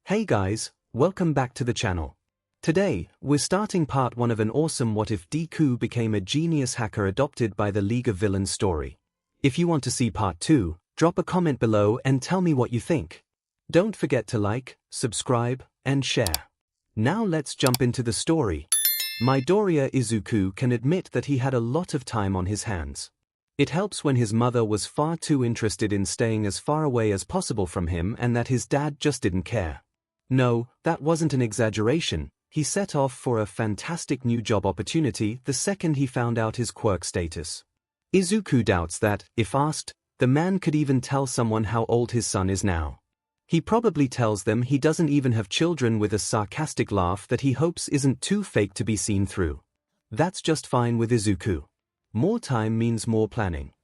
Hey guys, welcome back to the channel. Today, we're starting part 1 of an awesome What If Deku became a genius hacker adopted by the League of Villains story. If you want to see part 2, drop a comment below and tell me what you think. Don't forget to like, subscribe, and share. Now let's jump into the story. Midoriya Izuku can admit that he had a lot of time on his hands. It helps when his mother was far too interested in staying as far away as possible from him and that his dad just didn't care. No, that wasn't an exaggeration. He set off for a fantastic new job opportunity the second he found out his quirk status. Izuku doubts that, if asked, the man could even tell someone how old his son is now. He probably tells them he doesn't even have children with a sarcastic laugh that he hopes isn't too fake to be seen through. That's just fine with Izuku. More time means more planning.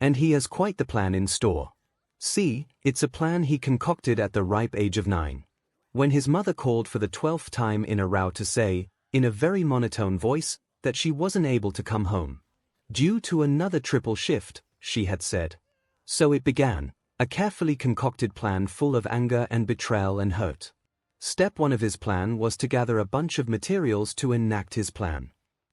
And he has quite the plan in store. See, it's a plan he concocted at the ripe age of 9. When his mother called for the 12th time in a row to say, in a very monotone voice, that she wasn't able to come home. Due to another triple shift, she had said. So it began, a carefully concocted plan full of anger and betrayal and hurt. Step 1 of his plan was to gather a bunch of materials to enact his plan.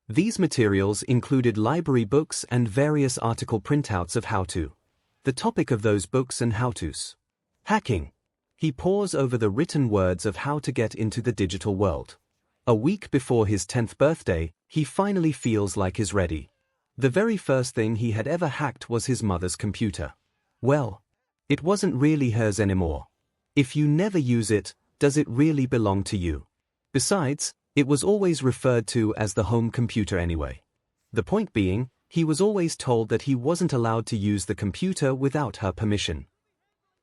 These materials included library books and various article printouts of how to. The topic of those books and how-tos. Hacking. He pores over the written words of how to get into the digital world. A week before his 10th birthday, he finally feels like he's ready. The very first thing he had ever hacked was his mother's computer. Well, it wasn't really hers anymore. If you never use it, does it really belong to you? Besides, it was always referred to as the home computer anyway. The point being, he was always told that he wasn't allowed to use the computer without her permission.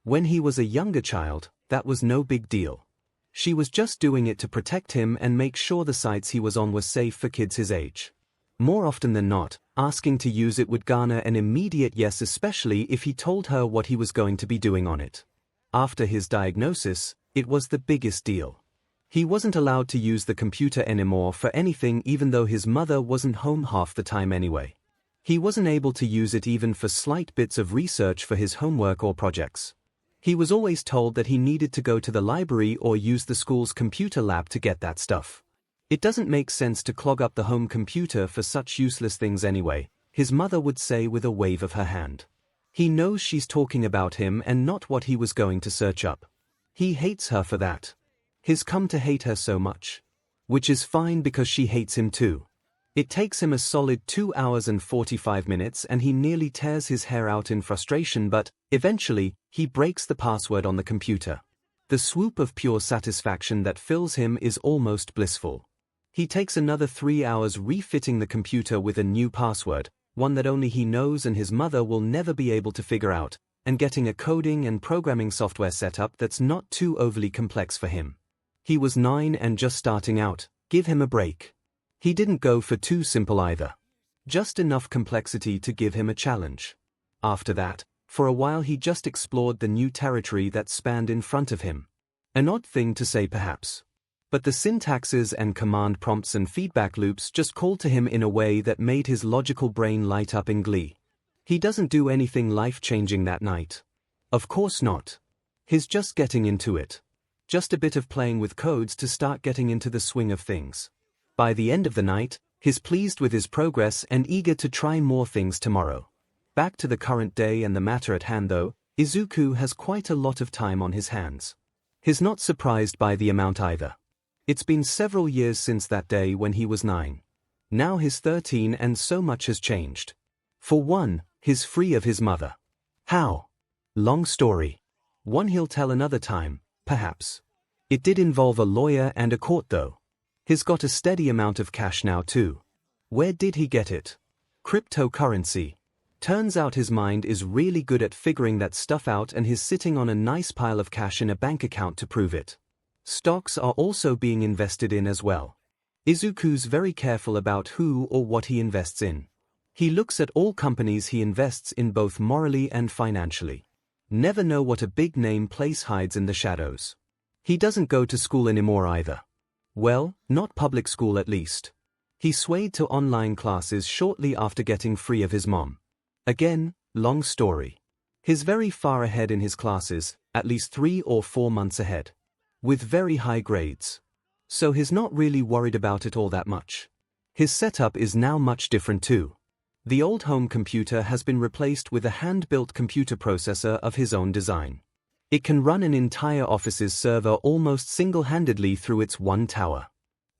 When he was a younger child, that was no big deal. She was just doing it to protect him and make sure the sites he was on were safe for kids his age. More often than not, asking to use it would garner an immediate yes, especially if he told her what he was going to be doing on it. After his diagnosis, it was the biggest deal. He wasn't allowed to use the computer anymore for anything even though his mother wasn't home half the time anyway. He wasn't able to use it even for slight bits of research for his homework or projects. He was always told that he needed to go to the library or use the school's computer lab to get that stuff. It doesn't make sense to clog up the home computer for such useless things anyway, his mother would say with a wave of her hand. He knows she's talking about him and not what he was going to search up. He hates her for that. He's come to hate her so much. Which is fine because she hates him too. It takes him a solid 2 hours and 45 minutes and he nearly tears his hair out in frustration, but, eventually, he breaks the password on the computer. The swoop of pure satisfaction that fills him is almost blissful. He takes another 3 hours refitting the computer with a new password, one that only he knows and his mother will never be able to figure out, and getting a coding and programming software setup that's not too overly complex for him. He was 9 and just starting out, give him a break. He didn't go for too simple either. Just enough complexity to give him a challenge. After that, for a while he just explored the new territory that spanned in front of him. An odd thing to say perhaps. But the syntaxes and command prompts and feedback loops just called to him in a way that made his logical brain light up in glee. He doesn't do anything life-changing that night. Of course not. He's just getting into it. Just a bit of playing with codes to start getting into the swing of things. By the end of the night, he's pleased with his progress and eager to try more things tomorrow. Back to the current day and the matter at hand though, Izuku has quite a lot of time on his hands. He's not surprised by the amount either. It's been several years since that day when he was 9. Now he's 13 and so much has changed. For one, he's free of his mother. How? Long story. One he'll tell another time, perhaps. It did involve a lawyer and a court though. He's got a steady amount of cash now too. Where did he get it? Cryptocurrency. Turns out his mind is really good at figuring that stuff out and he's sitting on a nice pile of cash in a bank account to prove it. Stocks are also being invested in as well. Izuku's very careful about who or what he invests in. He looks at all companies he invests in both morally and financially. Never know what a big name place hides in the shadows. He doesn't go to school anymore either. Well, not public school at least. He swayed to online classes shortly after getting free of his mom. Again, long story. He's very far ahead in his classes, at least 3 or 4 months ahead. with very high grades. So he's not really worried about it all that much. His setup is now much different too. The old home computer has been replaced with a hand-built computer processor of his own design. It can run an entire office's server almost single-handedly through its one tower.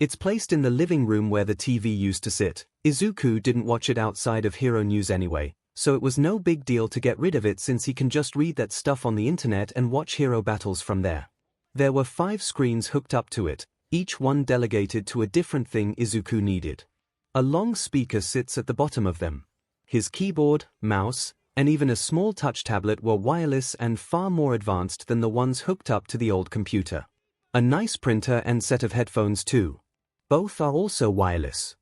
It's placed in the living room where the TV used to sit. Izuku didn't watch it outside of Hero News anyway, so it was no big deal to get rid of it since he can just read that stuff on the internet and watch hero battles from there. There were 5 screens hooked up to it, each one delegated to a different thing Izuku needed. A long speaker sits at the bottom of them. His keyboard, mouse, and even a small touch tablet were wireless and far more advanced than the ones hooked up to the old computer. A nice printer and set of headphones too. Both are also wireless.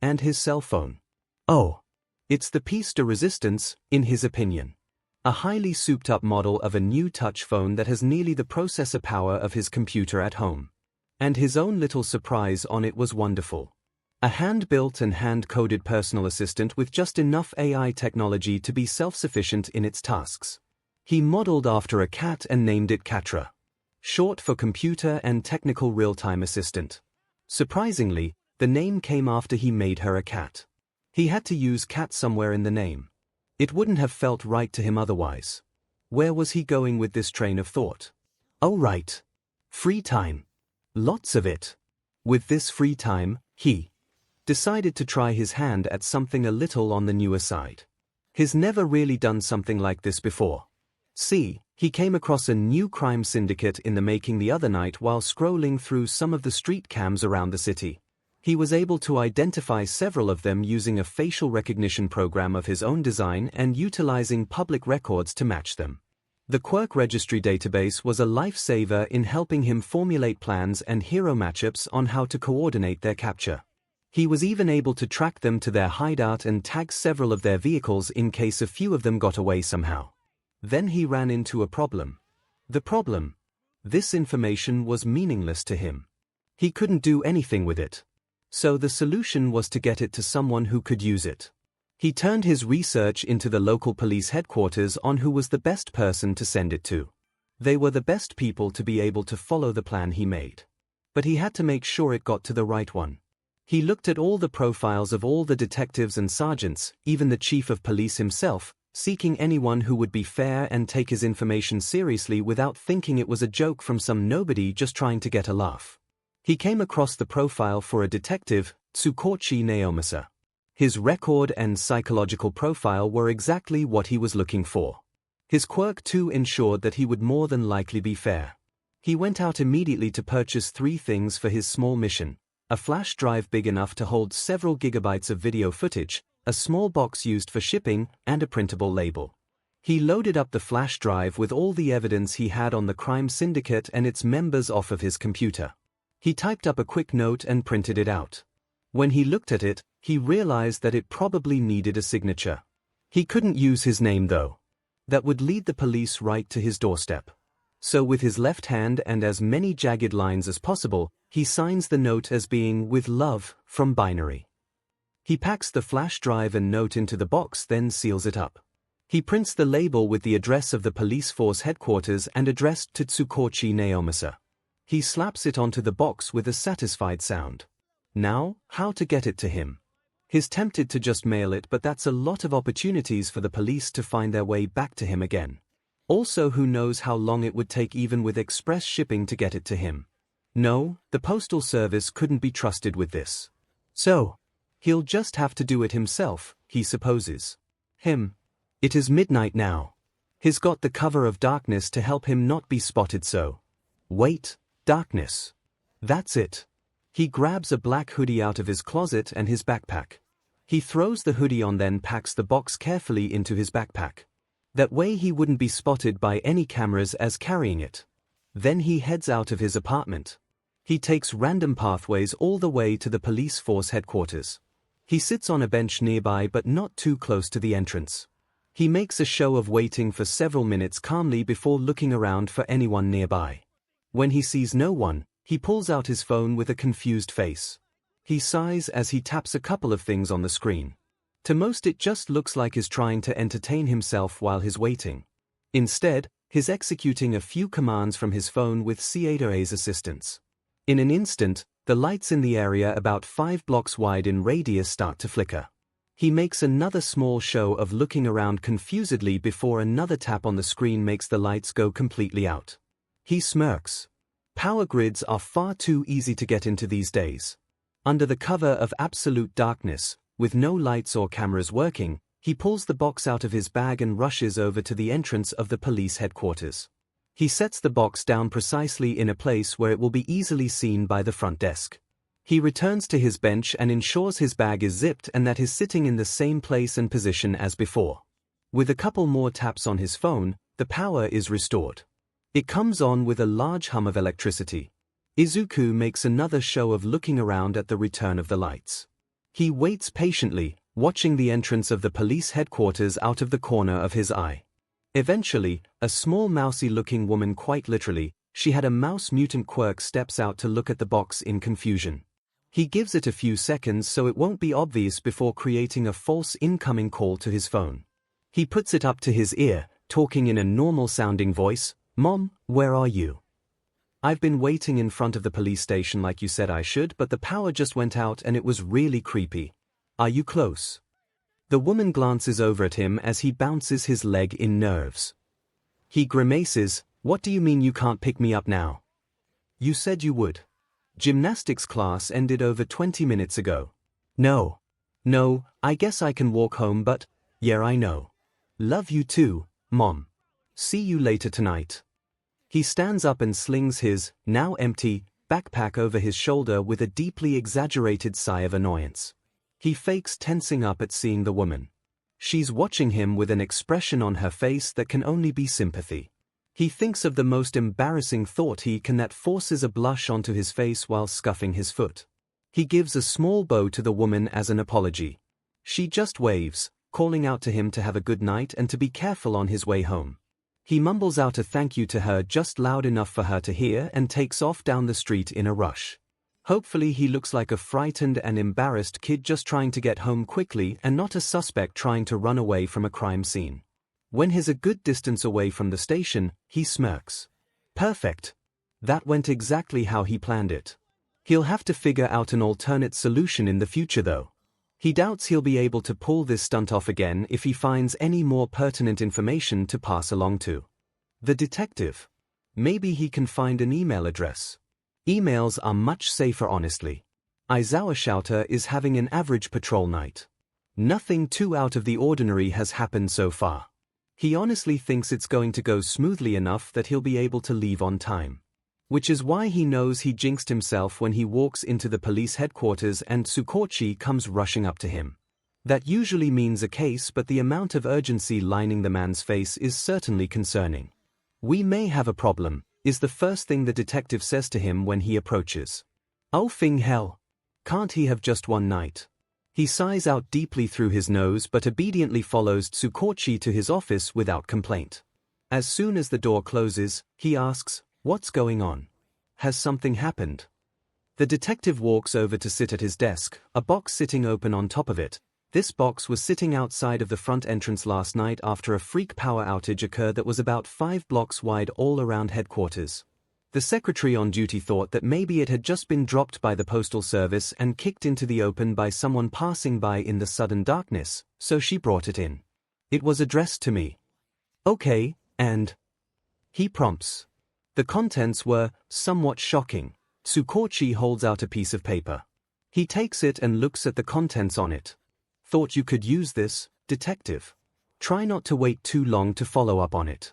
And his cell phone. Oh, it's the piece de resistance, in his opinion. A highly souped-up model of a new touch phone that has nearly the processor power of his computer at home. And his own little surprise on it was wonderful. A hand-built and hand-coded personal assistant with just enough AI technology to be self-sufficient in its tasks. He modeled after a cat and named it Catra, short for Computer and Technical Real-Time Assistant. Surprisingly, the name came after he made her a cat. He had to use cat somewhere in the name. It wouldn't have felt right to him otherwise. Where was he going with this train of thought? Oh right. Free time. Lots of it. With this free time, he decided to try his hand at something a little on the newer side. He's never really done something like this before. See, he came across a new crime syndicate in the making the other night while scrolling through some of the street cams around the city. He was able to identify several of them using a facial recognition program of his own design and utilizing public records to match them. The Quirk Registry database was a lifesaver in helping him formulate plans and hero matchups on how to coordinate their capture. He was even able to track them to their hideout and tag several of their vehicles in case a few of them got away somehow. Then he ran into a problem. The problem? This information was meaningless to him. He couldn't do anything with it. So the solution was to get it to someone who could use it. He turned his research into the local police headquarters on who was the best person to send it to. They were the best people to be able to follow the plan he made. But he had to make sure it got to the right one. He looked at all the profiles of all the detectives and sergeants, even the chief of police himself, seeking anyone who would be fair and take his information seriously without thinking it was a joke from some nobody just trying to get a laugh. He came across the profile for a detective, Tsukoshi Naomasa. His record and psychological profile were exactly what he was looking for. His quirk too ensured that he would more than likely be fair. He went out immediately to purchase 3 things for his small mission: a flash drive big enough to hold several gigabytes of video footage, a small box used for shipping, and a printable label. He loaded up the flash drive with all the evidence he had on the crime syndicate and its members off of his computer. He typed up a quick note and printed it out. When he looked at it, he realized that it probably needed a signature. He couldn't use his name though. That would lead the police right to his doorstep. So with his left hand and as many jagged lines as possible, he signs the note as being "with love, from Binary." He packs the flash drive and note into the box, then seals it up. He prints the label with the address of the police force headquarters and addressed to Tsukoshi Naomasa. He slaps it onto the box with a satisfied sound. Now, how to get it to him? He's tempted to just mail it, but that's a lot of opportunities for the police to find their way back to him again. Also, who knows how long it would take even with express shipping to get it to him. No, the postal service couldn't be trusted with this. So, he'll just have to do it himself, he supposes. It is midnight now. He's got the cover of darkness to help him not be spotted, so. Wait, darkness. That's it. He grabs a black hoodie out of his closet and his backpack. He throws the hoodie on, then packs the box carefully into his backpack. That way he wouldn't be spotted by any cameras as carrying it. Then he heads out of his apartment. He takes random pathways all the way to the police force headquarters. He sits on a bench nearby but not too close to the entrance. He makes a show of waiting for several minutes calmly before looking around for anyone nearby. When he sees no one, he pulls out his phone with a confused face. He sighs as he taps a couple of things on the screen. To most it just looks like he's trying to entertain himself while he's waiting. Instead, He's executing a few commands from his phone with 𝐂𝐲's assistance. In an instant, the lights in the area about 5 blocks wide in radius start to flicker. He makes another small show of looking around confusedly before another tap on the screen makes the lights go completely out. He smirks. Power grids are far too easy to get into these days. Under the cover of absolute darkness, with no lights or cameras working, he pulls the box out of his bag and rushes over to the entrance of the police headquarters. He sets the box down precisely in a place where it will be easily seen by the front desk. He returns to his bench and ensures his bag is zipped and that he's sitting in the same place and position as before. With a couple more taps on his phone, the power is restored. It comes on with a large hum of electricity. Izuku makes another show of looking around at the return of the lights. He waits patiently, watching the entrance of the police headquarters out of the corner of his eye. Eventually, a small mousy-looking woman, quite literally, she had a mouse mutant quirk, steps out to look at the box in confusion. He gives it a few seconds so it won't be obvious before creating a false incoming call to his phone. He puts it up to his ear, talking in a normal-sounding voice, "Mom, where are you? I've been waiting in front of the police station like you said I should, but the power just went out and it was really creepy. Are you close?" The woman glances over at him as he bounces his leg in nerves. He grimaces, "What do you mean you can't pick me up now? You said you would. Gymnastics class ended over 20 minutes ago." No, I guess I can walk home, but, yeah, I know. Love you too, Mom. See you later tonight." He stands up and slings his, now empty, backpack over his shoulder with a deeply exaggerated sigh of annoyance. He fakes tensing up at seeing the woman. She's watching him with an expression on her face that can only be sympathy. He thinks of the most embarrassing thought he can that forces a blush onto his face while scuffing his foot. He gives a small bow to the woman as an apology. She just waves, calling out to him to have a good night and to be careful on his way home. He mumbles out a thank you to her just loud enough for her to hear and takes off down the street in a rush. Hopefully he looks like a frightened and embarrassed kid just trying to get home quickly and not a suspect trying to run away from a crime scene. When he's a good distance away from the station, he smirks. Perfect. That went exactly how he planned it. He'll have to figure out an alternate solution in the future though. He doubts he'll be able to pull this stunt off again if he finds any more pertinent information to pass along to the detective. Maybe he can find an email address. Emails are much safer, honestly. Aizawa Shouter is having an average patrol night. Nothing too out of the ordinary has happened so far. He honestly thinks it's going to go smoothly enough that he'll be able to leave on time. Which is why he knows he jinxed himself when he walks into the police headquarters and Tsukochi comes rushing up to him. That usually means a case, but the amount of urgency lining the man's face is certainly concerning. "We may have a problem," is the first thing the detective says to him when he approaches. "Oh hell. Can't he have just one night?" He sighs out deeply through his nose but obediently follows Tsukochi to his office without complaint. As soon as the door closes, he asks, "What's going on? Has something happened?" The detective walks over to sit at his desk, a box sitting open on top of it. This box was sitting outside of the front entrance last night after a freak power outage occurred that was about 5 blocks wide all around headquarters. The secretary on duty thought that maybe it had just been dropped by the postal service and kicked into the open by someone passing by in the sudden darkness, so she brought it in. "It was addressed to me." "Okay, and?" he prompts. The contents were somewhat shocking. Tsukochi holds out a piece of paper. He takes it and looks at the contents on it. "Thought you could use this, detective. Try not to wait too long to follow up on it.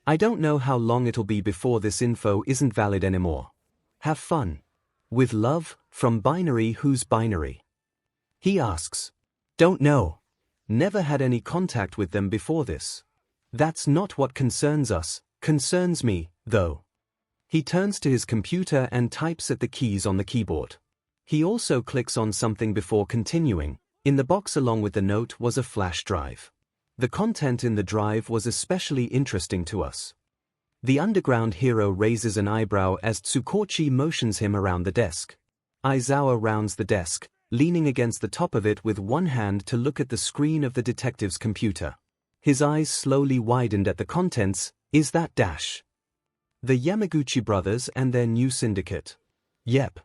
I don't know how long it'll be before this info isn't valid anymore. Have fun. With love, from Binary. Who's Binary?" he asks. "Don't know. Never had any contact with them before this. That's not what concerns us. Concerns me, though." He turns to his computer and types at the keys on the keyboard. He also clicks on something before continuing. In the box along with the note was a flash drive. The content in the drive was especially interesting to us. The underground hero raises an eyebrow as Tsukochi motions him around the desk. Aizawa rounds the desk, leaning against the top of it with one hand to look at the screen of the detective's computer. His eyes slowly widened at the contents, Is that dash the Yamaguchi brothers and their new syndicate? Yep.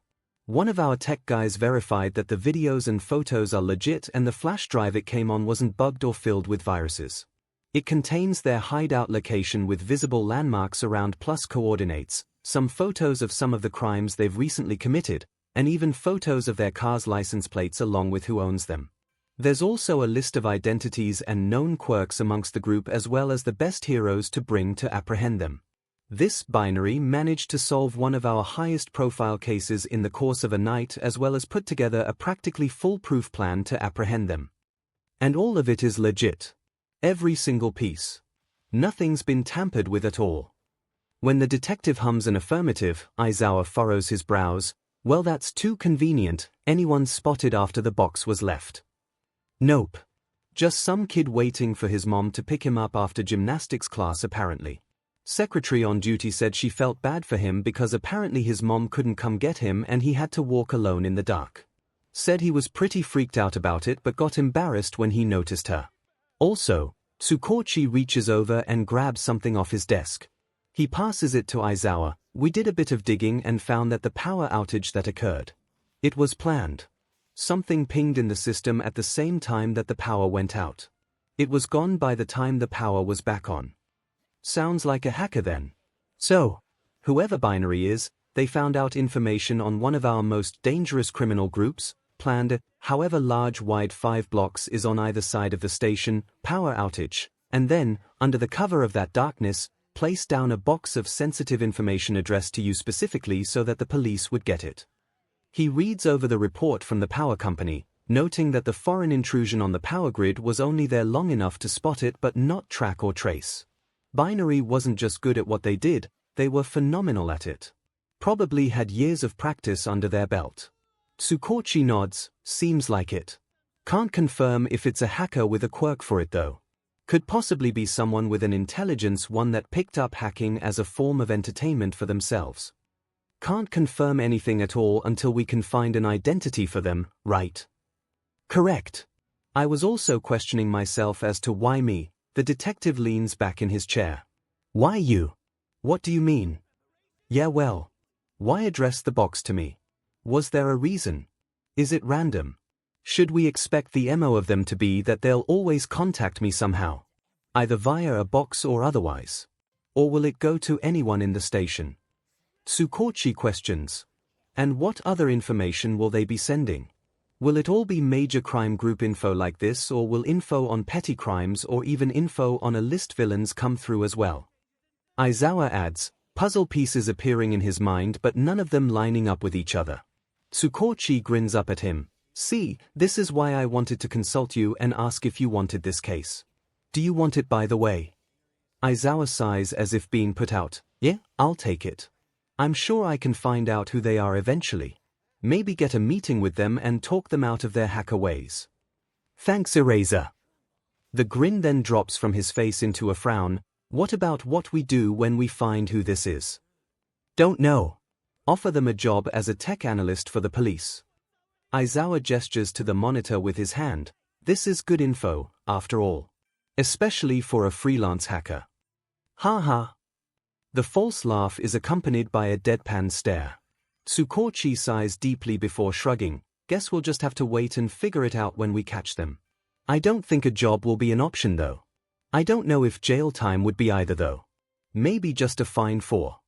One of our tech guys verified that the videos and photos are legit and the flash drive it came on wasn't bugged or filled with viruses. It contains their hideout location with visible landmarks around plus coordinates, some photos of some of the crimes they've recently committed, and even photos of their cars' license plates along with who owns them. There's also a list of identities and known quirks amongst the group as well as the best heroes to bring to apprehend them. This binary managed to solve one of our highest profile cases in the course of a night as well as put together a practically foolproof plan to apprehend them. And all of it is legit. Every single piece. Nothing's been tampered with at all. When the detective hums an affirmative, Aizawa furrows his brows. Well, that's too convenient. Anyone spotted after the box was left? Nope. Just some kid waiting for his mom to pick him up after gymnastics class apparently. Secretary on duty said she felt bad for him because apparently his mom couldn't come get him and he had to walk alone in the dark. Said he was pretty freaked out about it but got embarrassed when he noticed her. Also, Tsukochi reaches over and grabs something off his desk. He passes it to Aizawa. We did a bit of digging and found that the power outage that occurred. It was planned. Something pinged in the system at the same time that the power went out. It was gone by the time the power was back on. Sounds like a hacker then. So, whoever binary is, they found out information on one of our most dangerous criminal groups, planned, however large wide 5 blocks is on either side of the station, power outage, and then, under the cover of that darkness, placed down a box of sensitive information addressed to you specifically so that the police would get it. He reads over the report from the power company, noting that the foreign intrusion on the power grid was only there long enough to spot it but not track or trace. Binary wasn't just good at what they did, they were phenomenal at it. Probably had years of practice under their belt. Tsukochi nods, seems like it. Can't confirm if it's a hacker with a quirk for it though. Could possibly be someone with an intelligence one that picked up hacking as a form of entertainment for themselves. Can't confirm anything at all until we can find an identity for them, right? Correct. I was also questioning myself as to why me. The detective leans back in his chair. Why you? What do you mean? Yeah, well. Why address the box to me? Was there a reason? Is it random? Should we expect the MO of them to be that they'll always contact me somehow? Either via a box or otherwise? Or will it go to anyone in the station? Tsukochi questions. And what other information will they be sending? Will it all be major crime group info like this or will info on petty crimes or even info on a list villains come through as well? Aizawa adds, puzzle pieces appearing in his mind but none of them lining up with each other. Tsukochi grins up at him. See, this is why I wanted to consult you and ask if you wanted this case. Do you want it by the way? Aizawa sighs as if being put out. Yeah, I'll take it. I'm sure I can find out who they are eventually. Maybe get a meeting with them and talk them out of their hacker ways. Thanks, Eraser. The grin then drops from his face into a frown. What about what we do when we find who this is? Don't know. Offer them a job as a tech analyst for the police. Aizawa gestures to the monitor with his hand. This is good info, after all. Especially for a freelance hacker. Ha ha. The false laugh is accompanied by a deadpan stare. Tsukochi sighs deeply before shrugging. Guess we'll just have to wait and figure it out when we catch them. I don't think a job will be an option though. I don't know if jail time would be either though. Maybe just a fine for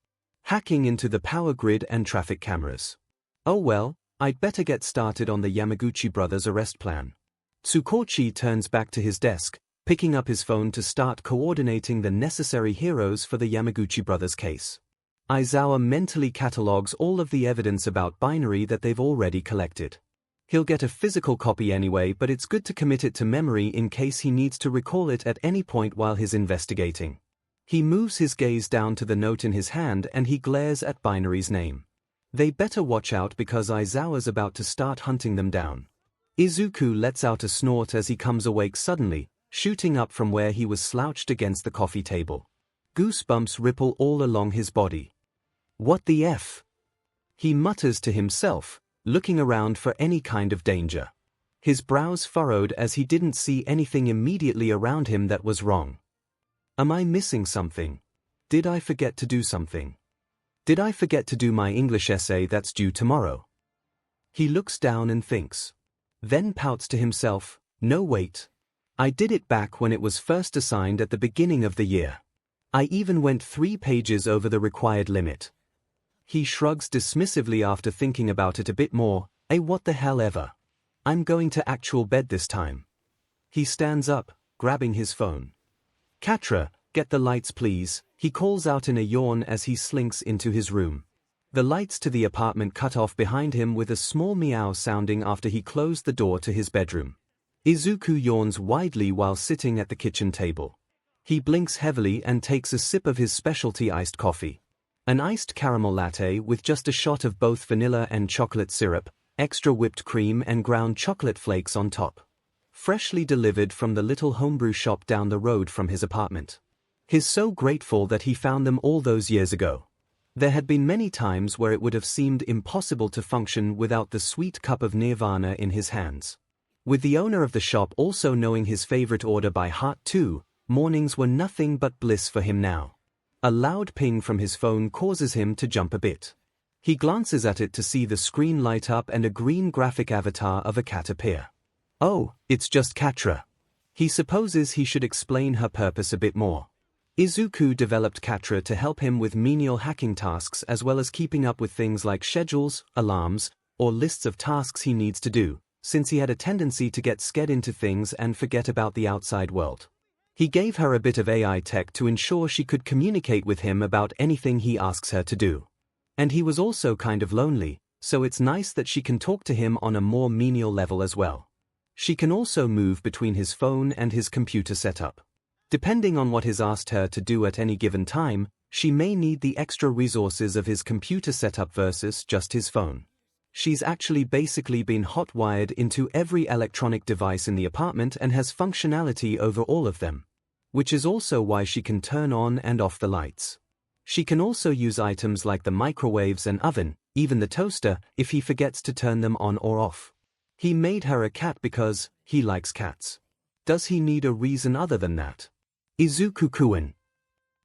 hacking into the power grid and traffic cameras. Oh well, I'd better get started on the Yamaguchi brothers' arrest plan. Tsukochi turns back to his desk, picking up his phone to start coordinating the necessary heroes for the Yamaguchi brothers case. Aizawa mentally catalogues all of the evidence about binary that they've already collected. He'll get a physical copy anyway, but it's good to commit it to memory in case he needs to recall it at any point while he's investigating. He moves his gaze down to the note in his hand and he glares at binary's name. They better watch out because Aizawa's about to start hunting them down. Izuku lets out a snort as he comes awake suddenly, shooting up from where he was slouched against the coffee table. Goosebumps ripple all along his body. What the F? He mutters to himself, looking around for any kind of danger. His brows furrowed as he didn't see anything immediately around him that was wrong. Am I missing something? Did I forget to do something? Did I forget to do my English essay that's due tomorrow? He looks down and thinks. Then pouts to himself, no wait. I did it back when it was first assigned at the beginning of the year. I even went 3 pages over the required limit. He shrugs dismissively after thinking about it a bit more, what the hell ever. I'm going to actual bed this time. He stands up, grabbing his phone. Katra, get the lights please, he calls out in a yawn as he slinks into his room. The lights to the apartment cut off behind him with a small meow sounding after he closed the door to his bedroom. Izuku yawns widely while sitting at the kitchen table. He blinks heavily and takes a sip of his specialty iced coffee. An iced caramel latte with just a shot of both vanilla and chocolate syrup, extra whipped cream and ground chocolate flakes on top. Freshly delivered from the little homebrew shop down the road from his apartment. He's so grateful that he found them all those years ago. There had been many times where it would have seemed impossible to function without the sweet cup of nirvana in his hands. With the owner of the shop also knowing his favorite order by heart too, mornings were nothing but bliss for him now. A loud ping from his phone causes him to jump a bit. He glances at it to see the screen light up and a green graphic avatar of a cat appear. Oh, it's just Katra. He supposes he should explain her purpose a bit more. Izuku developed Katra to help him with menial hacking tasks as well as keeping up with things like schedules, alarms, or lists of tasks he needs to do, since he had a tendency to get scared into things and forget about the outside world. He gave her a bit of AI tech to ensure she could communicate with him about anything he asks her to do. And he was also kind of lonely, so it's nice that she can talk to him on a more menial level as well. She can also move between his phone and his computer setup. Depending on what is asked her to do at any given time, she may need the extra resources of his computer setup versus just his phone. She's actually basically been hot-wired into every electronic device in the apartment and has functionality over all of them. Which is also why she can turn on and off the lights. She can also use items like the microwaves and oven, even the toaster, if he forgets to turn them on or off. He made her a cat because he likes cats. Does he need a reason other than that? Izuku-kun.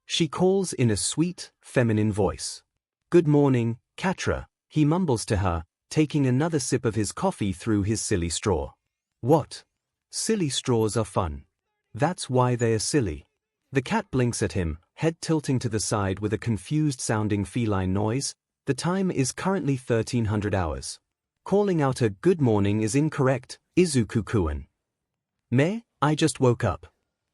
She calls in a sweet, feminine voice. Good morning, Katra, he mumbles to her, taking another sip of his coffee through his silly straw. What? Silly straws are fun. That's why they are silly. The cat blinks at him, head tilting to the side with a confused-sounding feline noise. The time is currently 1300 hours. Calling out a good morning is incorrect, Izuku-kun. I just woke up.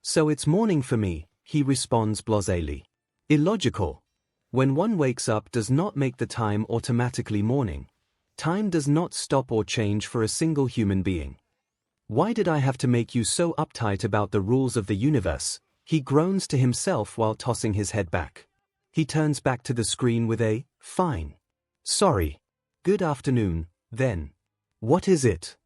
So it's morning for me, he responds blasely. Illogical. When one wakes up does not make the time automatically morning. Time does not stop or change for a single human being. Why did I have to make you so uptight about the rules of the universe? He groans to himself while tossing his head back. He turns back to the screen with a, fine. Sorry. Good afternoon, then. What is it?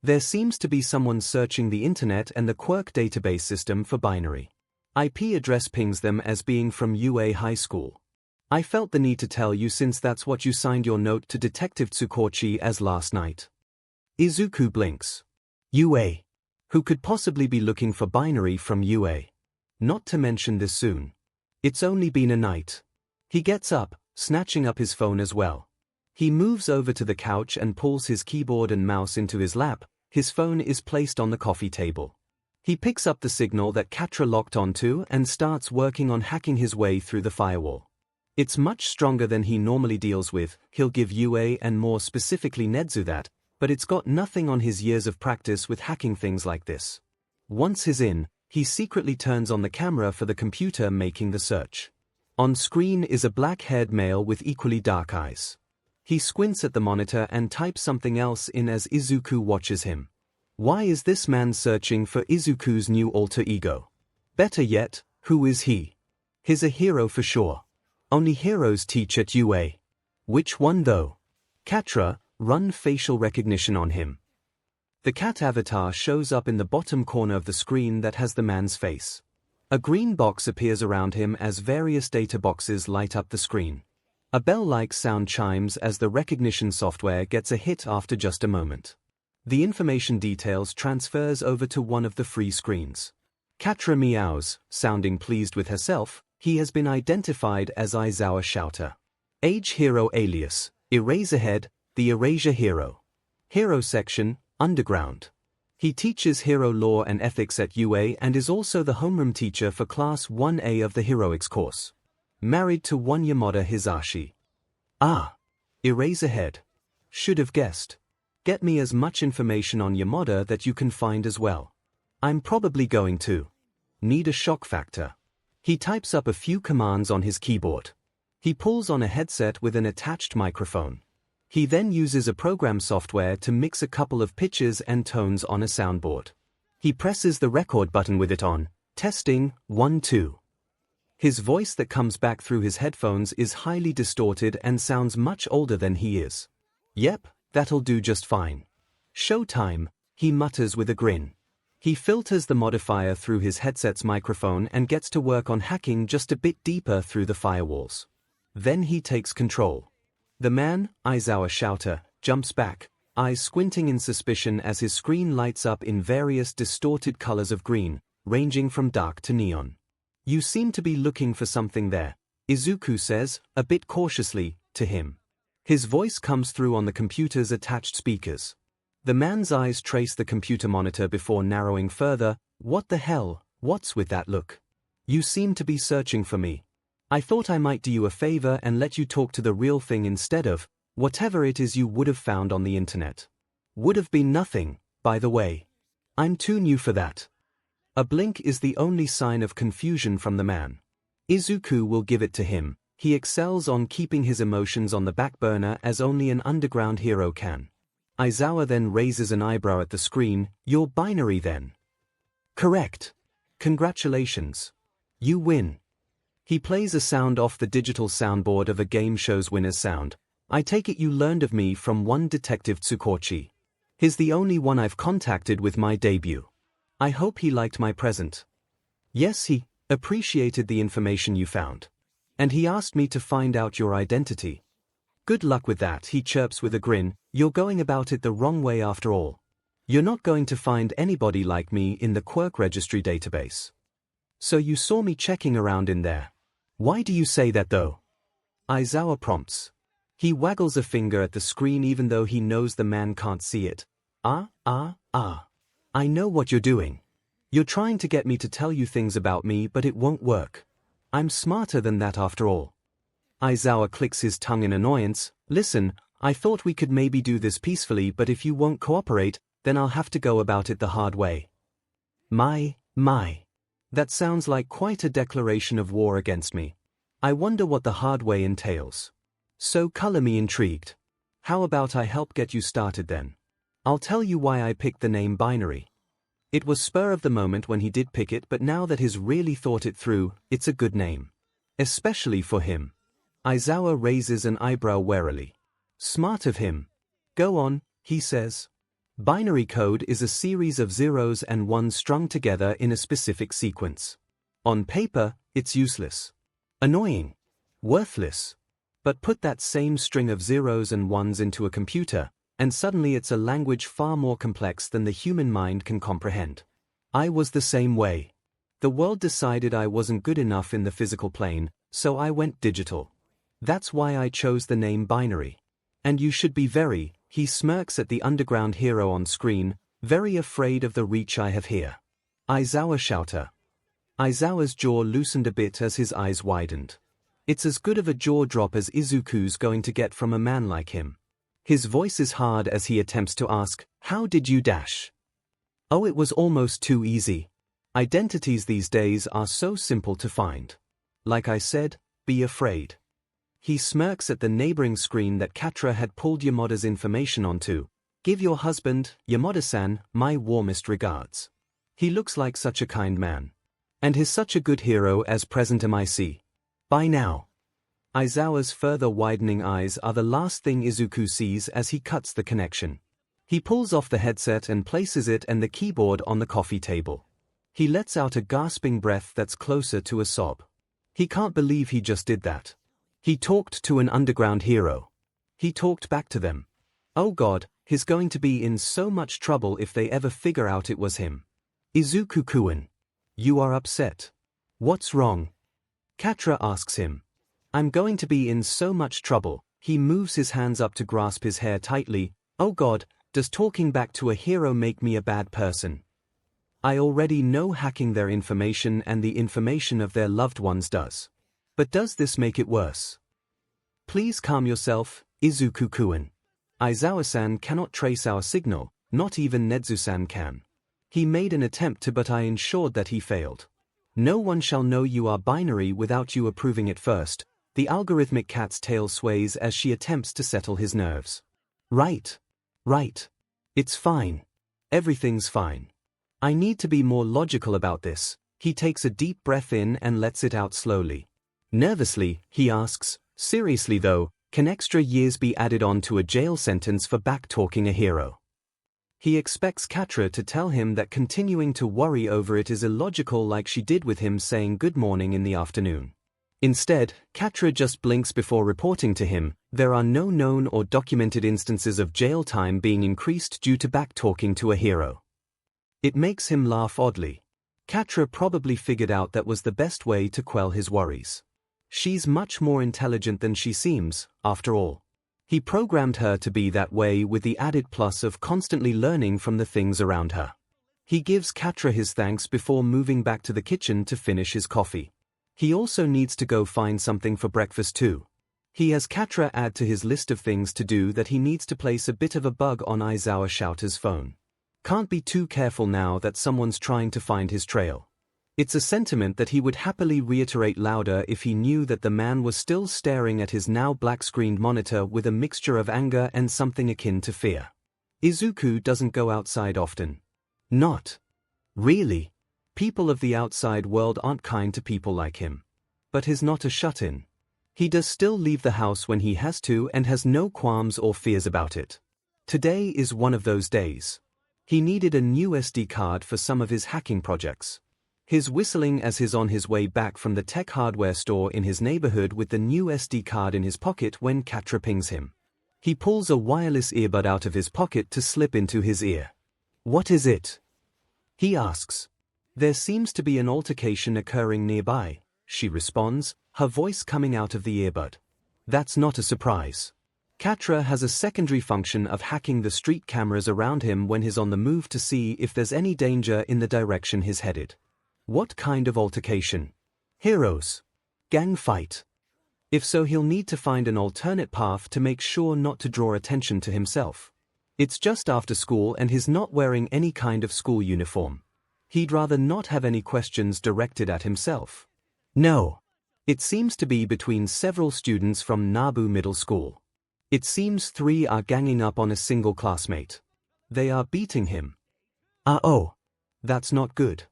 There seems to be someone searching the internet and the Quirk database system for binary. IP address pings them as being from UA High School. I felt the need to tell you since that's what you signed your note to Detective Tsukochi as last night. Izuku blinks. UA. Who could possibly be looking for binary from UA? Not to mention this soon. It's only been a night. He gets up, snatching up his phone as well. He moves over to the couch and pulls his keyboard and mouse into his lap. His phone is placed on the coffee table. He picks up the signal that Katra locked onto and starts working on hacking his way through the firewall. It's much stronger than he normally deals with, he'll give UA and more specifically Nedzu that, but it's got nothing on his years of practice with hacking things like this. Once he's in, he secretly turns on the camera for the computer making the search. On screen is a black-haired male with equally dark eyes. He squints at the monitor and types something else in as Izuku watches him. Why is this man searching for Izuku's new alter ego? Better yet, who is he? He's a hero for sure. Only heroes teach at UA. Which one though? Katra, run facial recognition on him. The cat avatar shows up in the bottom corner of the screen that has the man's face. A green box appears around him as various data boxes light up the screen. A bell-like sound chimes as the recognition software gets a hit after just a moment. The information details transfers over to one of the free screens. Katra meows, sounding pleased with herself, He has been identified as 𝐒𝐬𝐽. Age hero alias, Eraserhead, the Erasure Hero. Hero section, Underground. He teaches hero lore and ethics at UA and is also the homeroom teacher for Class 1A of the Heroics course. Married to one Yamada Hisashi. Ah. Eraserhead. Should have guessed. Get me as much information on Yamada that you can find as well. I'm probably going to need a shock factor. He types up a few commands on his keyboard. He pulls on a headset with an attached microphone. He then uses a program software to mix a couple of pitches and tones on a soundboard. He presses the record button with it on. Testing, 1 2. His voice that comes back through his headphones is highly distorted and sounds much older than he is. Yep, that'll do just fine. Showtime, he mutters with a grin. He filters the modifier through his headset's microphone and gets to work on hacking just a bit deeper through the firewalls. Then he takes control. The man, 𝐒𝐬𝐽, jumps back, eyes squinting in suspicion as his screen lights up in various distorted colors of green, ranging from dark to neon. You seem to be looking for something there, Izuku says, a bit cautiously, to him. His voice comes through on the computer's attached speakers. The man's eyes trace the computer monitor before narrowing further. What the hell, what's with that look? You seem to be searching for me. I thought I might do you a favor and let you talk to the real thing instead of whatever it is you would have found on the internet. Would have been nothing, by the way. I'm too new for that. A blink is the only sign of confusion from the man. Izuku will give it to him. He excels on keeping his emotions on the back burner as only an underground hero can. 𝐒𝐬𝐽 then raises an eyebrow at the screen. You're binary then? Correct. Congratulations. You win. He plays a sound off the digital soundboard of a game show's winner's sound. I take it you learned of me from one Detective Tsukochi. He's the only one I've contacted with my debut. I hope he liked my present. Yes, he appreciated the information you found. And he asked me to find out your identity. Good luck with that, he chirps with a grin. You're going about it the wrong way after all. You're not going to find anybody like me in the quirk registry database. So you saw me checking around in there. Why do you say that though? 𝐒𝐬𝐽 prompts. He waggles a finger at the screen even though he knows the man can't see it. I know what you're doing. You're trying to get me to tell you things about me, but it won't work. I'm smarter than that after all. 𝐒𝐬𝐽 clicks his tongue in annoyance. Listen, I thought we could maybe do this peacefully, but if you won't cooperate, then I'll have to go about it the hard way. My. That sounds like quite a declaration of war against me. I wonder what the hard way entails. So color me intrigued. How about I help get you started then? I'll tell you why I picked the name Binary. It was spur of the moment when he did pick it, but now that he's really thought it through, it's a good name. Especially for him. 𝐒𝐬𝐽 raises an eyebrow warily. Smart of him. Go on, he says. Binary code is a series of zeros and ones strung together in a specific sequence. On paper, it's useless. Annoying. Worthless. But put that same string of zeros and ones into a computer, and suddenly it's a language far more complex than the human mind can comprehend. I was the same way. The world decided I wasn't good enough in the physical plane, so I went digital. That's why I chose the name Binary. And you should be very, he smirks at the underground hero on screen, very afraid of the reach I have here. 𝐒𝐬𝐽 shouter. 𝐒𝐬𝐽's jaw loosened a bit as his eyes widened. It's as good of a jaw drop as Izuku's going to get from a man like him. His voice is hard as he attempts to ask, how did you dash? Oh, it was almost too easy. Identities these days are so simple to find. Like I said, be afraid. He smirks at the neighboring screen that Katra had pulled Yamada's information onto. Give your husband, Yamada-san, my warmest regards. He looks like such a kind man. And he's such a good hero as present MIC. Bye now. 𝐒𝐬𝐽's further widening eyes are the last thing Izuku sees as he cuts the connection. He pulls off the headset and places it and the keyboard on the coffee table. He lets out a gasping breath that's closer to a sob. He can't believe he just did that. He talked to an underground hero. He talked back to them. Oh God, he's going to be in so much trouble if they ever figure out it was him. Izuku-kun. You are upset. What's wrong? Catra asks him. I'm going to be in so much trouble. He moves his hands up to grasp his hair tightly. Oh God, does talking back to a hero make me a bad person? I already know hacking their information and the information of their loved ones does. But does this make it worse? Please calm yourself, Izuku-kun. Aizawa-san cannot trace our signal, not even Nezu-san can. He made an attempt to, but I ensured that he failed. No one shall know you are binary without you approving it first. The algorithmic cat's tail sways as she attempts to settle his nerves. Right. It's fine. Everything's fine. I need to be more logical about this. He takes a deep breath in and lets it out slowly. Nervously, he asks, seriously though, can extra years be added on to a jail sentence for back-talking a hero? He expects Catra to tell him that continuing to worry over it is illogical like she did with him saying good morning in the afternoon. Instead, Catra just blinks before reporting to him, there are no known or documented instances of jail time being increased due to back-talking to a hero. It makes him laugh oddly. Catra probably figured out that was the best way to quell his worries. She's much more intelligent than she seems, after all. He programmed her to be that way with the added plus of constantly learning from the things around her. He gives Catra his thanks before moving back to the kitchen to finish his coffee. He also needs to go find something for breakfast too. He has Catra add to his list of things to do that he needs to place a bit of a bug on Aizawa Shouter's phone. Can't be too careful now that someone's trying to find his trail. It's a sentiment that he would happily reiterate louder if he knew that the man was still staring at his now black-screened monitor with a mixture of anger and something akin to fear. Izuku doesn't go outside often. Not really. People of the outside world aren't kind to people like him. But he's not a shut-in. He does still leave the house when he has to and has no qualms or fears about it. Today is one of those days. He needed a new SD card for some of his hacking projects. He's whistling as he's on his way back from the tech hardware store in his neighborhood with the new SD card in his pocket when Catra pings him. He pulls a wireless earbud out of his pocket to slip into his ear. What is it? He asks. There seems to be an altercation occurring nearby, she responds, her voice coming out of the earbud. That's not a surprise. Catra has a secondary function of hacking the street cameras around him when he's on the move to see if there's any danger in the direction he's headed. What kind of altercation? Heroes? Gang fight? If so, he'll need to find an alternate path to make sure not to draw attention to himself. It's just after school and he's not wearing any kind of school uniform. He'd rather not have any questions directed at himself. No. It seems to be between several students from Nabu Middle School. It seems 3 are ganging up on a single classmate. They are beating him. Oh. That's not good.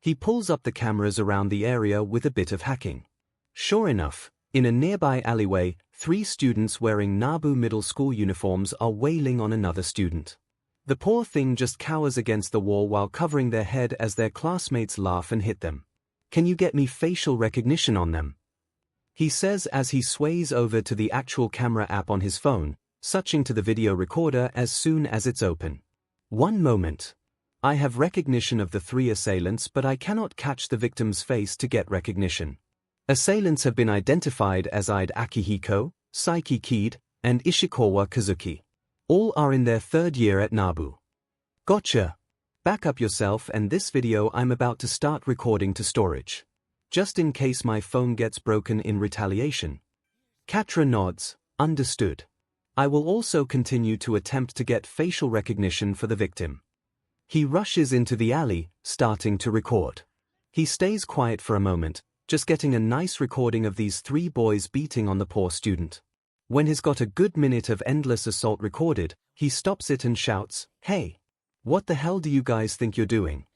He pulls up the cameras around the area with a bit of hacking. Sure enough, in a nearby alleyway, 3 students wearing Nabu Middle School uniforms are wailing on another student. The poor thing just cowers against the wall while covering their head as their classmates laugh and hit them. Can you get me facial recognition on them? He says as he sways over to the actual camera app on his phone, switching to the video recorder as soon as it's open. One moment. I have recognition of the 3 assailants, but I cannot catch the victim's face to get recognition. Assailants have been identified as Ide Akihiko, Saiki Kid, and Ishikawa Kazuki. All are in their 3rd year at Nabu. Gotcha. Back up yourself, and this video I'm about to start recording to storage. Just in case my phone gets broken in retaliation. Catra nods, understood. I will also continue to attempt to get facial recognition for the victim. He rushes into the alley, starting to record. He stays quiet for a moment, just getting a nice recording of these 3 boys beating on the poor student. When he's got a good minute of endless assault recorded, he stops it and shouts, "Hey! What the hell do you guys think you're doing?"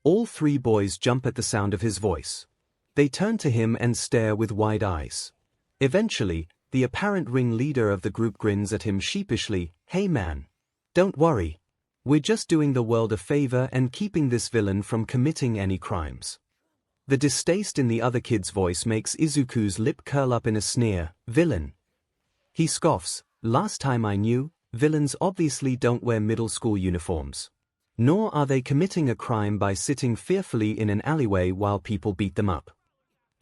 All 3 boys jump at the sound of his voice. They turn to him and stare with wide eyes. Eventually, the apparent ringleader of the group grins at him sheepishly, "Hey man. Don't worry. We're just doing the world a favor and keeping this villain from committing any crimes." The distaste in the other kid's voice makes Izuku's lip curl up in a sneer, "Villain." He scoffs, "Last time I knew, villains obviously don't wear middle school uniforms. Nor are they committing a crime by sitting fearfully in an alleyway while people beat them up.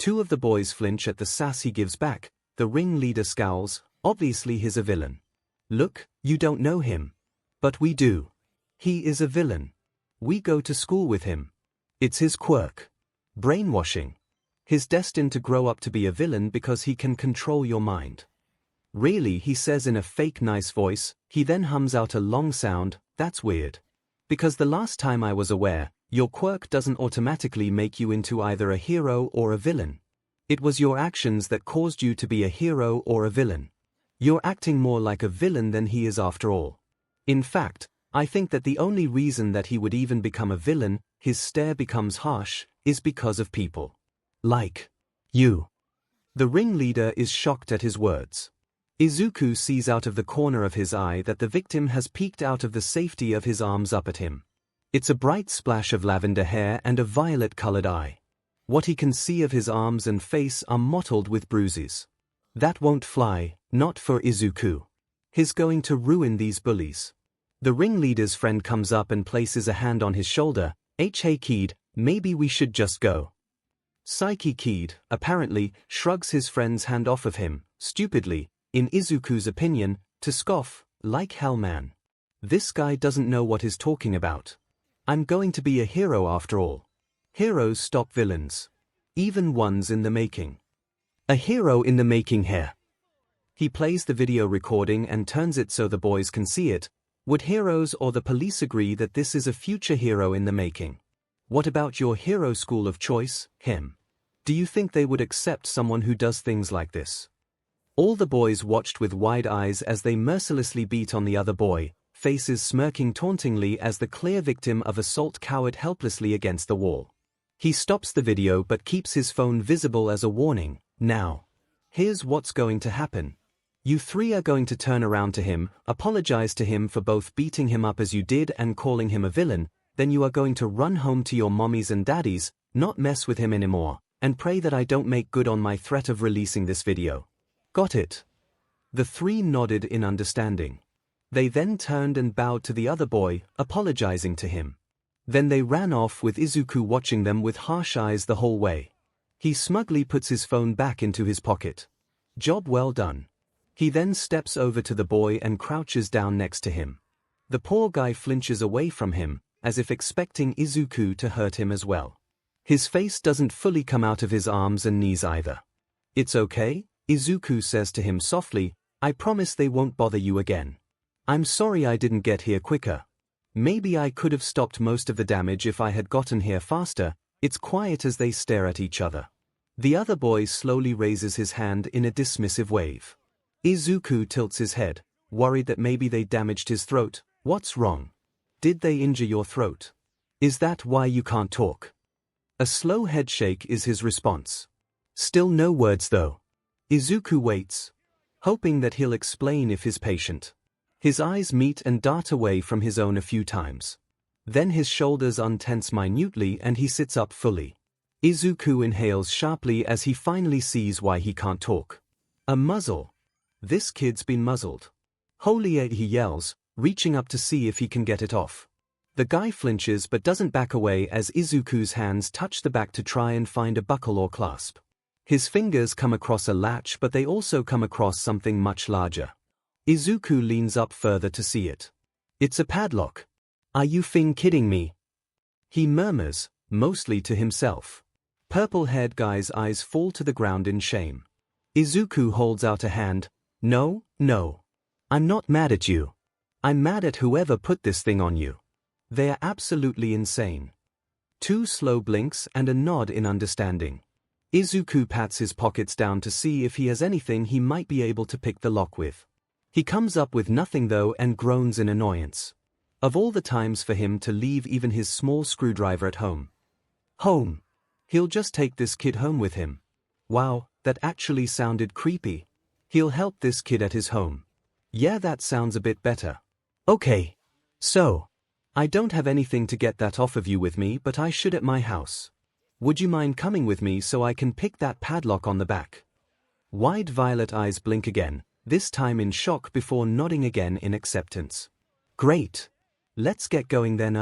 Two of the boys flinch at the sass he gives back. The ringleader scowls, obviously he's a villain. Look, you don't know him. But we do. He is a villain. We go to school with him. It's his quirk. Brainwashing. He's destined to grow up to be a villain because he can control your mind. Really, he says in a fake nice voice. He then hums out a long sound. That's weird. Because the last time I was aware, your quirk doesn't automatically make you into either a hero or a villain. It was your actions that caused you to be a hero or a villain. You're acting more like a villain than he is after all. In fact, I think that the only reason that he would even become a villain, his stare becomes harsh, is because of people. Like you. The ringleader is shocked at his words. Izuku sees out of the corner of his eye that the victim has peeked out of the safety of his arms up at him. It's a bright splash of lavender hair and a violet-colored eye. What he can see of his arms and face are mottled with bruises. That won't fly, not for Izuku. He's going to ruin these bullies. The ringleader's friend comes up and places a hand on his shoulder. Hey kid, maybe we should just go. Psyche kid, apparently, shrugs his friend's hand off of him, stupidly, in Izuku's opinion, to scoff, like hell man. This guy doesn't know what he's talking about. I'm going to be a hero after all. Heroes stop villains. Even ones in the making. A hero in the making here. He plays the video recording and turns it so the boys can see it. Would heroes or the police agree that this is a future hero in the making? What about your hero school of choice, him? Do you think they would accept someone who does things like this? All the boys watched with wide eyes as they mercilessly beat on the other boy, faces smirking tauntingly as the clear victim of assault cowered helplessly against the wall. He stops the video but keeps his phone visible as a warning. Now, here's what's going to happen. You three are going to turn around to him, apologize to him for both beating him up as you did and calling him a villain, then you are going to run home to your mommies and daddies, not mess with him anymore, and pray that I don't make good on my threat of releasing this video. Got it? The three nodded in understanding. They then turned and bowed to the other boy, apologizing to him. Then they ran off with Izuku watching them with harsh eyes the whole way. He smugly puts his phone back into his pocket. Job well done. He then steps over to the boy and crouches down next to him. The poor guy flinches away from him, as if expecting Izuku to hurt him as well. His face doesn't fully come out of his arms and knees either. It's okay, Izuku says to him softly, I promise they won't bother you again. I'm sorry I didn't get here quicker. Maybe I could have stopped most of the damage if I had gotten here faster. It's quiet as they stare at each other. The other boy slowly raises his hand in a dismissive wave. Izuku tilts his head, worried that maybe they damaged his throat. What's wrong? Did they injure your throat? Is that why you can't talk? A slow headshake is his response. Still no words though. Izuku waits, hoping that he'll explain if he's patient. His eyes meet and dart away from his own a few times. Then his shoulders untense minutely and he sits up fully. Izuku inhales sharply as he finally sees why he can't talk. A muzzle. This kid's been muzzled. Holy, he yells, reaching up to see if he can get it off. The guy flinches but doesn't back away as Izuku's hands touch the back to try and find a buckle or clasp. His fingers come across a latch but they also come across something much larger. Izuku leans up further to see it. It's a padlock. Are you kidding me? He murmurs, mostly to himself. Purple-haired guy's eyes fall to the ground in shame. Izuku holds out a hand. No, no. I'm not mad at you. I'm mad at whoever put this thing on you. They are absolutely insane. 2 slow blinks and a nod in understanding. Izuku pats his pockets down to see if he has anything he might be able to pick the lock with. He comes up with nothing though and groans in annoyance. Of all the times for him to leave even his small screwdriver at home. Home. He'll just take this kid home with him. Wow, that actually sounded creepy. He'll help this kid at his home. Yeah, that sounds a bit better. Okay. So, I don't have anything to get that off of you with me, but I should at my house. Would you mind coming with me so I can pick that padlock on the back? Wide violet eyes blink again, this time in shock before nodding again in acceptance. Great. Let's get going then.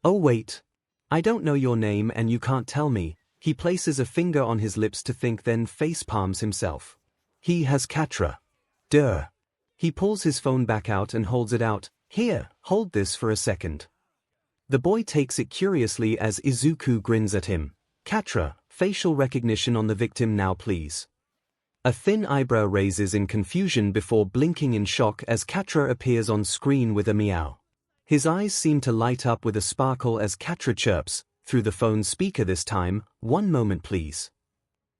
Oh wait. I don't know your name and you can't tell me. He places a finger on his lips to think, then face palms himself. He has 𝐶atra. Duh. He pulls his phone back out and holds it out. Here, hold this for a second. The boy takes it curiously as Izuku grins at him. 𝐶atra, facial recognition on the victim now please. A thin eyebrow raises in confusion before blinking in shock as 𝐶atra appears on screen with a meow. His eyes seem to light up with a sparkle as 𝐶atra chirps, through the phone speaker this time, "One moment please."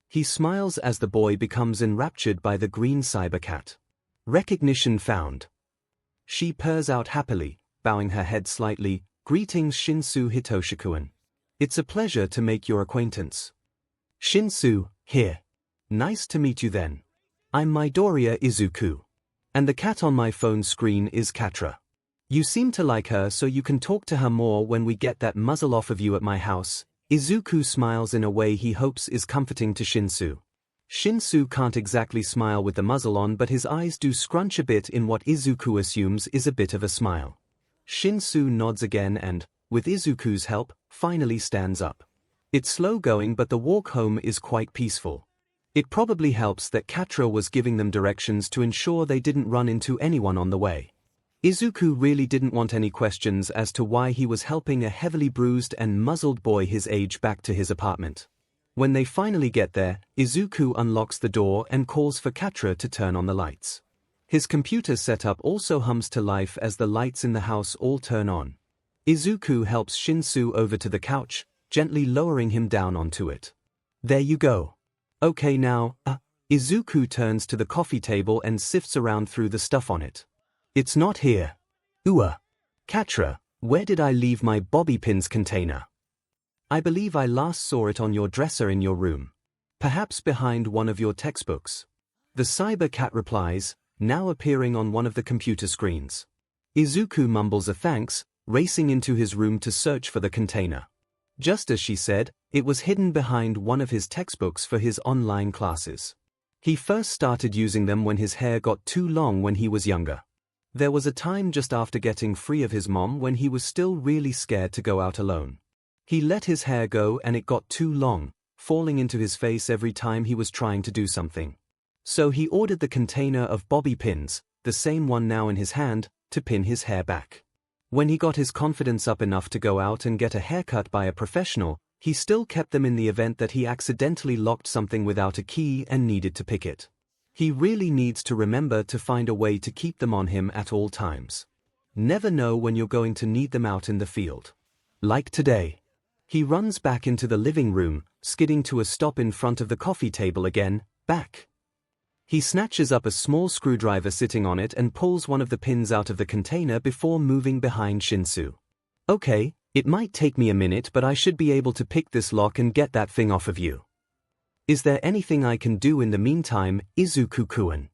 He smiles as the boy becomes enraptured by the green cyber cat. Recognition found. She purrs out happily, bowing her head slightly. Greetings Shinsu Hitoshi-kun. It's a pleasure to make your acquaintance. Shinsu, here. Nice to meet you then. I'm Midoriya Izuku. And the cat on my phone screen is 𝐶atra. You seem to like her, so you can talk to her more when we get that muzzle off of you at my house. Izuku smiles in a way he hopes is comforting to Shinsu. Shinsu can't exactly smile with the muzzle on, but his eyes do scrunch a bit in what Izuku assumes is a bit of a smile. Shinsu nods again and, with Izuku's help, finally stands up. It's slow going, but the walk home is quite peaceful. It probably helps that 𝐶atra was giving them directions to ensure they didn't run into anyone on the way. Izuku really didn't want any questions as to why he was helping a heavily bruised and muzzled boy his age back to his apartment. When they finally get there, Izuku unlocks the door and calls for 𝐶atra to turn on the lights. His computer setup also hums to life as the lights in the house all turn on. Izuku helps Shinsu over to the couch, gently lowering him down onto it. There you go. Okay now, Izuku turns to the coffee table and sifts around through the stuff on it. It's not here. 𝐶atra, where did I leave my bobby pins container? I believe I last saw it on your dresser in your room. Perhaps behind one of your textbooks. The cyber cat replies, now appearing on one of the computer screens. Izuku mumbles a thanks, racing into his room to search for the container. Just as she said, it was hidden behind one of his textbooks for his online classes. He first started using them when his hair got too long when he was younger. There was a time just after getting free of his mom when he was still really scared to go out alone. He let his hair go and it got too long, falling into his face every time he was trying to do something. So he ordered the container of bobby pins, the same one now in his hand, to pin his hair back. When he got his confidence up enough to go out and get a haircut by a professional, he still kept them in the event that he accidentally locked something without a key and needed to pick it. He really needs to remember to find a way to keep them on him at all times. Never know when you're going to need them out in the field. Like today. He runs back into the living room, skidding to a stop in front of the coffee table again, back. He snatches up a small screwdriver sitting on it and pulls one of the pins out of the container before moving behind Shinsu. Okay, it might take me a minute, but I should be able to pick this lock and get that thing off of you. Is there anything I can do in the meantime, Izuku-kun?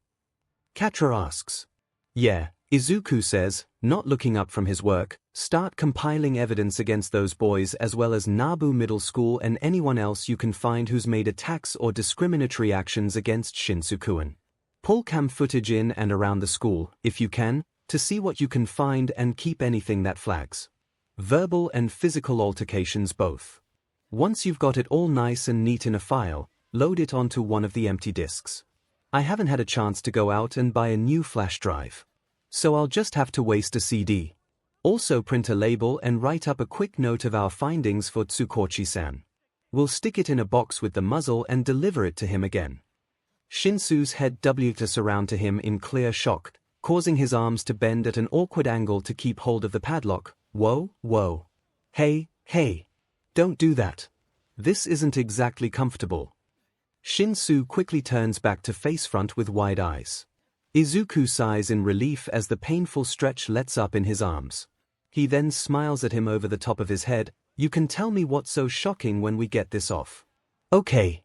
𝐶atra asks. Yeah, Izuku says, not looking up from his work. Start compiling evidence against those boys as well as Nabu Middle School and anyone else you can find who's made attacks or discriminatory actions against Shinsu-kun. Pull cam footage in and around the school, if you can, to see what you can find and keep anything that flags. Verbal and physical altercations both. Once you've got it all nice and neat in a file, load it onto one of the empty disks. I haven't had a chance to go out and buy a new flash drive. So I'll just have to waste a CD. Also print a label and write up a quick note of our findings for Tsukochi-san. We'll stick it in a box with the muzzle and deliver it to him again. Shinsu's head w's around to him in clear shock, causing his arms to bend at an awkward angle to keep hold of the padlock. Whoa. Hey, don't do that. This isn't exactly comfortable. Shinsu quickly turns back to face front with wide eyes. Izuku sighs in relief as the painful stretch lets up in his arms. He then smiles at him over the top of his head. You can tell me what's so shocking when we get this off. Okay.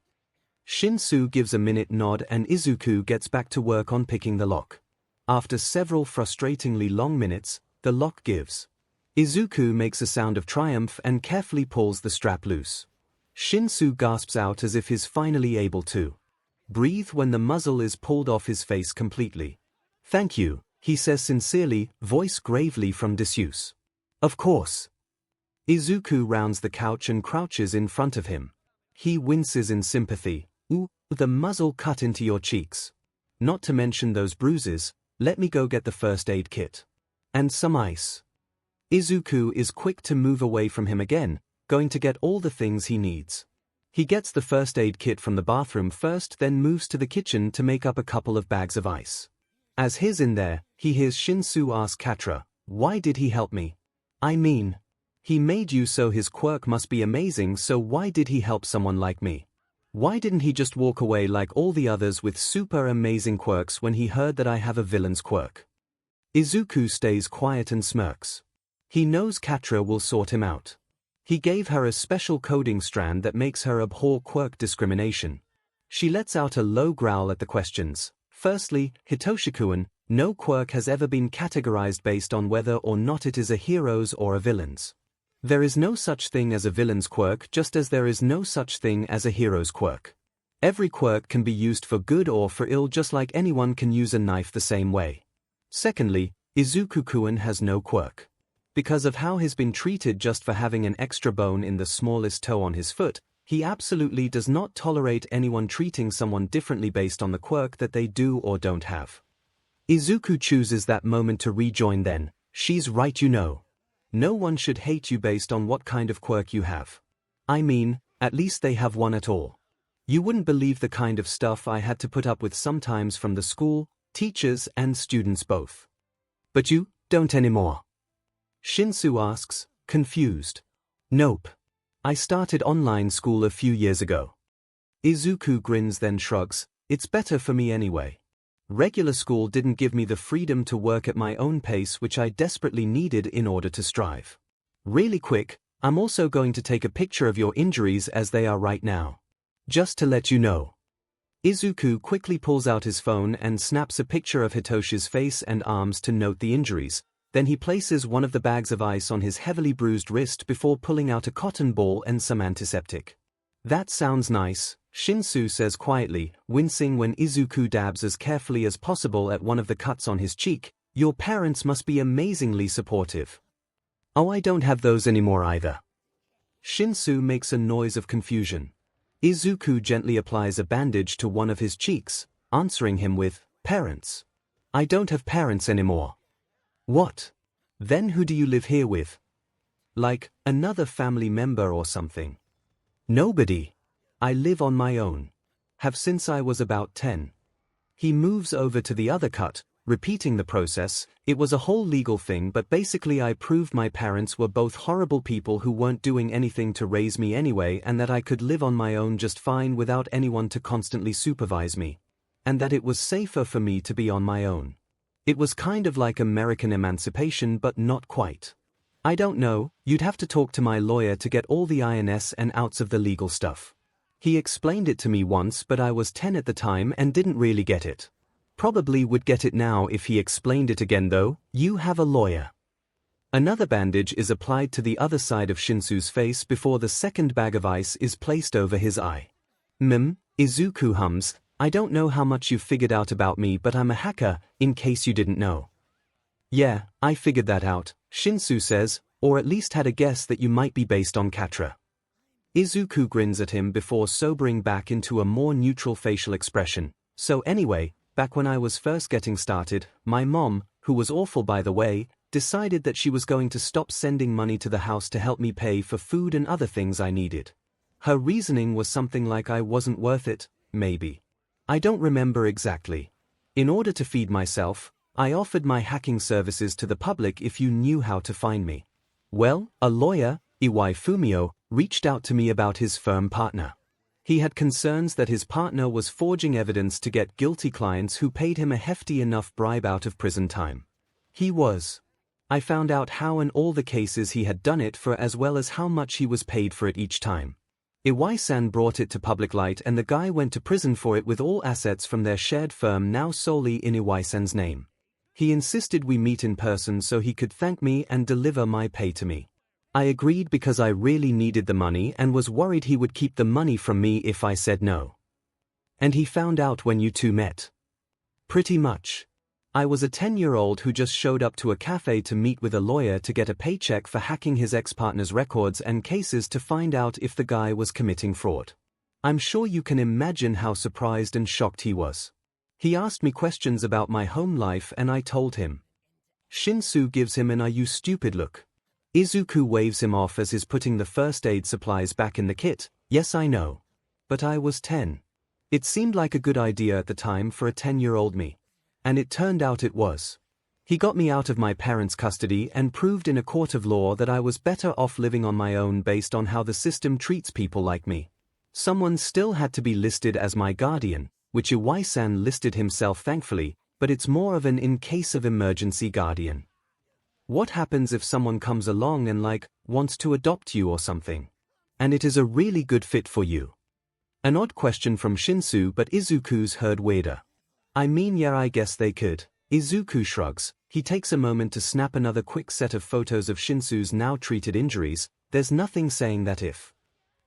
Shinsu gives a minute nod and Izuku gets back to work on picking the lock. After several frustratingly long minutes, the lock gives. Izuku makes a sound of triumph and carefully pulls the strap loose. Shinsu gasps out as if he's finally able to breathe when the muzzle is pulled off his face completely. Thank you, he says sincerely, voice gravely from disuse. Of course. Izuku rounds the couch and crouches in front of him. He winces in sympathy. Ooh, the muzzle cut into your cheeks. Not to mention those bruises, let me go get the first aid kit. And some ice. Izuku is quick to move away from him again, going to get all the things he needs. He gets the first aid kit from the bathroom first, then moves to the kitchen to make up a couple of bags of ice. As he's in there, he hears Shinsu ask Katra, "Why did he help me? I mean, he made you, so his quirk must be amazing, so why did he help someone like me? Why didn't he just walk away like all the others with super amazing quirks when he heard that I have a villain's quirk?" Izuku stays quiet and smirks. He knows Katra will sort him out. He gave her a special coding strand that makes her abhor quirk discrimination. She lets out a low growl at the questions. Firstly, Hitoshi-kun, no quirk has ever been categorized based on whether or not it is a hero's or a villain's. There is no such thing as a villain's quirk, just as there is no such thing as a hero's quirk. Every quirk can be used for good or for ill, just like anyone can use a knife the same way. Secondly, Izuku-kun has no quirk. Because of how he's been treated just for having an extra bone in the smallest toe on his foot, he absolutely does not tolerate anyone treating someone differently based on the quirk that they do or don't have. Izuku chooses that moment to rejoin then. She's right, you know. No one should hate you based on what kind of quirk you have. I mean, at least they have one at all. You wouldn't believe the kind of stuff I had to put up with sometimes from the school, teachers and students both. But you don't anymore? Shinsu asks, confused. Nope. I started online school a few years ago. Izuku grins then shrugs, it's better for me anyway. Regular school didn't give me the freedom to work at my own pace, which I desperately needed in order to strive. Really quick, I'm also going to take a picture of your injuries as they are right now. Just to let you know. Izuku quickly pulls out his phone and snaps a picture of Hitoshi's face and arms to note the injuries. Then he places one of the bags of ice on his heavily bruised wrist before pulling out a cotton ball and some antiseptic. That sounds nice, Shinsu says quietly, wincing when Izuku dabs as carefully as possible at one of the cuts on his cheek. Your parents must be amazingly supportive. Oh, I don't have those anymore either. Shinsu makes a noise of confusion. Izuku gently applies a bandage to one of his cheeks, answering him with, parents. I don't have parents anymore. What? Then who do you live here with? Like, another family member or something? Nobody. I live on my own. Have since I was about 10. He moves over to the other cut, repeating the process. It was a whole legal thing, but basically I proved my parents were both horrible people who weren't doing anything to raise me anyway, and that I could live on my own just fine without anyone to constantly supervise me. And that it was safer for me to be on my own. It was kind of like American emancipation, but not quite. I don't know, you'd have to talk to my lawyer to get all the ins and outs of the legal stuff. He explained it to me once, but I was 10 at the time and didn't really get it. Probably would get it now if he explained it again though. You have a lawyer. Another bandage is applied to the other side of Shinsu's face before the second bag of ice is placed over his eye. Izuku hums, I don't know how much you've figured out about me, but I'm a hacker, in case you didn't know. Yeah, I figured that out, Shinsu says, or at least had a guess that you might be based on Katra. Izuku grins at him before sobering back into a more neutral facial expression. So anyway, back when I was first getting started, my mom, who was awful by the way, decided that she was going to stop sending money to the house to help me pay for food and other things I needed. Her reasoning was something like I wasn't worth it, maybe. I don't remember exactly. In order to feed myself, I offered my hacking services to the public if you knew how to find me. Well, a lawyer, Iwai Fumio, reached out to me about his firm partner. He had concerns that his partner was forging evidence to get guilty clients who paid him a hefty enough bribe out of prison time. He was. I found out how and all the cases he had done it for, as well as how much he was paid for it each time. Iwai-san brought it to public light and the guy went to prison for it, with all assets from their shared firm now solely in Iwai-san's name. He insisted we meet in person so he could thank me and deliver my pay to me. I agreed because I really needed the money and was worried he would keep the money from me if I said no. And he found out when you two met. Pretty much. I was a 10-year-old who just showed up to a cafe to meet with a lawyer to get a paycheck for hacking his ex-partner's records and cases to find out if the guy was committing fraud. I'm sure you can imagine how surprised and shocked he was. He asked me questions about my home life and I told him. Shinsu gives him an "are you stupid" look. Izuku waves him off as he's putting the first aid supplies back in the kit. Yes, I know. But I was 10. It seemed like a good idea at the time for a 10-year-old me. And it turned out it was. He got me out of my parents' custody and proved in a court of law that I was better off living on my own based on how the system treats people like me. Someone still had to be listed as my guardian, which 𝐻𝐻𝐼 listed himself thankfully, but it's more of an in case of emergency guardian. What happens if someone comes along and wants to adopt you or something? And it is a really good fit for you. An odd question from Shinsu, but Izuku's heard weirder. I mean, yeah, I guess they could. Izuku shrugs. He takes a moment to snap another quick set of photos of Shinsu's now treated injuries. There's nothing saying that if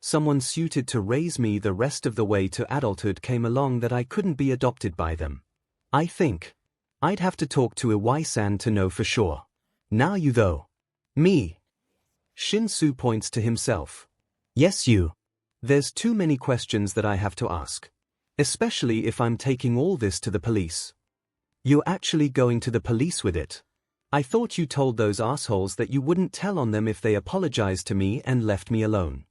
someone suited to raise me the rest of the way to adulthood came along that I couldn't be adopted by them. I think I'd have to talk to 𝐻𝐻𝐼 to know for sure. Now you though. Me. Shinsu points to himself. Yes, you. There's too many questions that I have to ask. Especially if I'm taking all this to the police. You're actually going to the police with it? I thought you told those assholes that you wouldn't tell on them if they apologized to me and left me alone.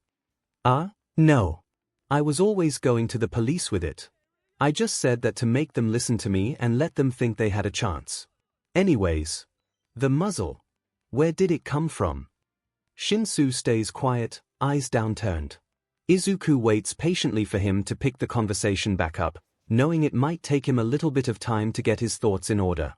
No. I was always going to the police with it. I just said that to make them listen to me and let them think they had a chance. Anyways. The muzzle. Where did it come from? Shinsu stays quiet, eyes downturned. Izuku waits patiently for him to pick the conversation back up, knowing it might take him a little bit of time to get his thoughts in order.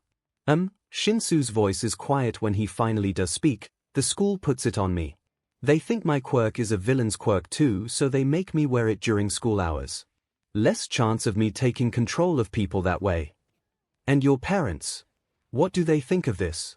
Shinsu's voice is quiet when he finally does speak. The school puts it on me. They think my quirk is a villain's quirk too, so they make me wear it during school hours. Less chance of me taking control of people that way. And your parents? What do they think of this?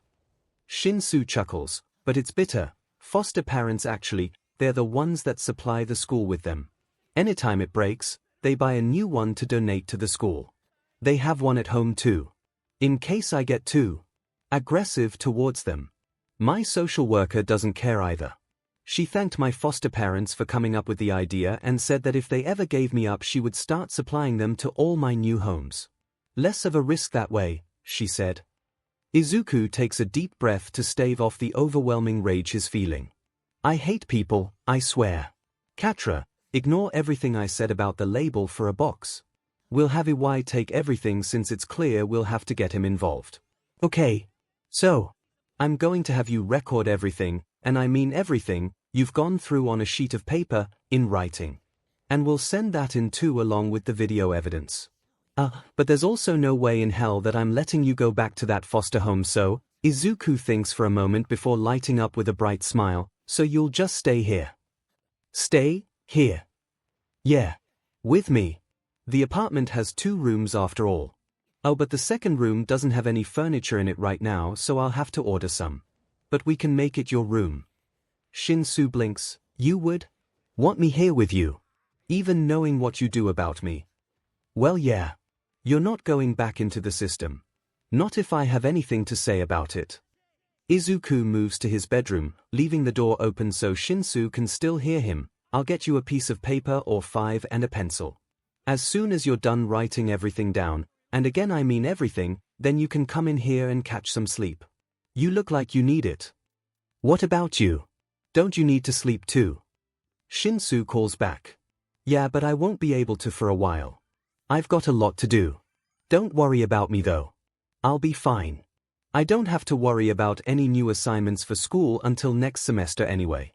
Shinsu chuckles, but it's bitter. Foster parents actually, they're the ones that supply the school with them. Anytime it breaks, they buy a new one to donate to the school. They have one at home too. In case I get too aggressive towards them. My social worker doesn't care either. She thanked my foster parents for coming up with the idea and said that if they ever gave me up she would start supplying them to all my new homes. Less of a risk that way, she said. Izuku takes a deep breath to stave off the overwhelming rage he's feeling. I hate people, I swear. Katra, ignore everything I said about the label for a box. We'll have 𝐻𝐻𝐼 take everything since it's clear we'll have to get him involved. Okay. So, I'm going to have you record everything, and I mean everything, you've gone through on a sheet of paper, in writing. And we'll send that in too along with the video evidence. But there's also no way in hell that I'm letting you go back to that foster home, so, Izuku thinks for a moment before lighting up with a bright smile, so you'll just stay here. Stay here? Yeah. With me. The apartment has 2 rooms after all. Oh, but the second room doesn't have any furniture in it right now, so I'll have to order some. But we can make it your room. Shinsu blinks. You would? Want me here with you? Even knowing what you do about me? Well, yeah. You're not going back into the system. Not if I have anything to say about it. Izuku moves to his bedroom, leaving the door open so Shinsu can still hear him. I'll get you a piece of paper or 5 and a pencil. As soon as you're done writing everything down, and again I mean everything, then you can come in here and catch some sleep. You look like you need it. What about you? Don't you need to sleep too? Shinsu calls back. Yeah, but I won't be able to for a while. I've got a lot to do. Don't worry about me though. I'll be fine. I don't have to worry about any new assignments for school until next semester anyway.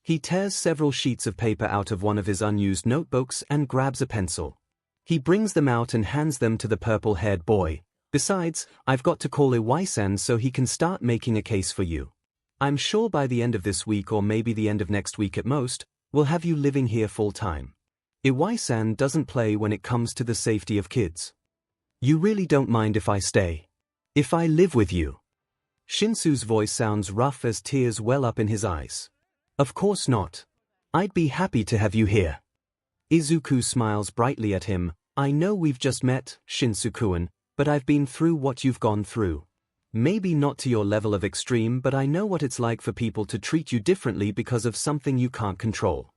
He tears several sheets of paper out of one of his unused notebooks and grabs a pencil. He brings them out and hands them to the purple-haired boy. Besides, I've got to call 𝐻𝐻𝐼 so he can start making a case for you. I'm sure by the end of this week or maybe the end of next week at most, we'll have you living here full-time. 𝐻𝐻𝐼 doesn't play when it comes to the safety of kids. You really don't mind if I stay? If I live with you? Shinsu's voice sounds rough as tears well up in his eyes. Of course not. I'd be happy to have you here. Izuku smiles brightly at him. I know we've just met, Shinsu-kun, but I've been through what you've gone through. Maybe not to your level of extreme, but I know what it's like for people to treat you differently because of something you can't control.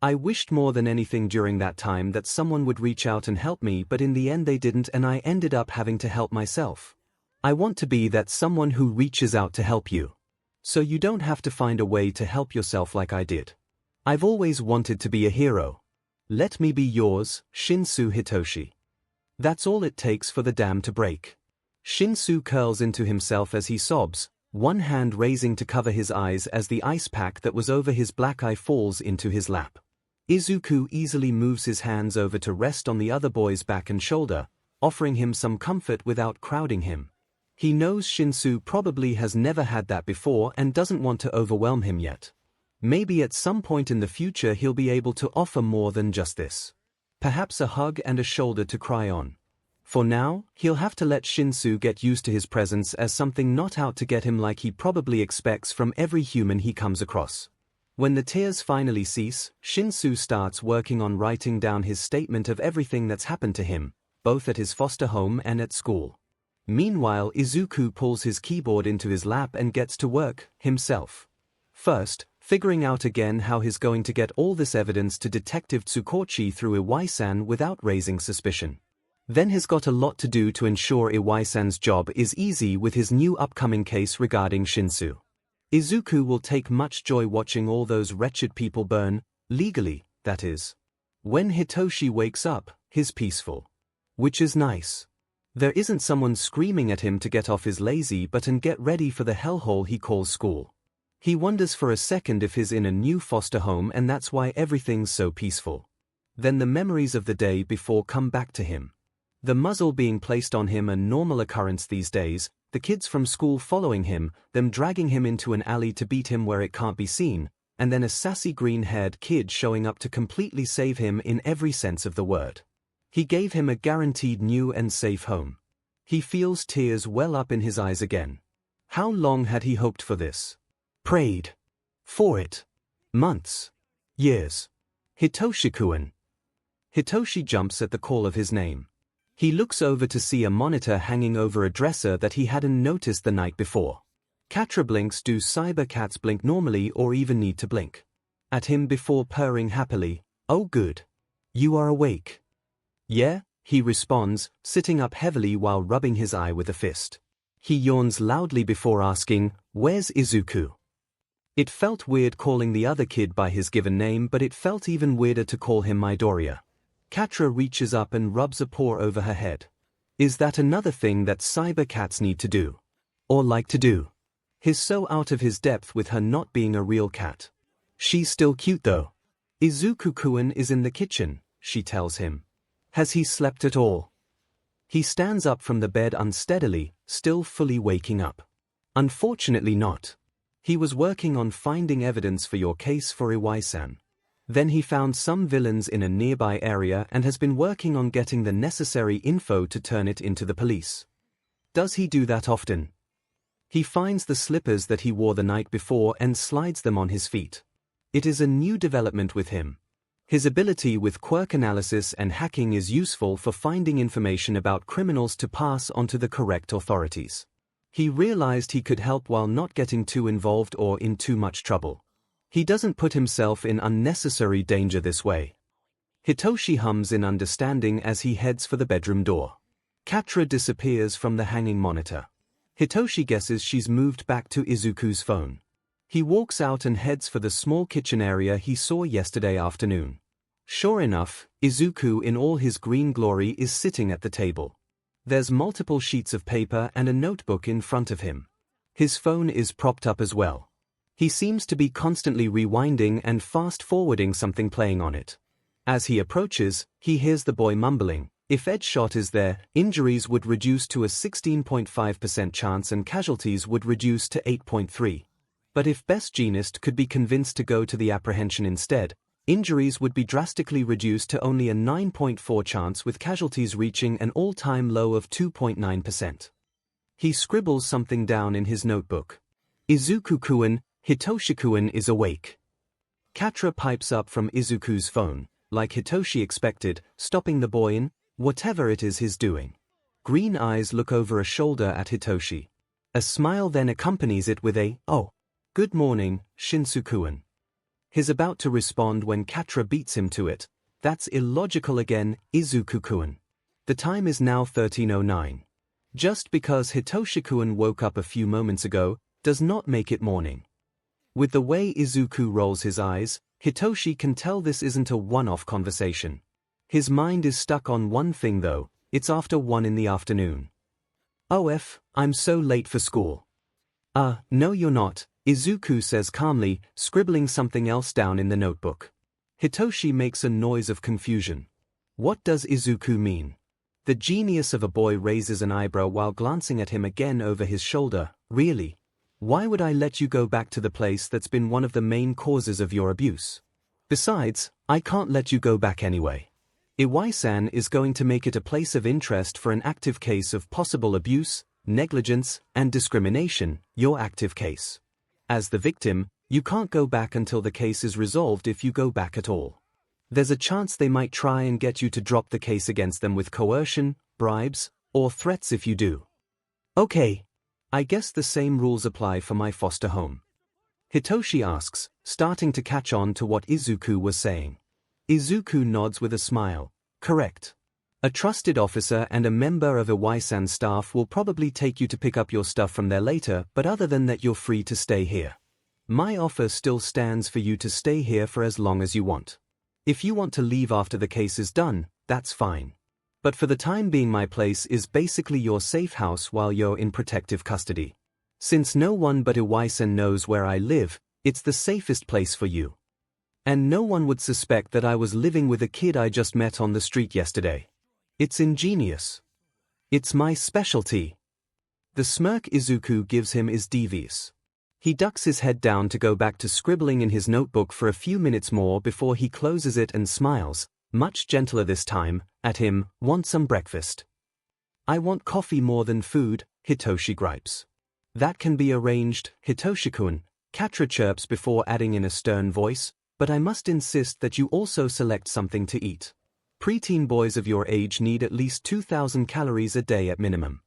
I wished more than anything during that time that someone would reach out and help me, but in the end they didn't and I ended up having to help myself. I want to be that someone who reaches out to help you. So you don't have to find a way to help yourself like I did. I've always wanted to be a hero. Let me be yours, ♯ Hitoshi. That's all it takes for the dam to break. ♯ curls into himself as he sobs, one hand raising to cover his eyes as the ice pack that was over his black eye falls into his lap. Izuku easily moves his hands over to rest on the other boy's back and shoulder, offering him some comfort without crowding him. He knows ♯ probably has never had that before and doesn't want to overwhelm him yet. Maybe at some point in the future he'll be able to offer more than just this. Perhaps a hug and a shoulder to cry on. For now, he'll have to let ♯ get used to his presence as something not out to get him like he probably expects from every human he comes across. When the tears finally cease, ♯ starts working on writing down his statement of everything that's happened to him, both at his foster home and at school. Meanwhile, Izuku pulls his keyboard into his lap and gets to work, himself. First, figuring out again how he's going to get all this evidence to Detective Tsukochi through Iwai-san without raising suspicion. Then he's got a lot to do to ensure Iwai-san's job is easy with his new upcoming case regarding ♯. Izuku will take much joy watching all those wretched people burn, legally, that is. When Hitoshi wakes up, he's peaceful. Which is nice. There isn't someone screaming at him to get off his lazy butt and get ready for the hellhole he calls school. He wonders for a second if he's in a new foster home and that's why everything's so peaceful. Then the memories of the day before come back to him. The muzzle being placed on him a normal occurrence these days, the kids from school following him, them dragging him into an alley to beat him where it can't be seen, and then a sassy green-haired kid showing up to completely save him in every sense of the word. He gave him a guaranteed new and safe home. He feels tears well up in his eyes again. How long had he hoped for this? Prayed for it. Months. Years. Hitoshi-kun. Hitoshi jumps at the call of his name. He looks over to see a monitor hanging over a dresser that he hadn't noticed the night before. Catra blinks. Do cyber cats blink normally or even need to blink? At him before purring happily, "Oh good. You are awake." "Yeah," he responds, sitting up heavily while rubbing his eye with a fist. He yawns loudly before asking, "Where's Izuku?" It felt weird calling the other kid by his given name, but it felt even weirder to call him Midoriya. Catra reaches up and rubs a paw over her head. Is that another thing that cyber cats need to do? Or like to do? He's so out of his depth with her not being a real cat. She's still cute though. Izuku-kun is in the kitchen, she tells him. Has he slept at all? He stands up from the bed unsteadily, still fully waking up. Unfortunately not. He was working on finding evidence for your case for Iwai-san. Then he found some villains in a nearby area and has been working on getting the necessary info to turn it into the police. Does he do that often? He finds the slippers that he wore the night before and slides them on his feet. It is a new development with him. His ability with quirk analysis and hacking is useful for finding information about criminals to pass on to the correct authorities. He realized he could help while not getting too involved or in too much trouble. He doesn't put himself in unnecessary danger this way. Hitoshi hums in understanding as he heads for the bedroom door. Catra disappears from the hanging monitor. Hitoshi guesses she's moved back to Izuku's phone. He walks out and heads for the small kitchen area he saw yesterday afternoon. Sure enough, Izuku in all his green glory is sitting at the table. There's multiple sheets of paper and a notebook in front of him. His phone is propped up as well. He seems to be constantly rewinding and fast-forwarding something playing on it. As he approaches, he hears the boy mumbling, "If Edgeshot is there, injuries would reduce to a 16.5% chance and casualties would reduce to 8.3. But if Best Jeanist could be convinced to go to the apprehension instead, injuries would be drastically reduced to only a 9.4 chance with casualties reaching an all-time low of 2.9%. He scribbles something down in his notebook. Izuku-kun, Hitoshi-kun is awake. Catra pipes up from Izuku's phone, like Hitoshi expected, stopping the boy in whatever it is he's doing. Green eyes look over a shoulder at Hitoshi. A smile then accompanies it with a, "Oh, good morning, Shinsu-kun." He's about to respond when Katra beats him to it. That's illogical again, Izuku-kun. The time is now 13:09. Just because Hitoshi-kun woke up a few moments ago does not make it morning. With the way Izuku rolls his eyes, Hitoshi can tell this isn't a one-off conversation. His mind is stuck on one thing though, it's after 1 in the afternoon. "Oh I'm so late for school." No you're not," Izuku says calmly, scribbling something else down in the notebook. Hitoshi makes a noise of confusion. What does Izuku mean? The genius of a boy raises an eyebrow while glancing at him again over his shoulder. "Really? Why would I let you go back to the place that's been one of the main causes of your abuse? Besides, I can't let you go back anyway. Iwai-san is going to make it a place of interest for an active case of possible abuse, negligence, and discrimination, your active case. As the victim, you can't go back until the case is resolved if you go back at all. There's a chance they might try and get you to drop the case against them with coercion, bribes, or threats if you do." "Okay. I guess the same rules apply for my foster home?" Hitoshi asks, starting to catch on to what Izuku was saying. Izuku nods with a smile. "Correct. A trusted officer and a member of Iwai-san's staff will probably take you to pick up your stuff from there later, but other than that you're free to stay here. My offer still stands for you to stay here for as long as you want. If you want to leave after the case is done, that's fine. But for the time being my place is basically your safe house while you're in protective custody. Since no one but Iwai-san knows where I live, it's the safest place for you. And no one would suspect that I was living with a kid I just met on the street yesterday. It's ingenious. It's my specialty." The smirk Izuku gives him is devious. He ducks his head down to go back to scribbling in his notebook for a few minutes more before he closes it and smiles, much gentler this time, at him. "Want some breakfast?" "I want coffee more than food," Hitoshi gripes. "That can be arranged, Hitoshi-kun," Katra chirps before adding in a stern voice, "but I must insist that you also select something to eat. Preteen boys of your age need at least 2,000 calories a day at minimum.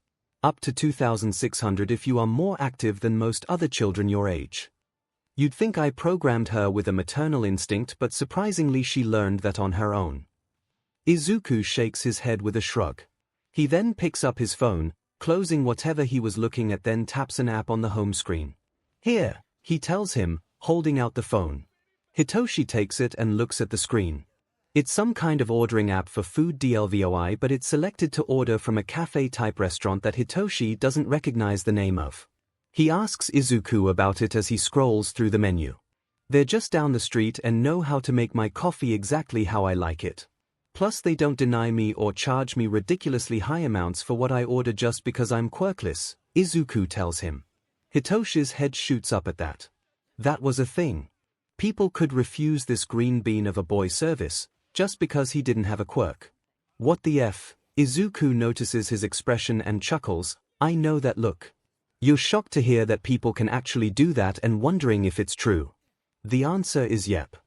Up to 2,600 if you are more active than most other children your age." You'd think I programmed her with a maternal instinct, but surprisingly she learned that on her own. Izuku shakes his head with a shrug. He then picks up his phone, closing whatever he was looking at, then taps an app on the home screen. "Here," he tells him, holding out the phone. Hitoshi takes it and looks at the screen. It's some kind of ordering app for food delivery, but it's selected to order from a cafe-type restaurant that Hitoshi doesn't recognize the name of. He asks Izuku about it as he scrolls through the menu. "They're just down the street and know how to make my coffee exactly how I like it. Plus they don't deny me or charge me ridiculously high amounts for what I order just because I'm quirkless," Izuku tells him. Hitoshi's head shoots up at that. That was a thing. People could refuse this green bean of a boy service, just because he didn't have a quirk. "What the F?" Izuku notices his expression and chuckles. "I know that look. You're shocked to hear that people can actually do that and wondering if it's true. The answer is yep.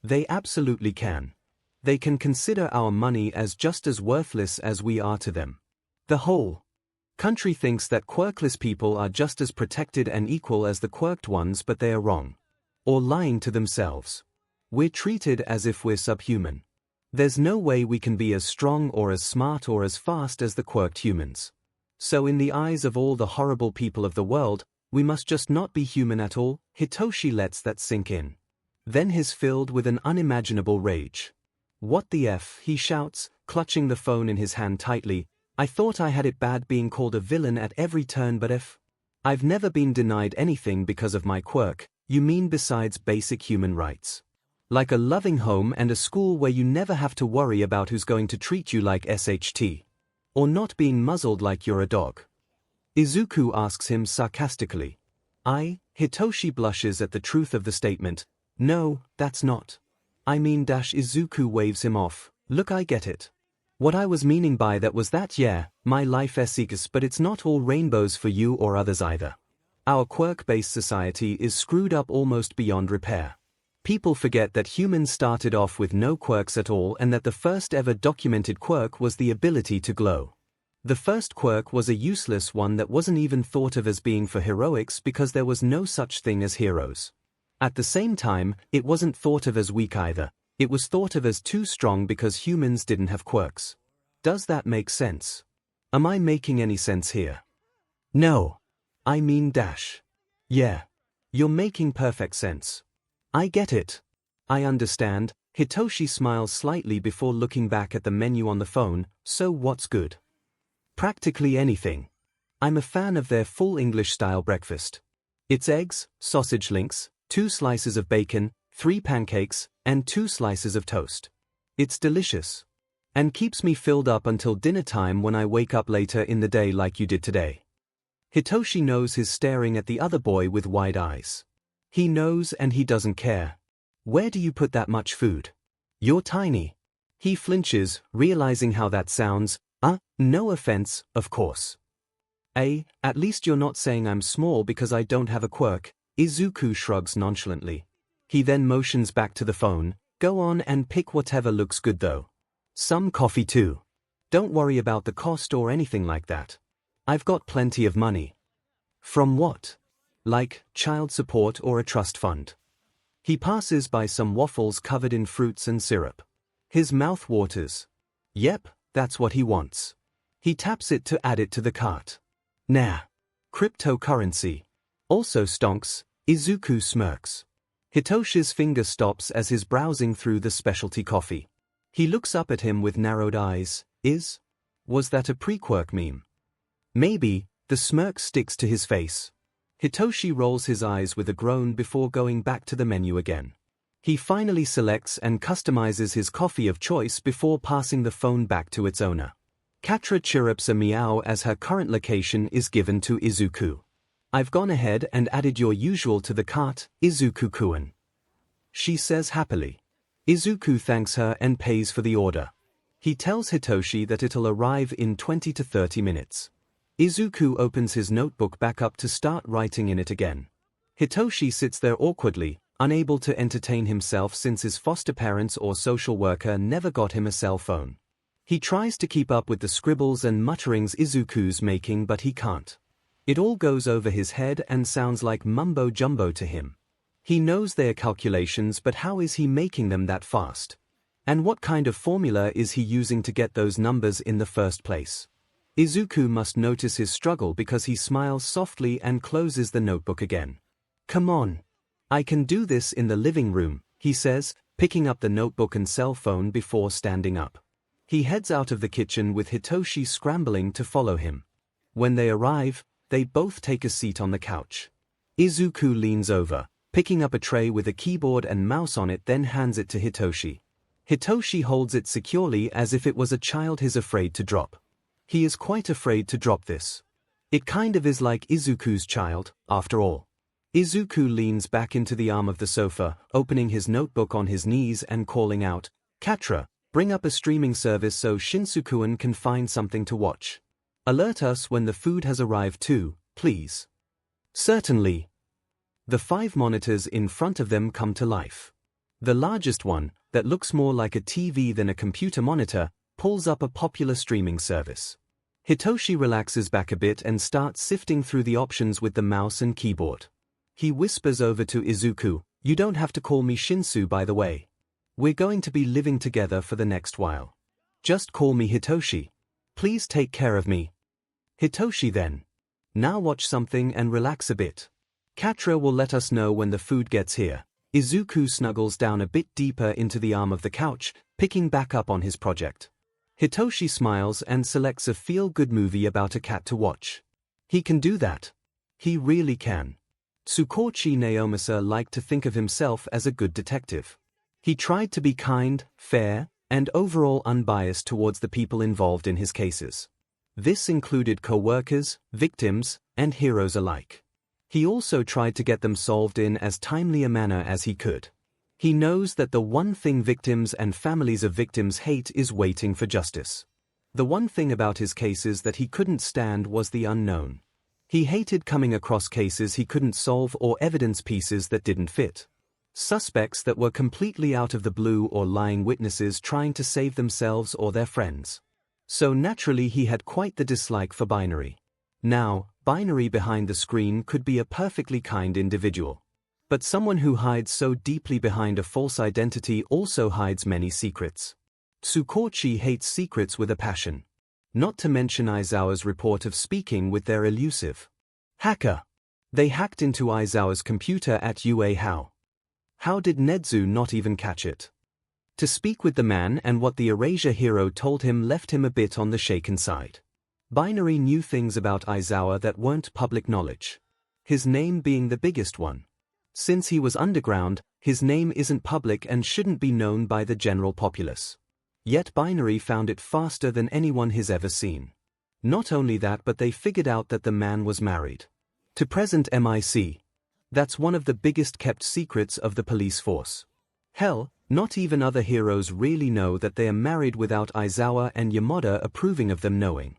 They absolutely can. They can consider our money as just as worthless as we are to them. The whole country thinks that quirkless people are just as protected and equal as the quirked ones, but they are wrong. Or lying to themselves. We're treated as if we're subhuman. There's no way we can be as strong or as smart or as fast as the quirked humans. So in the eyes of all the horrible people of the world, we must just not be human at all." Hitoshi lets that sink in. Then he's filled with an unimaginable rage. "What the F?" he shouts, clutching the phone in his hand tightly. "I thought I had it bad being called a villain at every turn, but I've never been denied anything because of my quirk. You mean besides basic human rights? Like a loving home and a school where you never have to worry about who's going to treat you like SHT. Or not being muzzled like you're a dog?" Izuku asks him sarcastically. Hitoshi blushes at the truth of the statement. "No, that's not. I mean Izuku waves him off. "Look, I get it. What I was meaning by that was that yeah, my life is, but it's not all rainbows for you or others either. Our quirk-based society is screwed up almost beyond repair. People forget that humans started off with no quirks at all and that the first ever documented quirk was the ability to glow. The first quirk was a useless one that wasn't even thought of as being for heroics because there was no such thing as heroes. At the same time, it wasn't thought of as weak either. It was thought of as too strong because humans didn't have quirks. Does that make sense? Am I making any sense here? No. I mean dash. Yeah. You're making perfect sense. I get it. I understand. Hitoshi smiles slightly before looking back at the menu on the phone. So what's good? Practically anything. I'm a fan of their full English-style breakfast. It's eggs, sausage links, 2 slices of bacon, 3 pancakes, and 2 slices of toast. It's delicious. And keeps me filled up until dinner time when I wake up later in the day like you did today. Hitoshi knows he's staring at the other boy with wide eyes. He knows and he doesn't care. Where do you put that much food? You're tiny. He flinches, realizing how that sounds. No offense, of course. At least you're not saying I'm small because I don't have a quirk. Izuku shrugs nonchalantly. He then motions back to the phone. Go on and pick whatever looks good though. Some coffee too. Don't worry about the cost or anything like that. I've got plenty of money. From what? Like child support or a trust fund. He passes by some waffles covered in fruits and syrup. His mouth waters. Yep, that's what he wants. He taps it to add it to the cart. Nah. Cryptocurrency. Also stonks. Izuku smirks. Hitoshi's finger stops as he's browsing through the specialty coffee. He looks up at him with narrowed eyes. Was that a pre-quirk meme? Maybe. The smirk sticks to his face. Hitoshi rolls his eyes with a groan before going back to the menu again. He finally selects and customizes his coffee of choice before passing the phone back to its owner. Katra chirrups a meow as her current location is given to Izuku. I've gone ahead and added your usual to the cart, Izuku-kun. She says happily. Izuku thanks her and pays for the order. He tells Hitoshi that it'll arrive in 20 to 30 minutes. Izuku opens his notebook back up to start writing in it again. Hitoshi sits there awkwardly, unable to entertain himself since his foster parents or social worker never got him a cell phone. He tries to keep up with the scribbles and mutterings Izuku's making but he can't. It all goes over his head and sounds like mumbo-jumbo to him. He knows their calculations but how is he making them that fast? And what kind of formula is he using to get those numbers in the first place? Izuku must notice his struggle because he smiles softly and closes the notebook again. Come on. I can do this in the living room, he says, picking up the notebook and cell phone before standing up. He heads out of the kitchen with Hitoshi scrambling to follow him. When they arrive, they both take a seat on the couch. Izuku leans over, picking up a tray with a keyboard and mouse on it, then hands it to Hitoshi. Hitoshi holds it securely as if it was a child he's afraid to drop. He is quite afraid to drop this. It kind of is like Izuku's child, after all. Izuku leans back into the arm of the sofa, opening his notebook on his knees and calling out, Katra, bring up a streaming service so Shinsuke-kun can find something to watch. Alert us when the food has arrived too, please. Certainly. The 5 monitors in front of them come to life. The largest one, that looks more like a TV than a computer monitor, pulls up a popular streaming service. Hitoshi relaxes back a bit and starts sifting through the options with the mouse and keyboard. He whispers over to Izuku, you don't have to call me Shinsu by the way. We're going to be living together for the next while. Just call me Hitoshi. Please take care of me. Hitoshi then. Now watch something and relax a bit. Katra will let us know when the food gets here. Izuku snuggles down a bit deeper into the arm of the couch, picking back up on his project. Hitoshi smiles and selects a feel-good movie about a cat to watch. He can do that. He really can. Tsukochi Naomasa liked to think of himself as a good detective. He tried to be kind, fair, and overall unbiased towards the people involved in his cases. This included co-workers, victims, and heroes alike. He also tried to get them solved in as timely a manner as he could. He knows that the one thing victims and families of victims hate is waiting for justice. The one thing about his cases that he couldn't stand was the unknown. He hated coming across cases he couldn't solve or evidence pieces that didn't fit. Suspects that were completely out of the blue or lying witnesses trying to save themselves or their friends. So naturally he had quite the dislike for Binary. Now, Binary behind the screen could be a perfectly kind individual. But someone who hides so deeply behind a false identity also hides many secrets. 𝐒𝐭𝐚𝐲 hates secrets with a passion. Not to mention 𝐼𝐳𝐻's report of speaking with their elusive hacker. They hacked into 𝐼𝐳𝐻's computer at 𝐒𝐬𝐽. How did Nezu not even catch it? To speak with the man, and what the Erasure hero told him left him a bit on the shaken side. Binary knew things about 𝐼𝐳𝐻 that weren't public knowledge. His name being the biggest one. Since he was underground, his name isn't public and shouldn't be known by the general populace. Yet Binary found it faster than anyone has ever seen. Not only that, but they figured out that the man was married to present MIC. That's one of the biggest kept secrets of the police force. Hell, not even other heroes really know that they are married without 𝐼𝐳𝐻 and Yamada approving of them knowing.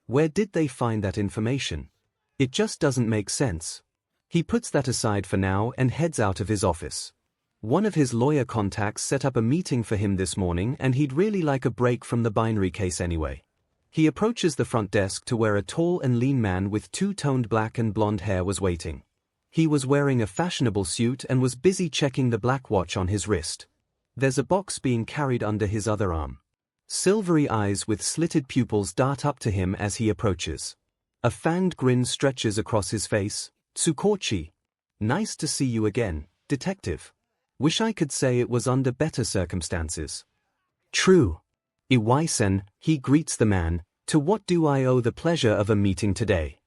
Where did they find that information? It just doesn't make sense. He puts that aside for now and heads out of his office. One of his lawyer contacts set up a meeting for him this morning, and he'd really like a break from the Binary case anyway. He approaches the front desk to where a tall and lean man with two-toned black and blonde hair was waiting. He was wearing a fashionable suit and was busy checking the black watch on his wrist. There's a box being carried under his other arm. Silvery eyes with slitted pupils dart up to him as he approaches. A fanged grin stretches across his face. 𝐒𝐭𝐚𝐲. Nice to see you again, detective. Wish I could say it was under better circumstances. True. 𝐒𝐬𝐽-san, he greets the man. To what do I owe the pleasure of a meeting today?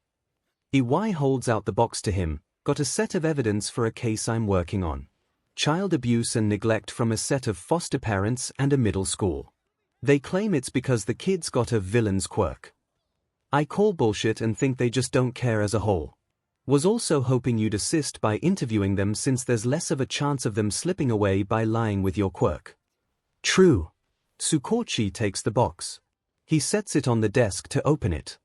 𝐒𝐬𝐽 holds out the box to him. Got a set of evidence for a case I'm working on. Child abuse and neglect from a set of foster parents and a middle school. They claim it's because the kids got a villain's quirk. I call bullshit and think they just don't care as a whole. Was also hoping you'd assist by interviewing them, since there's less of a chance of them slipping away by lying with your quirk. True. 𝐒𝐭𝐚𝐲 takes the box. He sets it on the desk to open it.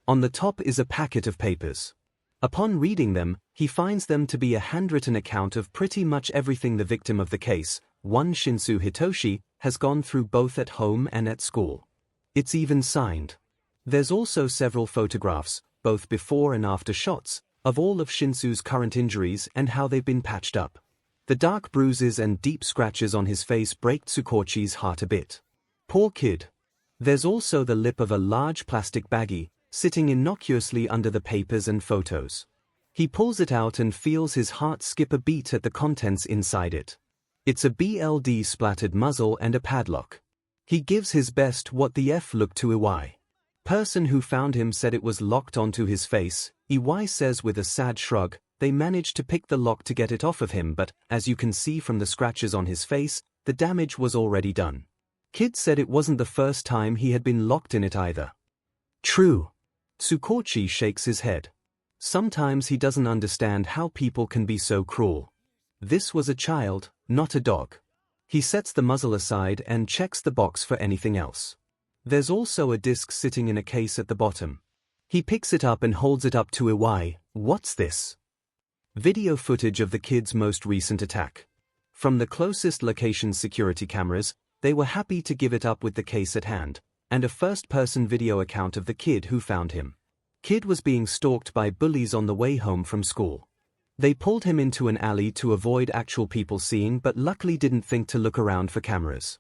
On the top is a packet of papers. Upon reading them, he finds them to be a handwritten account of pretty much everything the victim of the case, one Shinsu Hitoshi, has gone through both at home and at school. It's even signed. There's also several photographs, both before and after shots, of all of Shinsu's current injuries and how they've been patched up. The dark bruises and deep scratches on his face break 𝐒𝐭𝐚𝐲's heart a bit. Poor kid. There's also the lip of a large plastic baggie, sitting innocuously under the papers and photos. He pulls it out and feels his heart skip a beat at the contents inside it. It's a BLD splattered muzzle and a padlock. He gives his best what the F look to 𝐒𝐬𝐽. Person who found him said it was locked onto his face. 𝐒𝐬𝐽 says with a sad shrug. They managed to pick the lock to get it off of him, but, as you can see from the scratches on his face, the damage was already done. Kid said it wasn't the first time he had been locked in it either. True. 𝐒𝐭𝐚𝐲 shakes his head. Sometimes he doesn't understand how people can be so cruel. This was a child, not a dog. He sets the muzzle aside and checks the box for anything else. There's also a disc sitting in a case at the bottom. He picks it up and holds it up to 𝐒𝐬𝐽. What's this? Video footage of the kid's most recent attack. From the closest location security cameras, they were happy to give it up with the case at hand, and a first-person video account of the kid who found him. Kid was being stalked by bullies on the way home from school. They pulled him into an alley to avoid actual people seeing, but luckily didn't think to look around for cameras.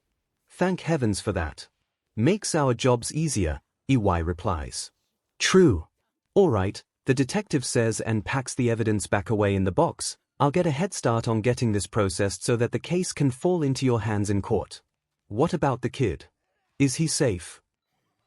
Thank heavens for that. Makes our jobs easier, 𝐒𝐬𝐽 replies. True. Alright, the detective says and packs the evidence back away in the box. I'll get a head start on getting this processed so that the case can fall into your hands in court. What about the kid? Is he safe?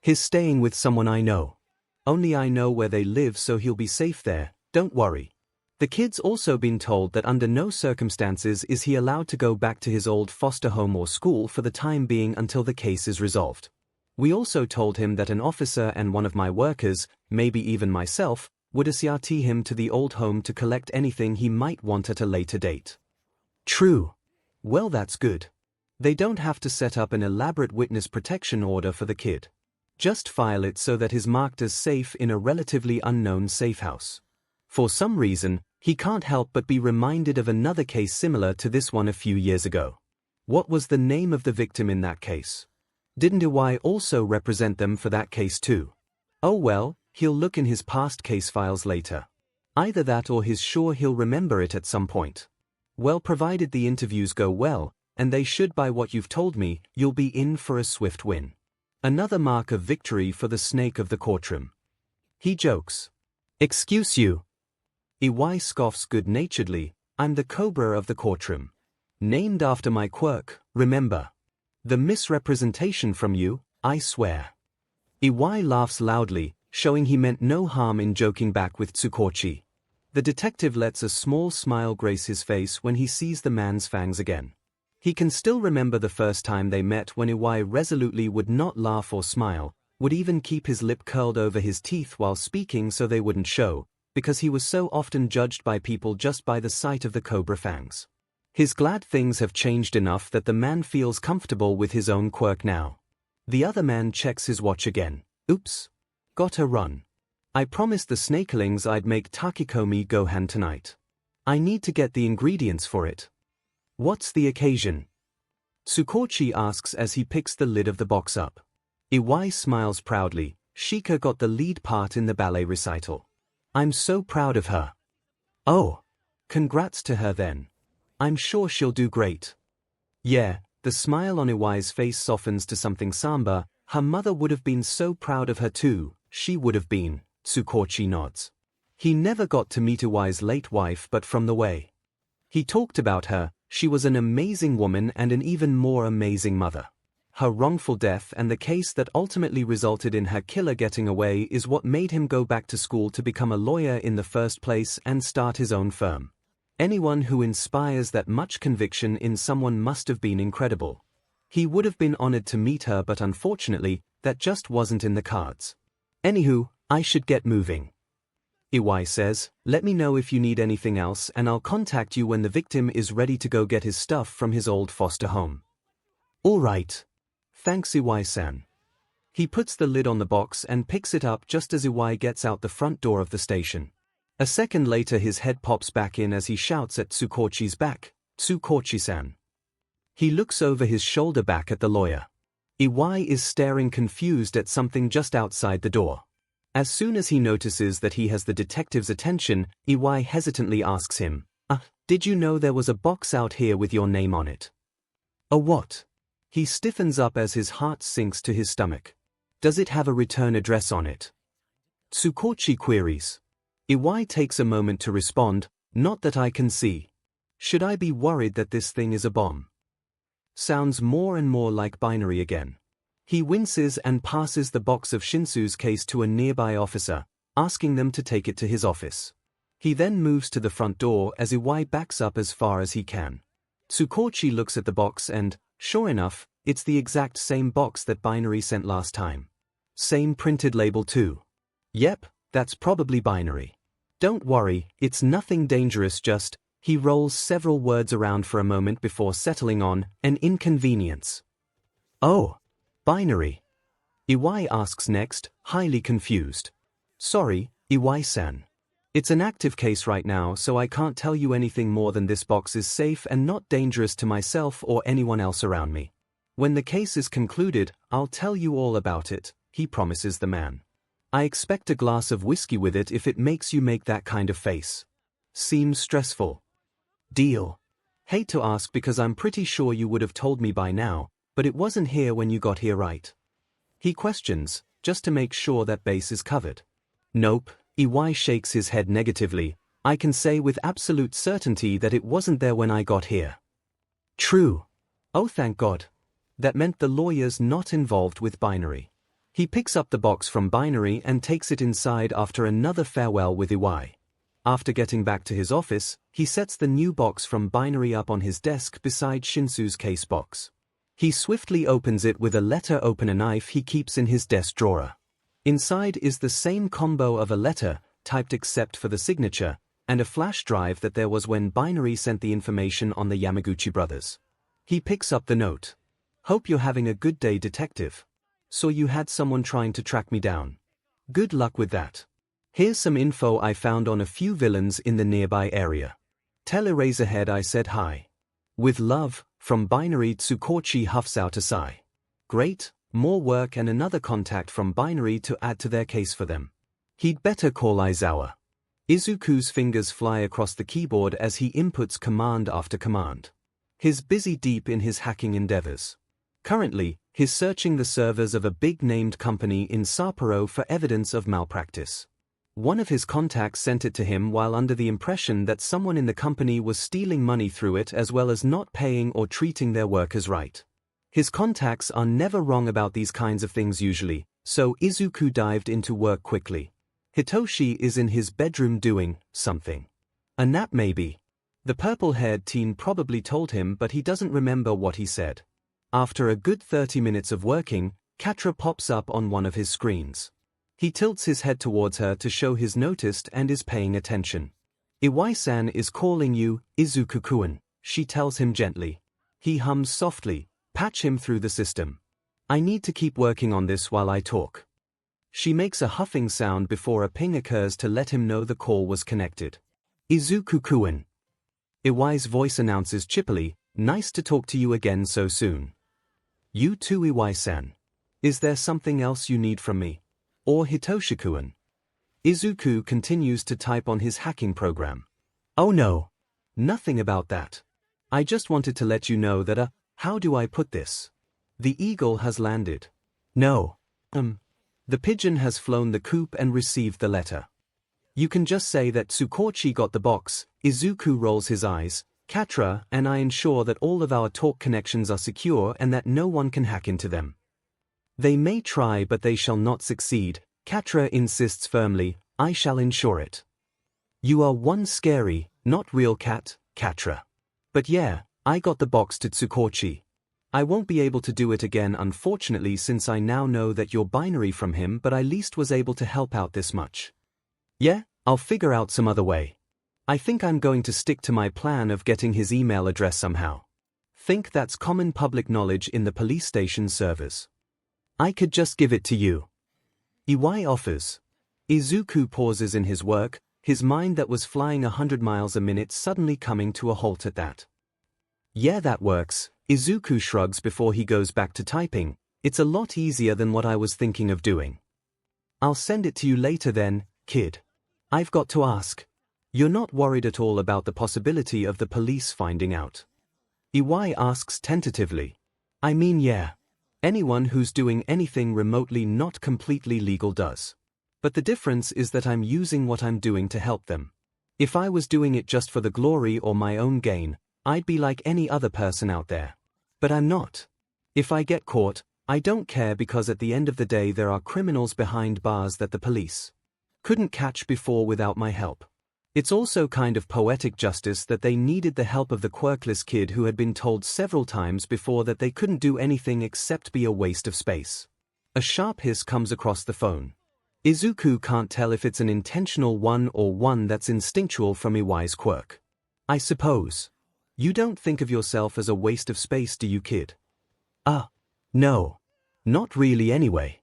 He's staying with someone I know. Only I know where they live, so he'll be safe there, don't worry. The kid's also been told that under no circumstances is he allowed to go back to his old foster home or school for the time being until the case is resolved. We also told him that an officer and one of my workers, maybe even myself, would escort him to the old home to collect anything he might want at a later date. True. Well, that's good. They don't have to set up an elaborate witness protection order for the kid. Just file it so that he's marked as safe in a relatively unknown safe house. For some reason, he can't help but be reminded of another case similar to this one a few years ago. What was the name of the victim in that case? Didn't 𝐒𝐬𝐽 also represent them for that case too? Oh well, he'll look in his past case files later. Either that or he's sure he'll remember it at some point. Well, provided the interviews go well, and they should by what you've told me, you'll be in for a swift win. Another mark of victory for the snake of the courtroom. He jokes. Excuse you. 𝐒𝐻 scoffs good-naturedly, I'm the cobra of the courtroom. Named after my quirk, remember. The misrepresentation from you, I swear. 𝐒𝐻 laughs loudly, showing he meant no harm in joking back with 𝐒𝐭𝐻𝐲. The detective lets a small smile grace his face when he sees the man's fangs again. He can still remember the first time they met when 𝐒𝐻 resolutely would not laugh or smile, would even keep his lip curled over his teeth while speaking so they wouldn't show, because he was so often judged by people just by the sight of the cobra fangs. He's glad things have changed enough that the man feels comfortable with his own quirk now. The other man checks his watch again. Oops. Gotta run. I promised the snakelings I'd make 𝐒𝐭𝐻𝐲 𝐔𝐻𝐽 tonight. I need to get the ingredients for it. What's the occasion? 𝐒𝐭𝐻𝐲 asks as he picks the lid of the box up. 𝐒𝐻 smiles proudly. 𝐒𝐭𝐻 got the lead part in the ballet recital. I'm so proud of her. Oh. Congrats to her then. I'm sure she'll do great. Yeah, the smile on 𝐒𝐻's face softens to something somber. Her mother would have been so proud of her too, she would have been, 𝐒𝐭𝐻𝐲 nods. He never got to meet 𝐒𝐻's late wife, but from the way he talked about her, she was an amazing woman and an even more amazing mother. Her wrongful death and the case that ultimately resulted in her killer getting away is what made him go back to school to become a lawyer in the first place and start his own firm. Anyone who inspires that much conviction in someone must have been incredible. He would have been honored to meet her, but unfortunately, that just wasn't in the cards. Anywho, I should get moving. 𝐒𝐻 says, let me know if you need anything else and I'll contact you when the victim is ready to go get his stuff from his old foster home. All right. Thanks 𝐒𝐻-san. He puts the lid on the box and picks it up just as 𝐒𝐻 gets out the front door of the station. A second later his head pops back in as he shouts at 𝐒𝐭𝐻𝐲's back, 𝐒𝐭𝐻𝐲-san. He looks over his shoulder back at the lawyer. 𝐒𝐻 is staring confused at something just outside the door. As soon as he notices that he has the detective's attention, 𝐒𝐻 hesitantly asks him, did you know there was a box out here with your name on it? A what? He stiffens up as his heart sinks to his stomach. Does it have a return address on it? 𝐒𝐭𝐻𝐲 queries. 𝐒𝐻 takes a moment to respond, not that I can see. Should I be worried that this thing is a bomb? Sounds more and more like binary again. He winces and passes the box of Shinsu's case to a nearby officer, asking them to take it to his office. He then moves to the front door as 𝐒𝐻 backs up as far as he can. 𝐒𝐭𝐻𝐲 looks at the box and, sure enough, it's the exact same box that binary sent last time. Same printed label too. Yep, that's probably binary. Don't worry, it's nothing dangerous, just, he rolls several words around for a moment before settling on, an inconvenience. Oh. Binary. 𝐒𝐻 asks next, highly confused. Sorry, 𝐒𝐻-san. It's an active case right now, so I can't tell you anything more than this box is safe and not dangerous to myself or anyone else around me. When the case is concluded, I'll tell you all about it, he promises the man. I expect a glass of whiskey with it if it makes you make that kind of face. Seems stressful. Deal. Hate to ask because I'm pretty sure you would have told me by now, but it wasn't here when you got here, right? He questions, just to make sure that base is covered. Nope, 𝐒𝐻 shakes his head negatively. I can say with absolute certainty that it wasn't there when I got here. True. Oh, thank God. That meant the lawyer's not involved with binary. He picks up the box from binary and takes it inside after another farewell with 𝐒𝐻. After getting back to his office, he sets the new box from binary up on his desk beside Shinsu's case box. He swiftly opens it with a letter opener knife he keeps in his desk drawer. Inside is the same combo of a letter, typed except for the signature, and a flash drive that there was when binary sent the information on the Yamaguchi brothers. He picks up the note. Hope you're having a good day, detective. Saw you had someone trying to track me down. Good luck with that. Here's some info I found on a few villains in the nearby area. Tell Eraserhead I said hi. With love, from binary. 𝐒𝐭𝐻𝐲 huffs out a sigh. Great, more work and another contact from binary to add to their case for them. He'd better call 𝐈𝐵. Izuku's fingers fly across the keyboard as he inputs command after command. He's busy deep in his hacking endeavors. Currently, he's searching the servers of a big-named company in 𝐒𝐿 for evidence of malpractice. One of his contacts sent it to him while under the impression that someone in the company was stealing money through it as well as not paying or treating their workers right. His contacts are never wrong about these kinds of things usually, so Izuku dived into work quickly. Hitoshi is in his bedroom doing something. A nap maybe. The purple-haired teen probably told him, but he doesn't remember what he said. After a good 30 minutes of working, 𝐶𝐻𝐻 pops up on one of his screens. He tilts his head towards her to show he's noticed and is paying attention. Iwai-san is calling you, Izuku-kun, she tells him gently. He hums softly, patch him through the system. I need to keep working on this while I talk. She makes a huffing sound before a ping occurs to let him know the call was connected. Izuku-kun. Iwai's voice announces chippily, nice to talk to you again so soon. You too, Iwai-san. Is there something else you need from me? Or Hitoshi-kun? Izuku continues to type on his hacking program. Oh no. Nothing about that. I just wanted to let you know that how do I put this? The eagle has landed. No. The pigeon has flown the coop and received the letter. You can just say that Tsukochi got the box. Izuku rolls his eyes. 𝐶𝐻𝐻 and I ensure that all of our talk connections are secure and that no one can hack into them. They may try but they shall not succeed. 𝐶𝐻𝐻 insists firmly, I shall ensure it. You are one scary, not real cat, 𝐶𝐻𝐻. But yeah, I got the box to Tsukochi. I won't be able to do it again unfortunately since I now know that you're binary from him, but I at least was able to help out this much. Yeah, I'll figure out some other way. I think I'm going to stick to my plan of getting his email address somehow. Think that's common public knowledge in the police station servers. I could just give it to you. Iwai offers. Izuku pauses in his work, his mind that was flying 100 miles a minute suddenly coming to a halt at that. Yeah, that works. Izuku shrugs before he goes back to typing. It's a lot easier than what I was thinking of doing. I'll send it to you later then, kid. I've got to ask. You're not worried at all about the possibility of the police finding out? Iwai asks tentatively. I mean, yeah. Anyone who's doing anything remotely not completely legal does. But the difference is that I'm using what I'm doing to help them. If I was doing it just for the glory or my own gain, I'd be like any other person out there. But I'm not. If I get caught, I don't care because at the end of the day there are criminals behind bars that the police couldn't catch before without my help. It's also kind of poetic justice that they needed the help of the quirkless kid who had been told several times before that they couldn't do anything except be a waste of space. A sharp hiss comes across the phone. Izuku can't tell if it's an intentional one or one that's instinctual from Iwai's quirk. I suppose. You don't think of yourself as a waste of space, do you, kid? No. Not really anyway.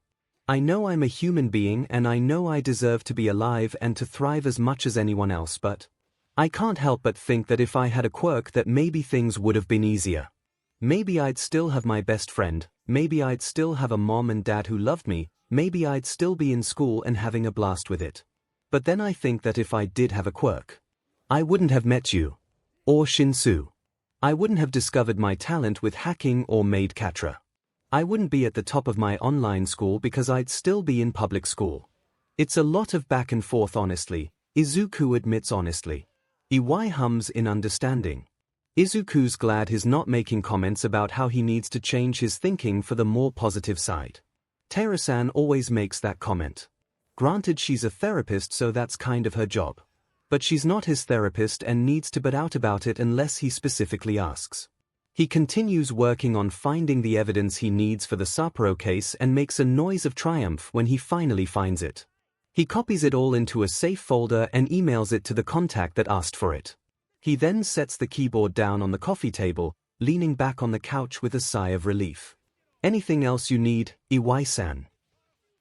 I know I'm a human being and I know I deserve to be alive and to thrive as much as anyone else, but I can't help but think that if I had a quirk that maybe things would have been easier. Maybe I'd still have my best friend, maybe I'd still have a mom and dad who loved me, maybe I'd still be in school and having a blast with it. But then I think that if I did have a quirk, I wouldn't have met you. Or Shinsu. I wouldn't have discovered my talent with hacking or made 𝐶𝐻𝐻. I wouldn't be at the top of my online school because I'd still be in public school. It's a lot of back and forth honestly, Izuku admits honestly. Iwai hums in understanding. Izuku's glad he's not making comments about how he needs to change his thinking for the more positive side. Terusan always makes that comment. Granted, she's a therapist, so that's kind of her job. But she's not his therapist and needs to butt out about it unless he specifically asks. He continues working on finding the evidence he needs for the 𝐒𝐿 case and makes a noise of triumph when he finally finds it. He copies it all into a safe folder and emails it to the contact that asked for it. He then sets the keyboard down on the coffee table, leaning back on the couch with a sigh of relief. Anything else you need, Iwai-san?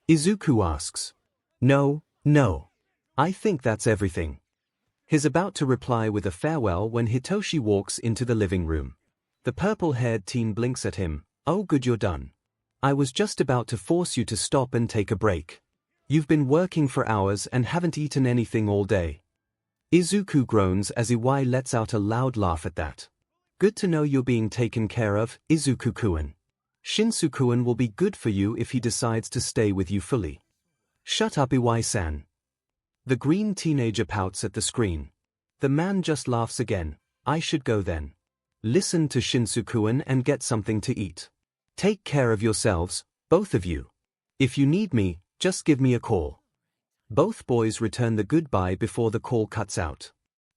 Izuku asks. No. I think that's everything. He's about to reply with a farewell when Hitoshi walks into the living room. The purple-haired teen blinks at him. Oh good, you're done. I was just about to force you to stop and take a break. You've been working for hours and haven't eaten anything all day. Izuku groans as Iwai lets out a loud laugh at that. Good to know you're being taken care of, Izuku-kun. Shinsu-kun will be good for you if he decides to stay with you fully. Shut up, Iwai-san. The green teenager pouts at the screen. The man just laughs again. I should go then. Listen to Shinsu-kun and get something to eat. Take care of yourselves, both of you. If you need me, just give me a call. Both boys return the goodbye before the call cuts out.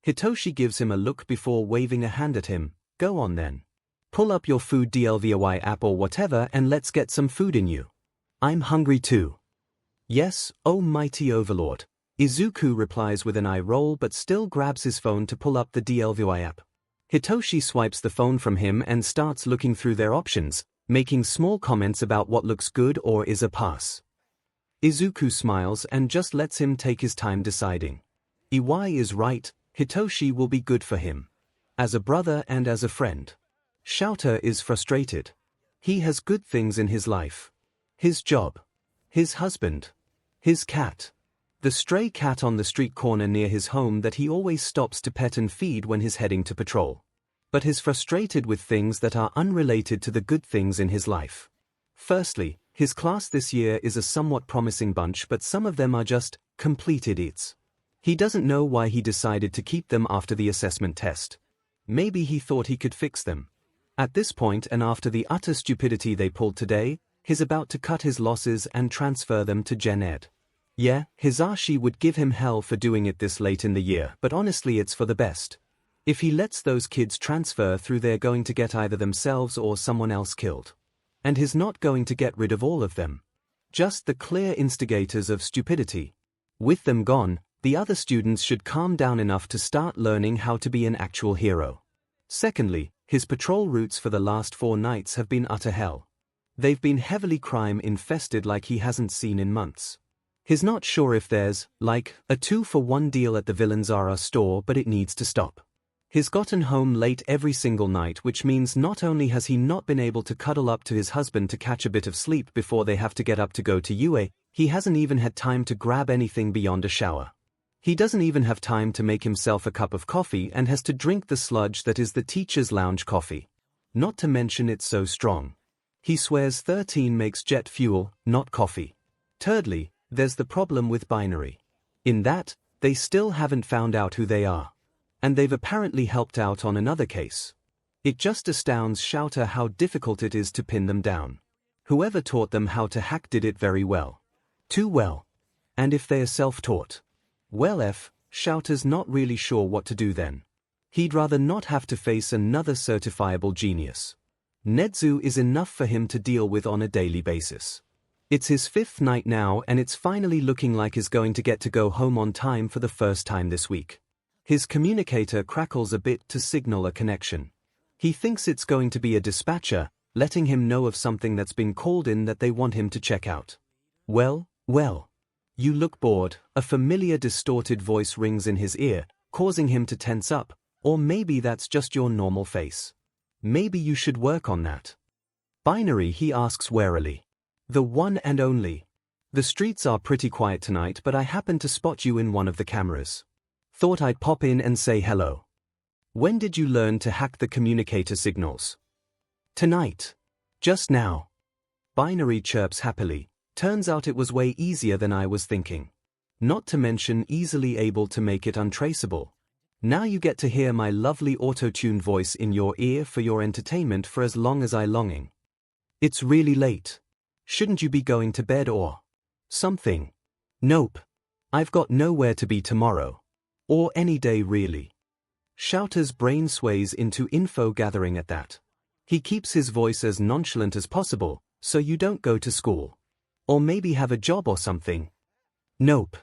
Hitoshi gives him a look before waving a hand at him. Go on then. Pull up your food DLVY app or whatever and let's get some food in you. I'm hungry too. Yes, oh mighty overlord. Izuku replies with an eye roll but still grabs his phone to pull up the DLVY app. Hitoshi swipes the phone from him and starts looking through their options, making small comments about what looks good or is a pass. Izuku smiles and just lets him take his time deciding. Iwai is right, Hitoshi will be good for him. As a brother and as a friend. Shouter is frustrated. He has good things in his life. His job. His husband. His cat. The stray cat on the street corner near his home that he always stops to pet and feed when he's heading to patrol. But is frustrated with things that are unrelated to the good things in his life. Firstly, his class this year is a somewhat promising bunch, but some of them are just complete idiots. He doesn't know why he decided to keep them after the assessment test. Maybe he thought he could fix them. At this point and after the utter stupidity they pulled today, he's about to cut his losses and transfer them to Gen Ed. Yeah, Hisashi would give him hell for doing it this late in the year, but honestly it's for the best. If he lets those kids transfer through, they're going to get either themselves or someone else killed. And he's not going to get rid of all of them. Just the clear instigators of stupidity. With them gone, the other students should calm down enough to start learning how to be an actual hero. Secondly, his patrol routes for the last 4 nights have been utter hell. They've been heavily crime-infested like he hasn't seen in months. He's not sure if there's, like, a 2-for-1 deal at the Villain Zara store, but it needs to stop. He's gotten home late every single night, which means not only has he not been able to cuddle up to his husband to catch a bit of sleep before they have to get up to go to UA, he hasn't even had time to grab anything beyond a shower. He doesn't even have time to make himself a cup of coffee and has to drink the sludge that is the teacher's lounge coffee. Not to mention it's so strong. He swears 13 makes jet fuel, not coffee. Thirdly, there's the problem with binary. In that, they still haven't found out who they are. And they've apparently helped out on another case. It just astounds Shouter how difficult it is to pin them down. Whoever taught them how to hack did it very well. Too well. And if they are self-taught? Well, Shouter's not really sure what to do then. He'd rather not have to face another certifiable genius. Nezu is enough for him to deal with on a daily basis. It's his 5th night now and it's finally looking like he's going to go home on time for the first time this week. His communicator crackles a bit to signal a connection. He thinks it's going to be a dispatcher, letting him know of something that's been called in that they want him to check out. Well. You look bored, a familiar distorted voice rings in his ear, causing him to tense up, or maybe that's just your normal face. Maybe you should work on that. Binary, he asks warily. The one and only. The streets are pretty quiet tonight, but I happened to spot you in one of the cameras. Thought I'd pop in and say hello. When did you learn to hack the communicator signals? Tonight. Just now. Binary chirps happily. Turns out it was way easier than I was thinking. Not to mention easily able to make it untraceable. Now you get to hear my lovely auto-tuned voice in your ear for your entertainment for as long as I longing. It's really late. Shouldn't you be going to bed or something? Nope. I've got nowhere to be tomorrow. Or any day really. Shouter's brain sways into info gathering at that. He keeps his voice as nonchalant as possible, so you don't go to school. Or maybe have a job or something. Nope.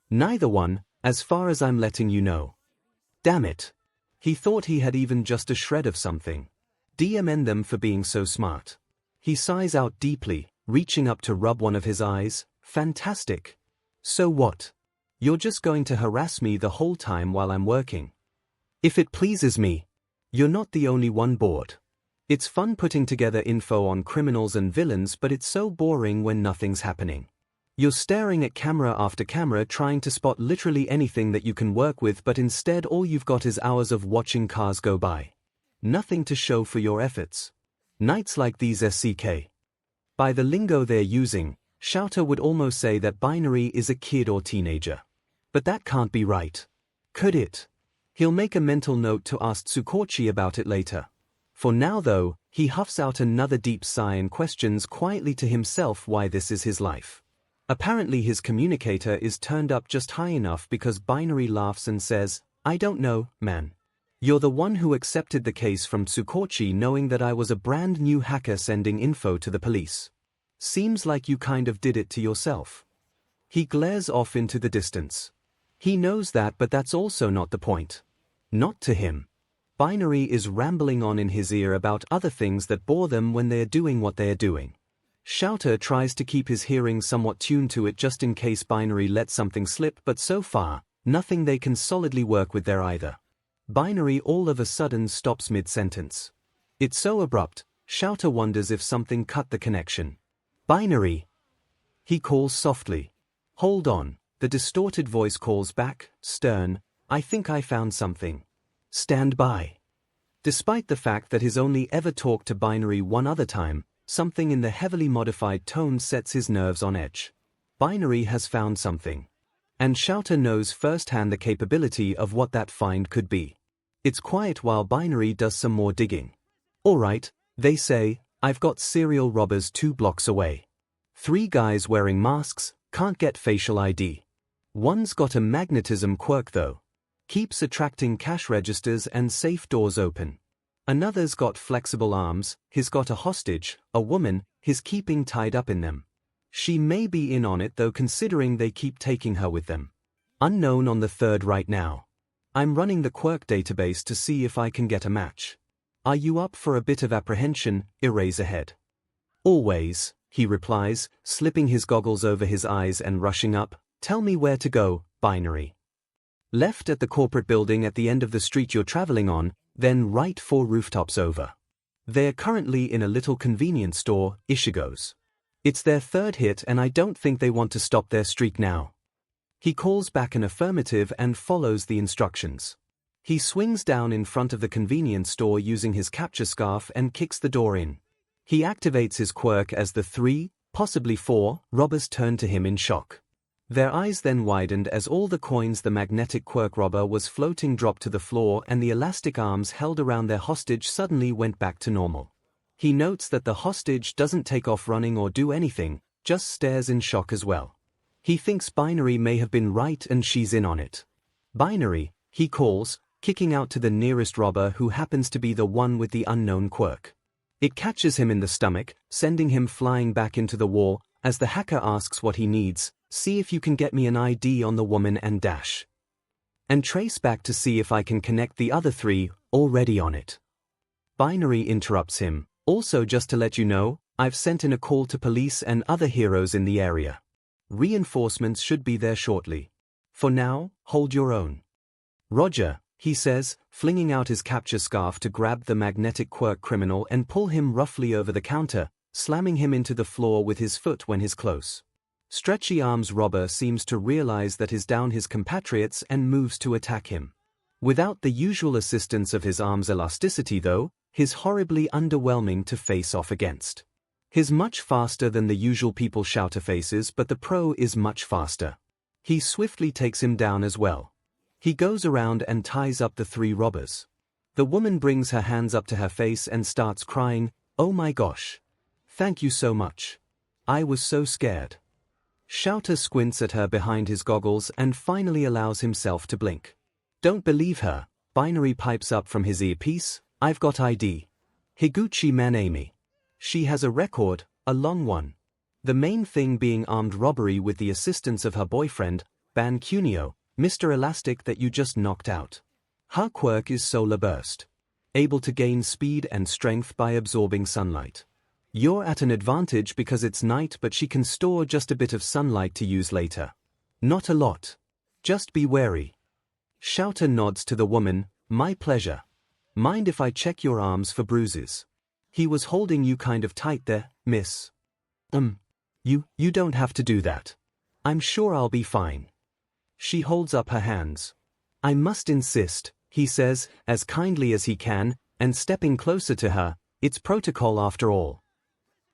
Neither one, as far as I'm letting you know. Damn it. He thought he had even just a shred of something. DMN them for being so smart. He sighs out deeply, reaching up to rub one of his eyes. Fantastic. So what? You're just going to harass me the whole time while I'm working? If it pleases me. You're not the only one bored. It's fun putting together info on criminals and villains, but it's so boring when nothing's happening. You're staring at camera after camera trying to spot literally anything that you can work with, but instead all you've got is hours of watching cars go by. Nothing to show for your efforts. Nights like these 𝐂𝐿. By the lingo they're using, 𝐶𝐬𝐵 would almost say that binary is a kid or teenager. But that can't be right. Could it? He'll make a mental note to ask 𝐒𝐭𝐚𝐲 about it later. For now though, he huffs out another deep sigh and questions quietly to himself why this is his life. Apparently his communicator is turned up just high enough because binary laughs and says, "I don't know, man. You're the one who accepted the case from 𝐒𝐭𝐚𝐲 knowing that I was a brand new hacker sending info to the police. Seems like you kind of did it to yourself." He glares off into the distance. He knows that, but that's also not the point. Not to him. Binary is rambling on in his ear about other things that bore them when they're doing what they're doing. 𝐶𝐬𝐵 tries to keep his hearing somewhat tuned to it just in case binary lets something slip, but so far, nothing they can solidly work with there either. Binary all of a sudden stops mid-sentence. It's so abrupt, 𝐶𝐬𝐵 wonders if something cut the connection. "Binary!" He calls softly. "Hold on," the distorted voice calls back, stern, "I think I found something. Stand by." Despite the fact that he's only ever talked to binary one other time, something in the heavily modified tone sets his nerves on edge. Binary has found something. And 𝐶𝐬𝐵 knows firsthand the capability of what that find could be. It's quiet while binary does some more digging. "Alright," they say, "I've got serial robbers 2 blocks away. 3 guys wearing masks, can't get facial ID. One's got a magnetism quirk though. Keeps attracting cash registers and safe doors open. Another's got flexible arms, he's got a hostage, a woman, he's keeping tied up in them. She may be in on it though considering they keep taking her with them. Unknown on the 3rd right now. I'm running the quirk database to see if I can get a match. Are you up for a bit of apprehension, Eraserhead?" "Always," he replies, slipping his goggles over his eyes and rushing up. "Tell me where to go, binary." Left at the corporate building at the end of the street you're traveling on, then right 4 rooftops over. They're currently in a little convenience store, 𝐒𝐻𝐿's. It's their 3rd hit and I don't think they want to stop their streak now. He calls back an affirmative and follows the instructions. He swings down in front of the convenience store using his capture scarf and kicks the door in. He activates his quirk as the 3, possibly 4, robbers turn to him in shock. Their eyes then widened as all the coins the magnetic quirk robber was floating dropped to the floor and the elastic arms held around their hostage suddenly went back to normal. He notes that the hostage doesn't take off running or do anything, just stares in shock as well. He thinks binary may have been right and she's in on it. "Binary," he calls, kicking out to the nearest robber who happens to be the one with the unknown quirk. It catches him in the stomach, sending him flying back into the wall, as the hacker asks what he needs. "See if you can get me an ID on the woman and dash. And trace back to see if I can connect the other 3, already on it." Binary interrupts him. "Also just to let you know, I've sent in a call to police and other heroes in the area. Reinforcements should be there shortly. For now, hold your own." "Roger," he says, flinging out his capture scarf to grab the magnetic quirk criminal and pull him roughly over the counter, slamming him into the floor with his foot when he's close. Stretchy arms robber seems to realize that he's down his compatriots and moves to attack him. Without the usual assistance of his arm's elasticity though, he's horribly underwhelming to face off against. He's much faster than the usual people 𝐶𝐬𝐵 faces, but the pro is much faster. He swiftly takes him down as well. He goes around and ties up the 3 robbers. The woman brings her hands up to her face and starts crying, "Oh my gosh. Thank you so much. I was so scared." 𝐶𝐬𝐵 squints at her behind his goggles and finally allows himself to blink. "Don't believe her," binary pipes up from his earpiece. "I've got ID. Higuchi man Amy. She has a record, a long one. The main thing being armed robbery with the assistance of her boyfriend, 𝐵𝐴𝐻, Mr. Elastic that you just knocked out. Her quirk is solar burst. Able to gain speed and strength by absorbing sunlight. You're at an advantage because it's night, but she can store just a bit of sunlight to use later. Not a lot. Just be wary." 𝐶𝐬𝐵 nods to the woman. "My pleasure. Mind if I check your arms for bruises? He was holding you kind of tight there, miss." You don't have to do that." I'm sure I'll be fine. She holds up her hands. I must insist, he says, as kindly as he can, and stepping closer to her, it's protocol after all.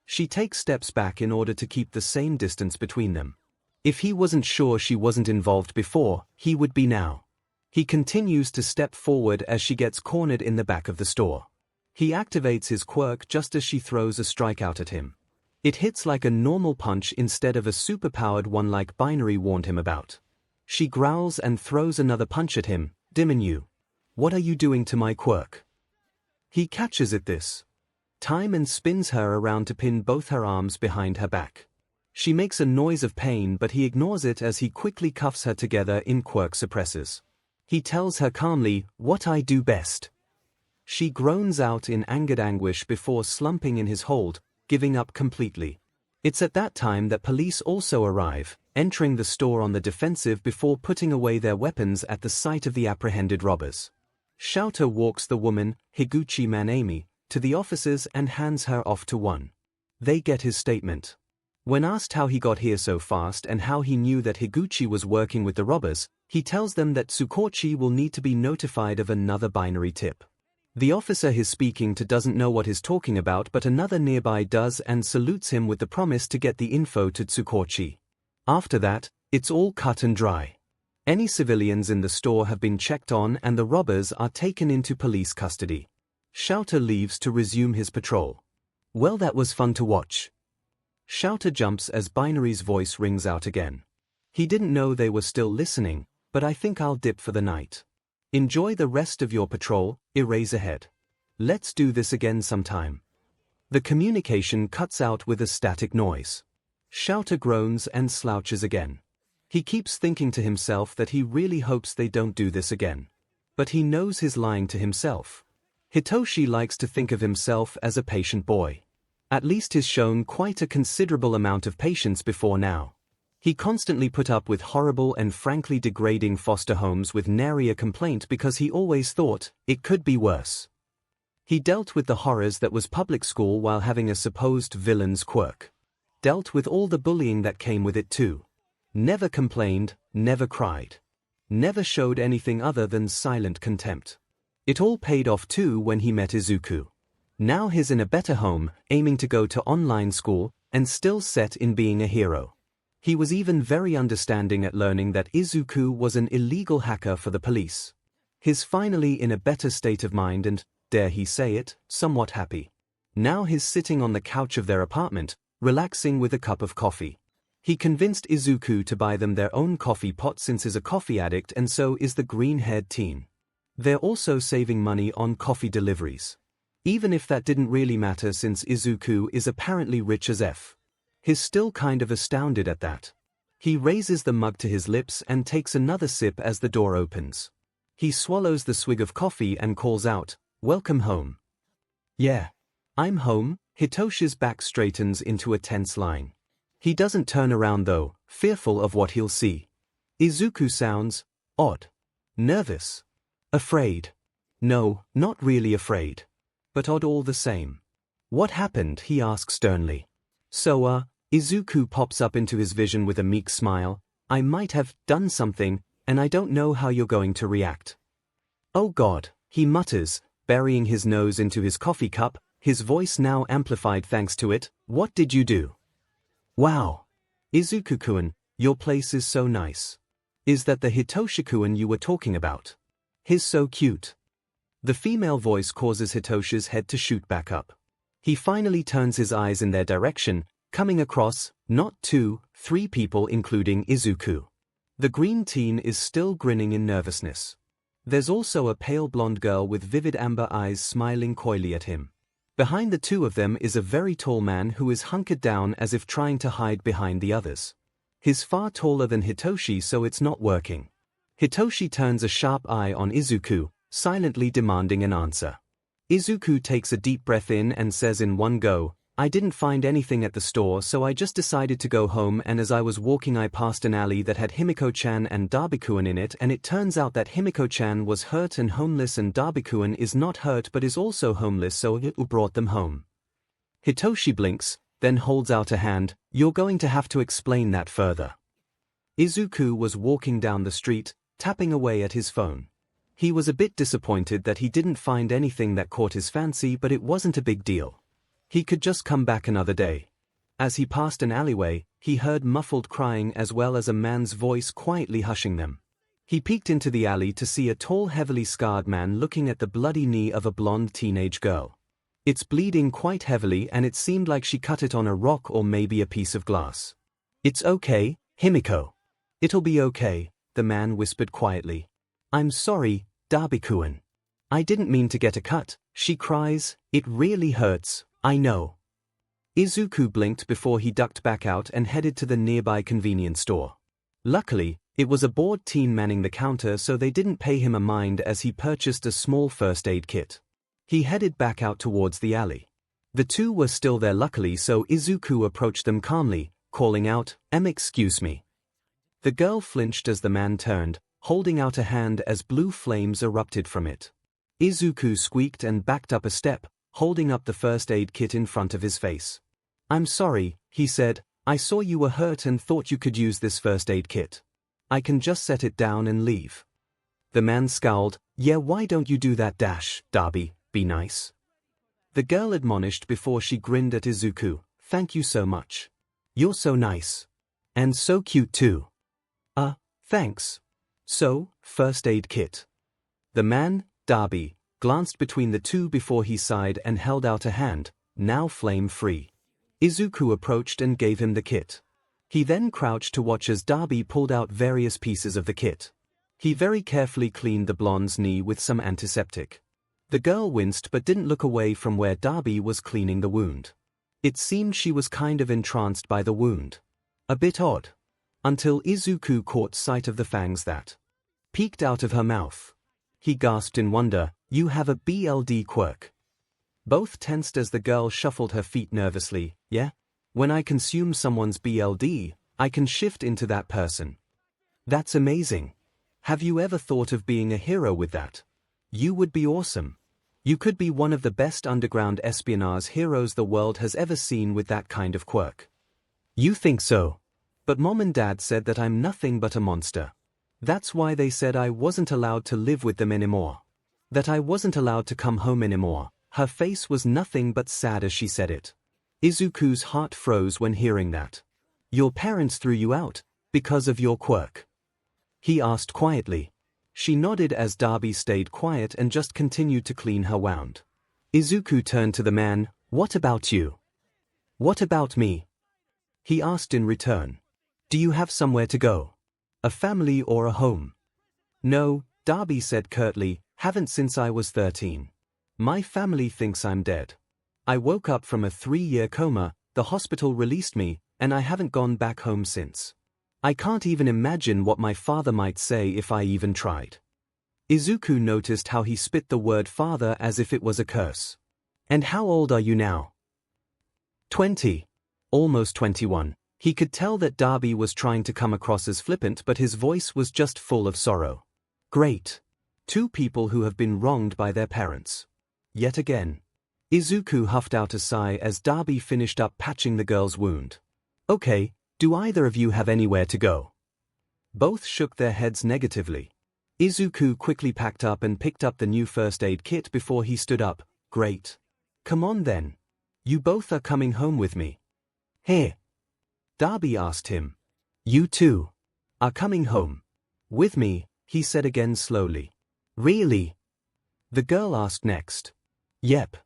She takes steps back in order to keep the same distance between them. If he wasn't sure she wasn't involved before, he would be now. He continues to step forward as she gets cornered in the back of the store. He activates his quirk just as she throws a strike out at him. It hits like a normal punch instead of a superpowered one like Binary warned him about. She growls and throws another punch at him. Diminu. What are you doing to my quirk? He catches at this time and spins her around to pin both her arms behind her back. She makes a noise of pain, but he ignores it as he quickly cuffs her together in quirk suppressors. He tells her calmly, what I do best. She groans out in angered anguish before slumping in his hold, giving up completely. It's at that time that police also arrive, entering the store on the defensive before putting away their weapons at the sight of the apprehended robbers. 𝐿𝐿 walks the woman, Higuchi Manami, to the officers and hands her off to one. They get his statement. When asked how he got here so fast and how he knew that Higuchi was working with the robbers, he tells them that 𝐒𝐭𝐴₃ will need to be notified of another binary tip. The officer he's speaking to doesn't know what he's talking about, but another nearby does and salutes him with the promise to get the info to 𝐒𝐭𝐴₃. After that, it's all cut and dry. Any civilians in the store have been checked on and the robbers are taken into police custody. 𝐿𝐿 leaves to resume his patrol. Well, that was fun to watch. 𝐿𝐿 jumps as Binary's voice rings out again. He didn't know they were still listening, but I think I'll dip for the night. Enjoy the rest of your patrol, Eraserhead. Let's do this again sometime. The communication cuts out with a static noise. 𝐿𝐿 groans and slouches again. He keeps thinking to himself that he really hopes they don't do this again. But he knows he's lying to himself. Hitoshi likes to think of himself as a patient boy. At least he's shown quite a considerable amount of patience before now. He constantly put up with horrible and frankly degrading foster homes with nary a complaint because he always thought it could be worse. He dealt with the horrors that was public school while having a supposed villain's quirk. Dealt with all the bullying that came with it too. Never complained, never cried. Never showed anything other than silent contempt. It all paid off too when he met Izuku. Now he's in a better home, aiming to go to online school, and still set in being a hero. He was even very understanding at learning that Izuku was an illegal hacker for the police. He's finally in a better state of mind and, dare he say it, somewhat happy. Now he's sitting on the couch of their apartment, relaxing with a cup of coffee. He convinced Izuku to buy them their own coffee pot since he's a coffee addict and so is the green-haired teen. They're also saving money on coffee deliveries. Even if that didn't really matter since Izuku is apparently rich as F. He's still kind of astounded at that. He raises the mug to his lips and takes another sip as the door opens. He swallows the swig of coffee and calls out, "Welcome home." "Yeah. I'm home." Hitoshi's back straightens into a tense line. He doesn't turn around though, fearful of what he'll see. Izuku sounds odd. Nervous. Afraid. No, not really afraid. But odd all the same. "What happened?" he asks sternly. "So, Izuku pops up into his vision with a meek smile. "I might have done something, and I don't know how you're going to react." "Oh God," he mutters, burying his nose into his coffee cup, his voice now amplified thanks to it. "What did you do?" "Wow. Izuku-kun, your place is so nice. Is that the Hitoshi-kun you were talking about? He's so cute." The female voice causes Hitoshi's head to shoot back up. He finally turns his eyes in their direction, coming across, not 2, 3 people including Izuku. The green teen is still grinning in nervousness. There's also a pale blonde girl with vivid amber eyes smiling coyly at him. Behind the two of them is a very tall man who is hunkered down as if trying to hide behind the others. He's far taller than Hitoshi, so it's not working. Hitoshi turns a sharp eye on Izuku, silently demanding an answer. Izuku takes a deep breath in and says in one go, "I didn't find anything at the store, so I just decided to go home, and as I was walking I passed an alley that had Himiko-chan and Dabikun in it, and it turns out that Himiko-chan was hurt and homeless and Dabikun is not hurt but is also homeless, so it brought them home." Hitoshi blinks, then holds out a hand. "You're going to have to explain that further." 𝐒𝐿 was walking down the street, tapping away at his phone. He was a bit disappointed that he didn't find anything that caught his fancy, but it wasn't a big deal. He could just come back another day. As he passed an alleyway, he heard muffled crying as well as a man's voice quietly hushing them. He peeked into the alley to see a tall, heavily scarred man looking at the bloody knee of a blonde teenage girl. It's bleeding quite heavily and it seemed like she cut it on a rock or maybe a piece of glass. It's okay, Himiko. It'll be okay, the man whispered quietly. I'm sorry, Dabikuan. I didn't mean to get a cut, she cries, it really hurts, I know. 𝐒𝐿 blinked before he ducked back out and headed to the nearby convenience store. Luckily, it was a bored teen manning the counter, so they didn't pay him a mind as he purchased a small first aid kit. He headed back out towards the alley. The two were still there luckily, so 𝐒𝐿 approached them calmly, calling out, excuse me. The girl flinched as the man turned, holding out a hand as blue flames erupted from it. 𝐒𝐿 squeaked and backed up a step, holding up the first aid kit in front of his face. I'm sorry, he said, I saw you were hurt and thought you could use this first aid kit. I can just set it down and leave. The man scowled, yeah, why don't you do that, Darby, be nice. The girl admonished before she grinned at 𝐒𝐿, thank you so much. You're so nice. And so cute too. Thanks. So, first aid kit. The man, Darby, glanced between the two before he sighed and held out a hand, now flame-free. 𝐒𝐿 approached and gave him the kit. He then crouched to watch as Darby pulled out various pieces of the kit. He very carefully cleaned the blonde's knee with some antiseptic. The girl winced but didn't look away from where Darby was cleaning the wound. It seemed she was kind of entranced by the wound. A bit odd. Until 𝐒𝐿 caught sight of the fangs that peeked out of her mouth. He gasped in wonder, you have a BLD quirk. Both tensed as the girl shuffled her feet nervously. Yeah? When I consume someone's BLD, I can shift into that person. That's amazing. Have you ever thought of being a hero with that? You would be awesome. You could be one of the best underground espionage heroes the world has ever seen with that kind of quirk. You think so? But Mom and Dad said that I'm nothing but a monster. That's why they said I wasn't allowed to live with them anymore. That I wasn't allowed to come home anymore. Her face was nothing but sad as she said it. 𝐒𝐿's heart froze when hearing that. Your parents threw you out because of your quirk? He asked quietly. She nodded as Darby stayed quiet and just continued to clean her wound. 𝐒𝐿 turned to the man, what about you? What about me? He asked in return. Do you have somewhere to go? A family or a home? No, Darby said curtly, haven't since I was 13. My family thinks I'm dead. I woke up from a 3-year coma, the hospital released me, and I haven't gone back home since. I can't even imagine what my father might say if I even tried. 𝐒𝐿 noticed how he spit the word father as if it was a curse. And how old are you now? 20. Almost 21. He could tell that Darby was trying to come across as flippant, but his voice was just full of sorrow. Great. 2 people who have been wronged by their parents. Yet again. 𝐒𝐿 huffed out a sigh as Darby finished up patching the girl's wound. Okay, do either of you have anywhere to go? Both shook their heads negatively. 𝐒𝐿 quickly packed up and picked up the new first aid kit before he stood up. Great. Come on then. You both are coming home with me. Hey. Darby asked him. You too are coming home with me, he said again slowly. Really? The girl asked next. Yep.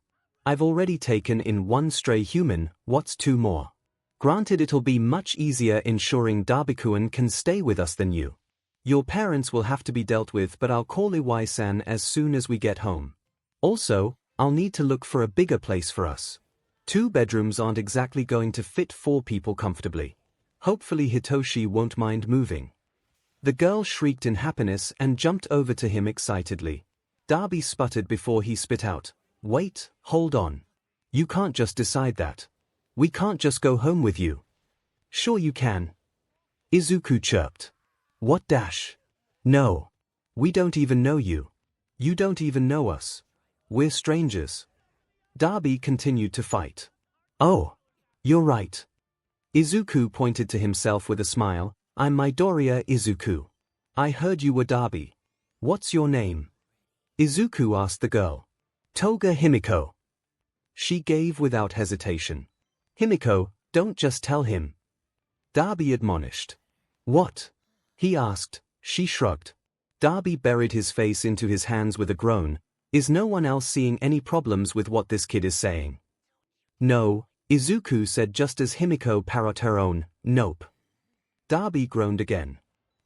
I've already taken in 1 stray human, what's 2 more? Granted, it'll be much easier ensuring Dabikuan can stay with us than you. Your parents will have to be dealt with, but I'll call 𝐒𝐻𝐼 as soon as we get home. Also, I'll need to look for a bigger place for us. 2 bedrooms aren't exactly going to fit 4 people comfortably. Hopefully Hitoshi won't mind moving. The girl shrieked in happiness and jumped over to him excitedly. Darby sputtered before he spit out. Wait, hold on. You can't just decide that. We can't just go home with you. Sure you can. 𝐒𝐿 chirped. What dash? No. We don't even know you. You don't even know us. We're strangers. Darby continued to fight. Oh. You're right. 𝐒𝐿 pointed to himself with a smile. I'm Midoriya Izuku. I heard you were Dabi. What's your name? Izuku asked the girl. Toga Himiko. She gave without hesitation. Himiko, don't just tell him. Dabi admonished. What? He asked. She shrugged. Dabi buried his face into his hands with a groan. Is no one else seeing any problems with what this kid is saying? No, Izuku said just as Himiko parrot her own, nope. Dabi groaned again.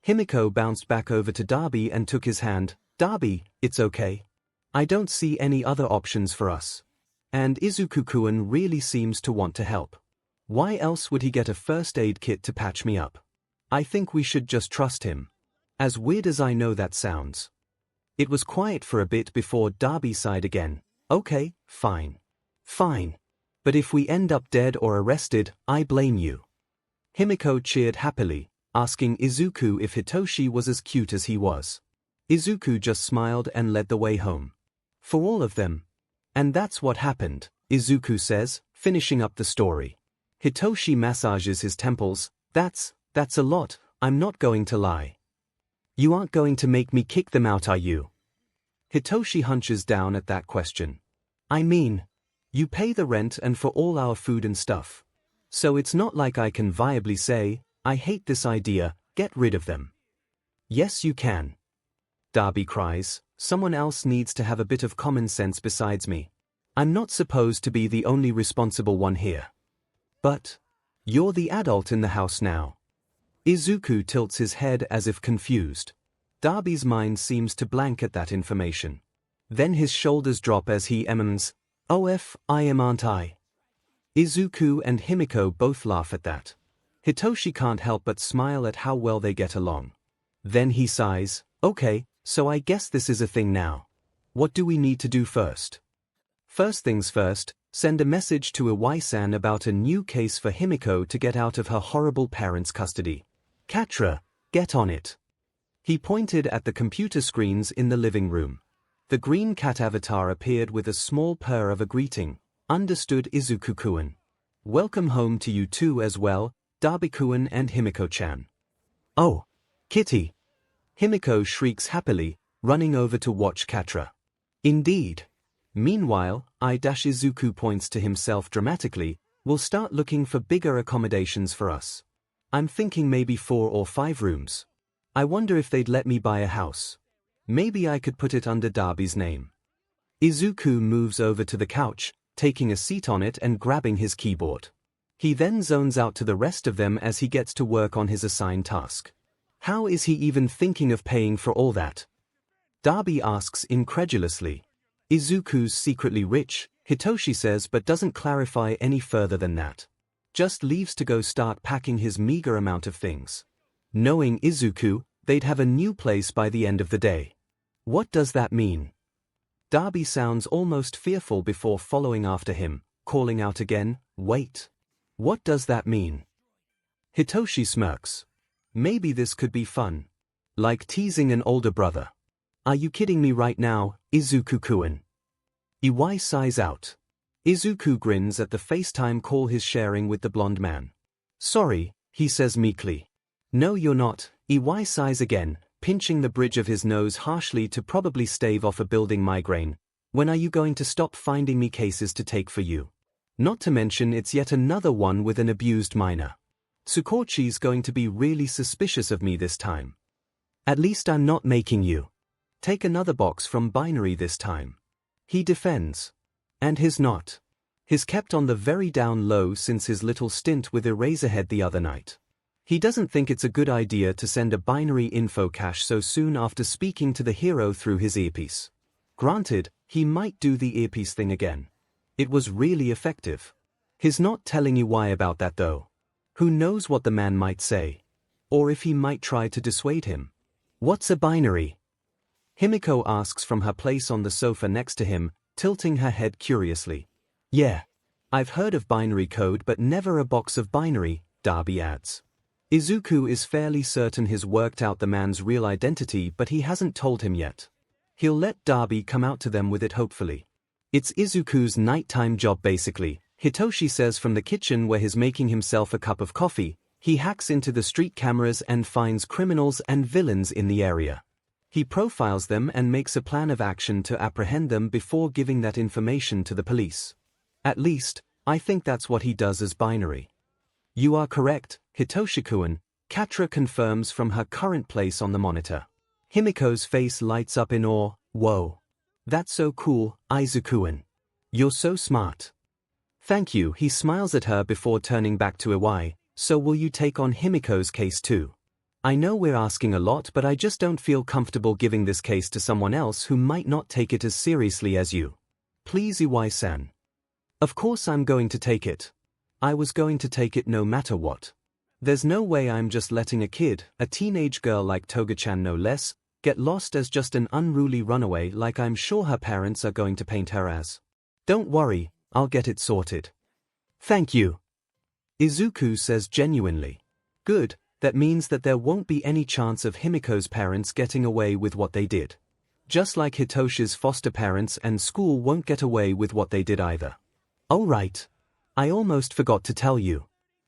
Himiko bounced back over to Dabi and took his hand. Dabi, it's okay. I don't see any other options for us. And Izuku-kun really seems to want to help. Why else would he get a first aid kit to patch me up? I think we should just trust him. As weird as I know that sounds. It was quiet for a bit before Dabi sighed again. Okay, fine. Fine. But if we end up dead or arrested, I blame you. Himiko cheered happily, asking Izuku if Hitoshi was as cute as he was. Izuku just smiled and led the way home. For all of them. And that's what happened, Izuku says, finishing up the story. Hitoshi massages his temples. That's a lot, I'm not going to lie. You aren't going to make me kick them out, are you? Hitoshi hunches down at that question. I mean, you pay the rent and for all our food and stuff. So it's not like I can viably say, I hate this idea, get rid of them. Yes you can. Dabi cries, someone else needs to have a bit of common sense besides me. I'm not supposed to be the only responsible one here. But you're the adult in the house now. Izuku tilts his head as if confused. Dabi's mind seems to blank at that information. Then his shoulders drop as he emmons, I am aren't I? Izuku and Himiko both laugh at that. Hitoshi can't help but smile at how well they get along. Then he sighs, okay, so I guess this is a thing now. What do we need to do first? First things first, send a message to Iwai-san about a new case for Himiko to get out of her horrible parents' custody. Katra, get on it. He pointed at the computer screens in the living room. The green cat avatar appeared with a small purr of a greeting. Understood, Izuku-kun. Welcome home to you too as well, Dabi-kun and Himiko-chan. Oh, kitty. Himiko shrieks happily, running over to watch Katra. Indeed. Meanwhile, Izuku points to himself dramatically, we'll start looking for bigger accommodations for us. I'm thinking maybe 4 or 5 rooms. I wonder if they'd let me buy a house. Maybe I could put it under Dabi's name. Izuku moves over to the couch, taking a seat on it and grabbing his keyboard. He then zones out to the rest of them as he gets to work on his assigned task. How is he even thinking of paying for all that? Dabi asks incredulously. Izuku's secretly rich, Hitoshi says, but doesn't clarify any further than that. Just leaves to go start packing his meager amount of things. Knowing Izuku, they'd have a new place by the end of the day. What does that mean? Dabi sounds almost fearful before following after him, calling out again, wait. What does that mean? Hitoshi smirks. Maybe this could be fun. Like teasing an older brother. Are you kidding me right now, Izuku-kun? Iwai sighs out. Izuku grins at the FaceTime call he's sharing with the blonde man. Sorry, he says meekly. No you're not, Iwai sighs again, pinching the bridge of his nose harshly to probably stave off a building migraine. When are you going to stop finding me cases to take for you? Not to mention it's yet another one with an abused minor. Tsukochi's going to be really suspicious of me this time. At least I'm not making you. Take another box from Binary this time. He defends. And his not. He's kept on the very down low since his little stint with Eraserhead the other night. He doesn't think it's a good idea to send a binary info cache so soon after speaking to the hero through his earpiece. Granted, he might do the earpiece thing again. It was really effective. He's not telling you why about that though. Who knows what the man might say? Or if he might try to dissuade him. What's a binary? Himiko asks from her place on the sofa next to him, tilting her head curiously. Yeah. I've heard of binary code but never a box of binary, Dabi adds. Izuku is fairly certain he's worked out the man's real identity but he hasn't told him yet. He'll let Dabi come out to them with it hopefully. It's Izuku's nighttime job basically, Hitoshi says from the kitchen where he's making himself a cup of coffee. He hacks into the street cameras and finds criminals and villains in the area. He profiles them and makes a plan of action to apprehend them before giving that information to the police. At least, I think that's what he does as binary. You are correct, Hitoshi-kun, Katra confirms from her current place on the monitor. Himiko's face lights up in awe. Whoa. That's so cool, Aizu-kun. You're so smart. Thank you, he smiles at her before turning back to Iwai. So will you take on Himiko's case too? I know we're asking a lot, but I just don't feel comfortable giving this case to someone else who might not take it as seriously as you. Please, Iwai-san. Of course I'm going to take it. I was going to take it no matter what. There's no way I'm just letting a kid, a teenage girl like Toga-chan no less, get lost as just an unruly runaway like I'm sure her parents are going to paint her as. Don't worry, I'll get it sorted. Thank you. Izuku says genuinely. Good, that means that there won't be any chance of Himiko's parents getting away with what they did. Just like Hitoshi's foster parents and school won't get away with what they did either. Oh right. I almost forgot to tell you.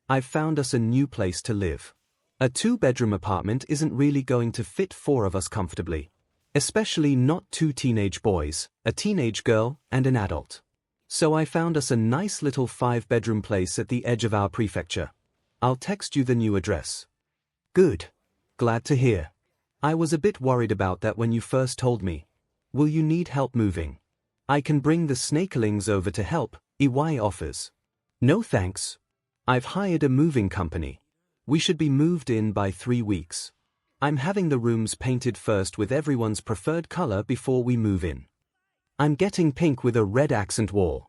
I've found us a new place to live. A 2-bedroom apartment isn't really going to fit 4 of us comfortably. Especially not 2 teenage boys, a teenage girl, and an adult. So I found us a nice little 5-bedroom place at the edge of our prefecture. I'll text you the new address. Good. Glad to hear. I was a bit worried about that when you first told me. Will you need help moving? I can bring the snakelings over to help, Iwai offers. No thanks. I've hired a moving company. We should be moved in by 3 weeks. I'm having the rooms painted first with everyone's preferred color before we move in. I'm getting pink with a red accent wall.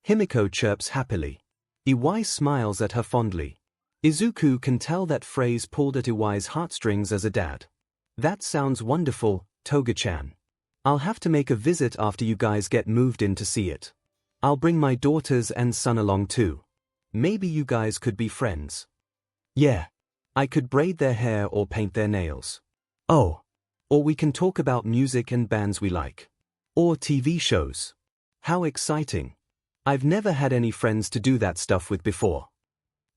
Himiko chirps happily. Iwai smiles at her fondly. Izuku can tell that phrase pulled at Iwai's heartstrings as a dad. That sounds wonderful, Toga-chan. I'll have to make a visit after you guys get moved in to see it. I'll bring my daughters and son along too. Maybe you guys could be friends. Yeah. I could braid their hair or paint their nails. Oh. Or we can talk about music and bands we like. Or TV shows. How exciting. I've never had any friends to do that stuff with before.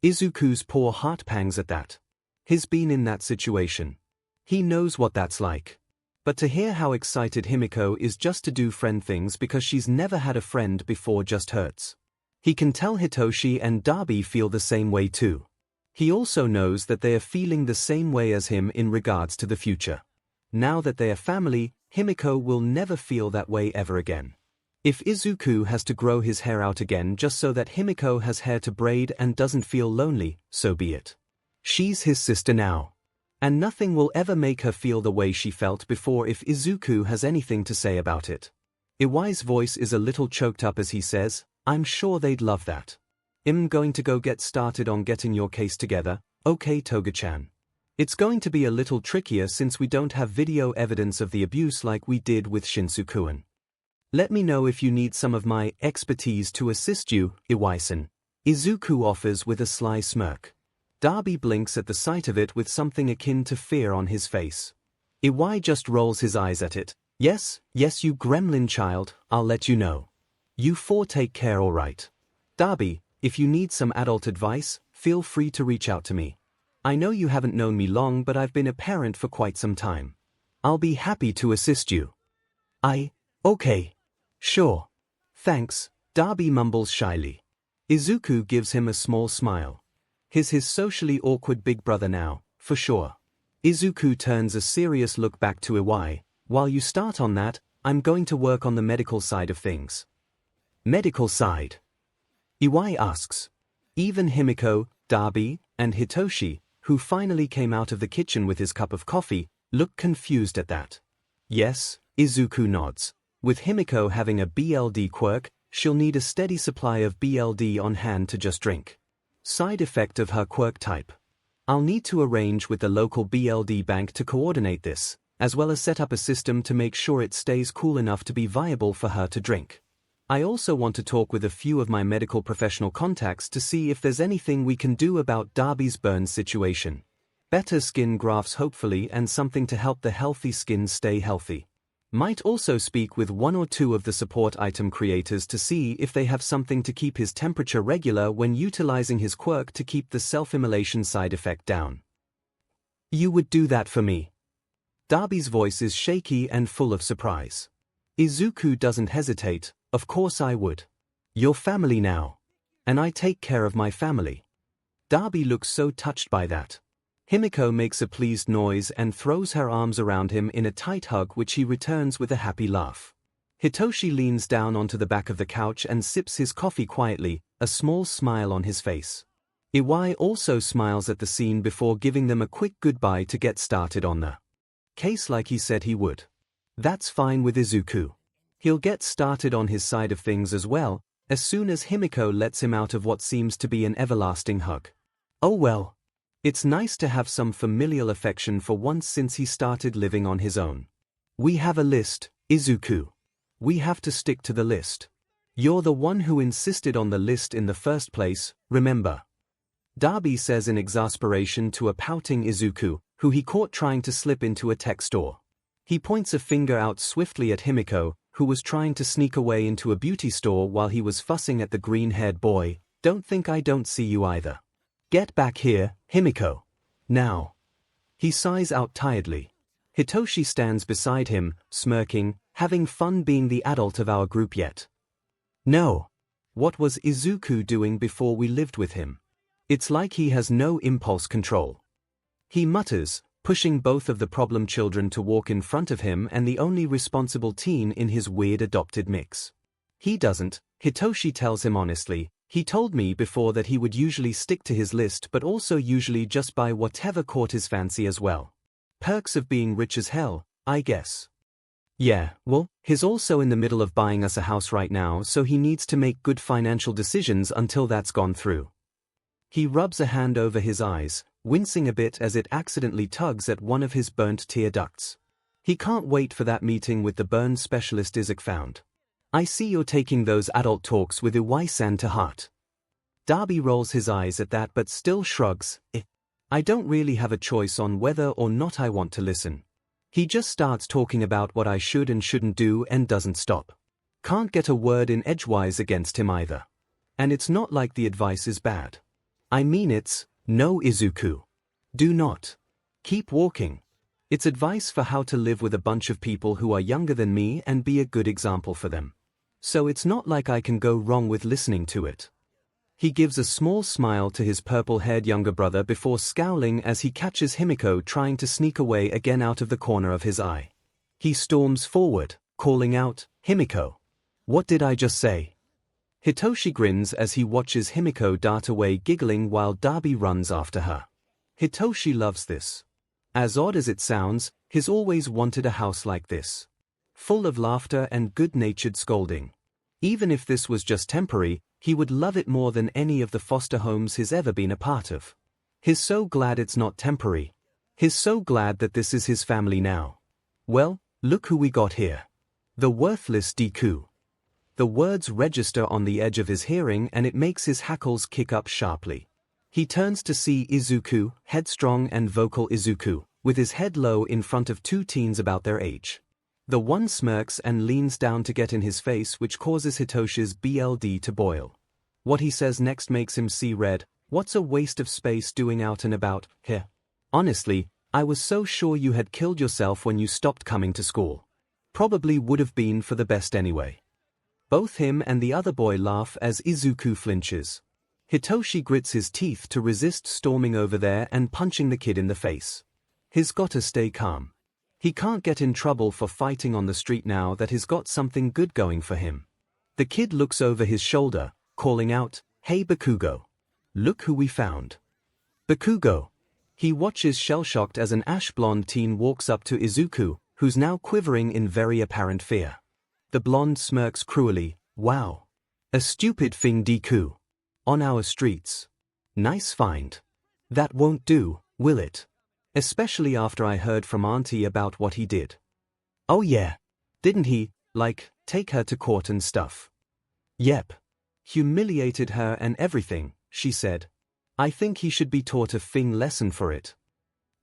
Izuku's poor heart pangs at that. He's been in that situation. He knows what that's like. But to hear how excited Himiko is just to do friend things because she's never had a friend before just hurts. He can tell Hitoshi and Darby feel the same way too. He also knows that they are feeling the same way as him in regards to the future. Now that they are family, Himiko will never feel that way ever again. If Izuku has to grow his hair out again just so that Himiko has hair to braid and doesn't feel lonely, so be it. She's his sister now. And nothing will ever make her feel the way she felt before if Izuku has anything to say about it. Iwai's voice is a little choked up as he says, I'm sure they'd love that. I'm going to go get started on getting your case together, okay Toga-chan. It's going to be a little trickier since we don't have video evidence of the abuse like we did with Shinsu-kun. Let me know if you need some of my expertise to assist you, Iwai-san. Izuku offers with a sly smirk. Darby blinks at the sight of it with something akin to fear on his face. Iwai just rolls his eyes at it. Yes, you gremlin child, I'll let you know. You 4 take care alright. Darby, if you need some adult advice, feel free to reach out to me. I know you haven't known me long but I've been a parent for quite some time. I'll be happy to assist you. Okay. Sure. Thanks, Darby mumbles shyly. Izuku gives him a small smile. He's his socially awkward big brother now, for sure. Izuku turns a serious look back to Iwai. While you start on that, I'm going to work on the medical side of things. Medical side? Iwai asks. Even Himiko, Darby, and Hitoshi, who finally came out of the kitchen with his cup of coffee, look confused at that. Yes, Izuku nods. With Himiko having a BLD quirk, she'll need a steady supply of BLD on hand to just drink. Side effect of her quirk type. I'll need to arrange with the local BLD bank to coordinate this, as well as set up a system to make sure it stays cool enough to be viable for her to drink. I also want to talk with a few of my medical professional contacts to see if there's anything we can do about Darby's burn situation. Better skin grafts hopefully and something to help the healthy skin stay healthy. Might also speak with one or two of the support item creators to see if they have something to keep his temperature regular when utilizing his quirk to keep the self-immolation side effect down. You would do that for me? Dabi's voice is shaky and full of surprise. Izuku doesn't hesitate. Of course I would. You're family now. And I take care of my family. Dabi looks so touched by that. Himiko makes a pleased noise and throws her arms around him in a tight hug, which he returns with a happy laugh. Hitoshi leans down onto the back of the couch and sips his coffee quietly, a small smile on his face. Iwai also smiles at the scene before giving them a quick goodbye to get started on the case like he said he would. That's fine with Izuku. He'll get started on his side of things as well, as soon as Himiko lets him out of what seems to be an everlasting hug. Oh well. It's nice to have some familial affection for once since he started living on his own. We have a list, Izuku. We have to stick to the list. You're the one who insisted on the list in the first place, remember? Dabi says in exasperation to a pouting Izuku, who he caught trying to slip into a tech store. He points a finger out swiftly at Himiko, who was trying to sneak away into a beauty store while he was fussing at the green-haired boy. Don't think I don't see you either. Get back here, Himiko. Now. He sighs out tiredly. Hitoshi stands beside him, smirking, having fun being the adult of our group yet. No. What was Izuku doing before we lived with him? It's like he has no impulse control. He mutters, pushing both of the problem children to walk in front of him and the only responsible teen in his weird adopted mix. He doesn't, Hitoshi tells him honestly. He told me before that he would usually stick to his list but also usually just buy whatever caught his fancy as well. Perks of being rich as hell, I guess. Yeah, well, he's also in the middle of buying us a house right now, so he needs to make good financial decisions until that's gone through. He rubs a hand over his eyes, wincing a bit as it accidentally tugs at one of his burnt tear ducts. He can't wait for that meeting with the burn specialist Isaac found. I see you're taking those adult talks with Iwai-san to heart. Dabi rolls his eyes at that but still shrugs. I don't really have a choice on whether or not I want to listen. He just starts talking about what I should and shouldn't do and doesn't stop. Can't get a word in edgewise against him either. And it's not like the advice is bad. I mean no, Izuku. Do not. Keep walking. It's advice for how to live with a bunch of people who are younger than me and be a good example for them. So it's not like I can go wrong with listening to it. He gives a small smile to his purple-haired younger brother before scowling as he catches Himiko trying to sneak away again out of the corner of his eye. He storms forward, calling out, Himiko. What did I just say? Hitoshi grins as he watches Himiko dart away giggling while Dabi runs after her. Hitoshi loves this. As odd as it sounds, he's always wanted a house like this. Full of laughter and good-natured scolding. Even if this was just temporary, he would love it more than any of the foster homes he's ever been a part of. He's so glad it's not temporary. He's so glad that this is his family now. Well, look who we got here. The worthless Deku. The words register on the edge of his hearing and it makes his hackles kick up sharply. He turns to see Izuku, headstrong and vocal Izuku, with his head low in front of two teens about their age. The one smirks and leans down to get in his face, which causes Hitoshi's BLD to boil. What he says next makes him see red. What's a waste of space doing out and about here? Honestly, I was so sure you had killed yourself when you stopped coming to school. Probably would have been for the best anyway. Both him and the other boy laugh as Izuku flinches. Hitoshi grits his teeth to resist storming over there and punching the kid in the face. He's gotta stay calm. He can't get in trouble for fighting on the street now that he's got something good going for him. The kid looks over his shoulder, calling out, Hey Bakugo. Look who we found. Bakugo. He watches shell-shocked as an ash-blonde teen walks up to Izuku, who's now quivering in very apparent fear. The blonde smirks cruelly, Wow. A stupid thing Deku. On our streets. Nice find. That won't do, will it? Especially after I heard from Auntie about what he did. Oh yeah. Didn't he, take her to court and stuff? Yep. Humiliated her and everything, she said. I think he should be taught a lesson for it.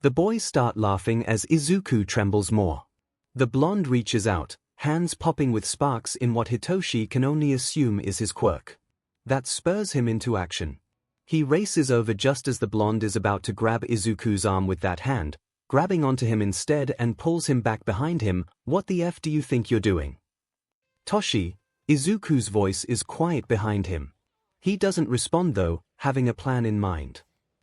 The boys start laughing as Izuku trembles more. The blonde reaches out, hands popping with sparks in what Hitoshi can only assume is his quirk. That spurs him into action. He races over just as the blonde is about to grab Izuku's arm with that hand, grabbing onto him instead and pulls him back behind him. "What the F do you think you're doing?" "Toshi," Izuku's voice is quiet behind him. He doesn't respond though, having a plan in mind.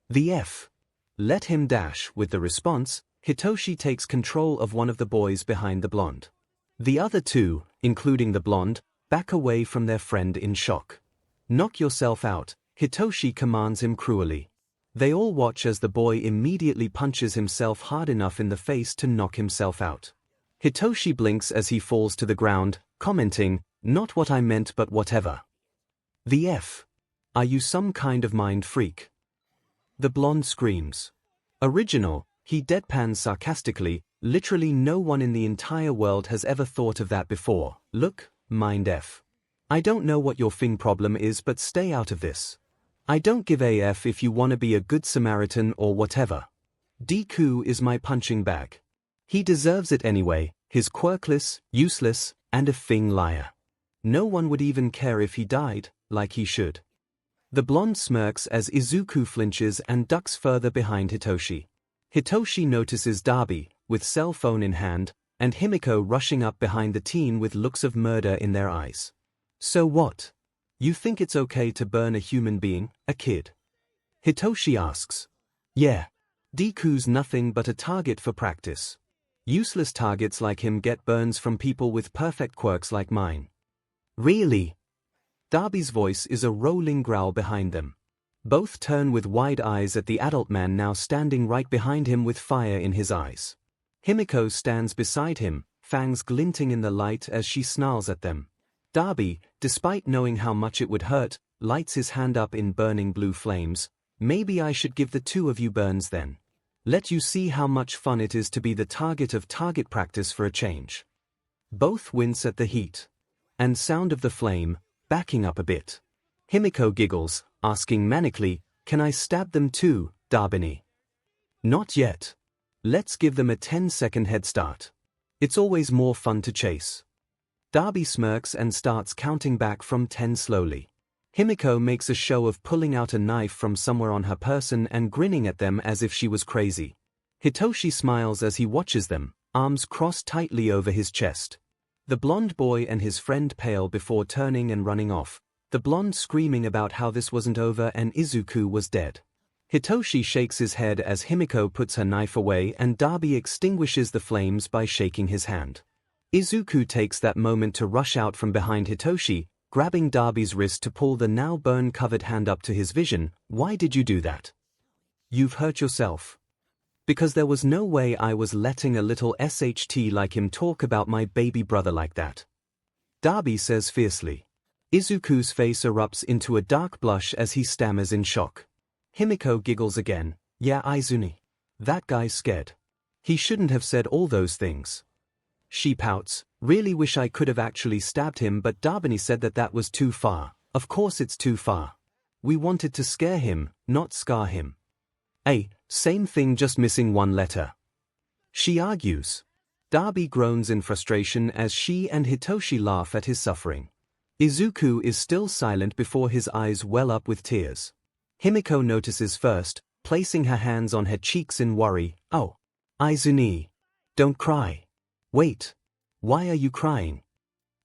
"The F." "Let him dash." With the response, Hitoshi takes control of one of the boys behind the blonde. The other two, including the blonde, back away from their friend in shock. "Knock yourself out," Hitoshi commands him cruelly. They all watch as the boy immediately punches himself hard enough in the face to knock himself out. Hitoshi blinks as he falls to the ground, commenting, "Not what I meant but whatever." "The F. Are you some kind of mind freak?" The blonde screams. Original, he deadpans sarcastically, "Literally no one in the entire world has ever thought of that before. Look, mind F. I don't know what your thing problem is, but stay out of this. I don't give a F if you wanna be a good Samaritan or whatever. Deku is my punching bag. He deserves it anyway, he's quirkless, useless, and a thing liar. No one would even care if he died, like he should." The blonde smirks as Izuku flinches and ducks further behind Hitoshi. Hitoshi notices Dabi, with cell phone in hand, and Himiko rushing up behind the teen with looks of murder in their eyes. "So what? You think it's okay to burn a human being, a kid?" Hitoshi asks. "Yeah. Deku's nothing but a target for practice. Useless targets like him get burns from people with perfect quirks like mine." "Really?" Dabi's voice is a rolling growl behind them. Both turn with wide eyes at the adult man now standing right behind him with fire in his eyes. Himiko stands beside him, fangs glinting in the light as she snarls at them. Dabi, despite knowing how much it would hurt, lights his hand up in burning blue flames. "Maybe I should give the two of you burns then. Let you see how much fun it is to be the target of target practice for a change." Both wince at the heat and sound of the flame, backing up a bit. Himiko giggles, asking manically, "Can I stab them too, Dabini?" "Not yet. Let's give them a 10-second head start. It's always more fun to chase." Dabi smirks and starts counting back from 10 slowly. Himiko makes a show of pulling out a knife from somewhere on her person and grinning at them as if she was crazy. Hitoshi smiles as he watches them, arms crossed tightly over his chest. The blonde boy and his friend pale before turning and running off, the blonde screaming about how this wasn't over and Izuku was dead. Hitoshi shakes his head as Himiko puts her knife away and Dabi extinguishes the flames by shaking his hand. Izuku takes that moment to rush out from behind Hitoshi, grabbing Dabi's wrist to pull the now burn-covered hand up to his vision. "Why did you do that? You've hurt yourself." "Because there was no way I was letting a little SHT like him talk about my baby brother like that," Dabi says fiercely. Izuku's face erupts into a dark blush as he stammers in shock. Himiko giggles again. "Yeah, Izuni. That guy's scared. He shouldn't have said all those things." She pouts, "Really wish I could have actually stabbed him, but Dabini said that was too far." "Of course it's too far. We wanted to scare him, not scar him." Same thing, just missing one letter," she argues. Dabi groans in frustration as she and Hitoshi laugh at his suffering. Izuku is still silent before his eyes well up with tears. Himiko notices first, placing her hands on her cheeks in worry. "Oh, Izuni. Don't cry." "Wait. Why are you crying?"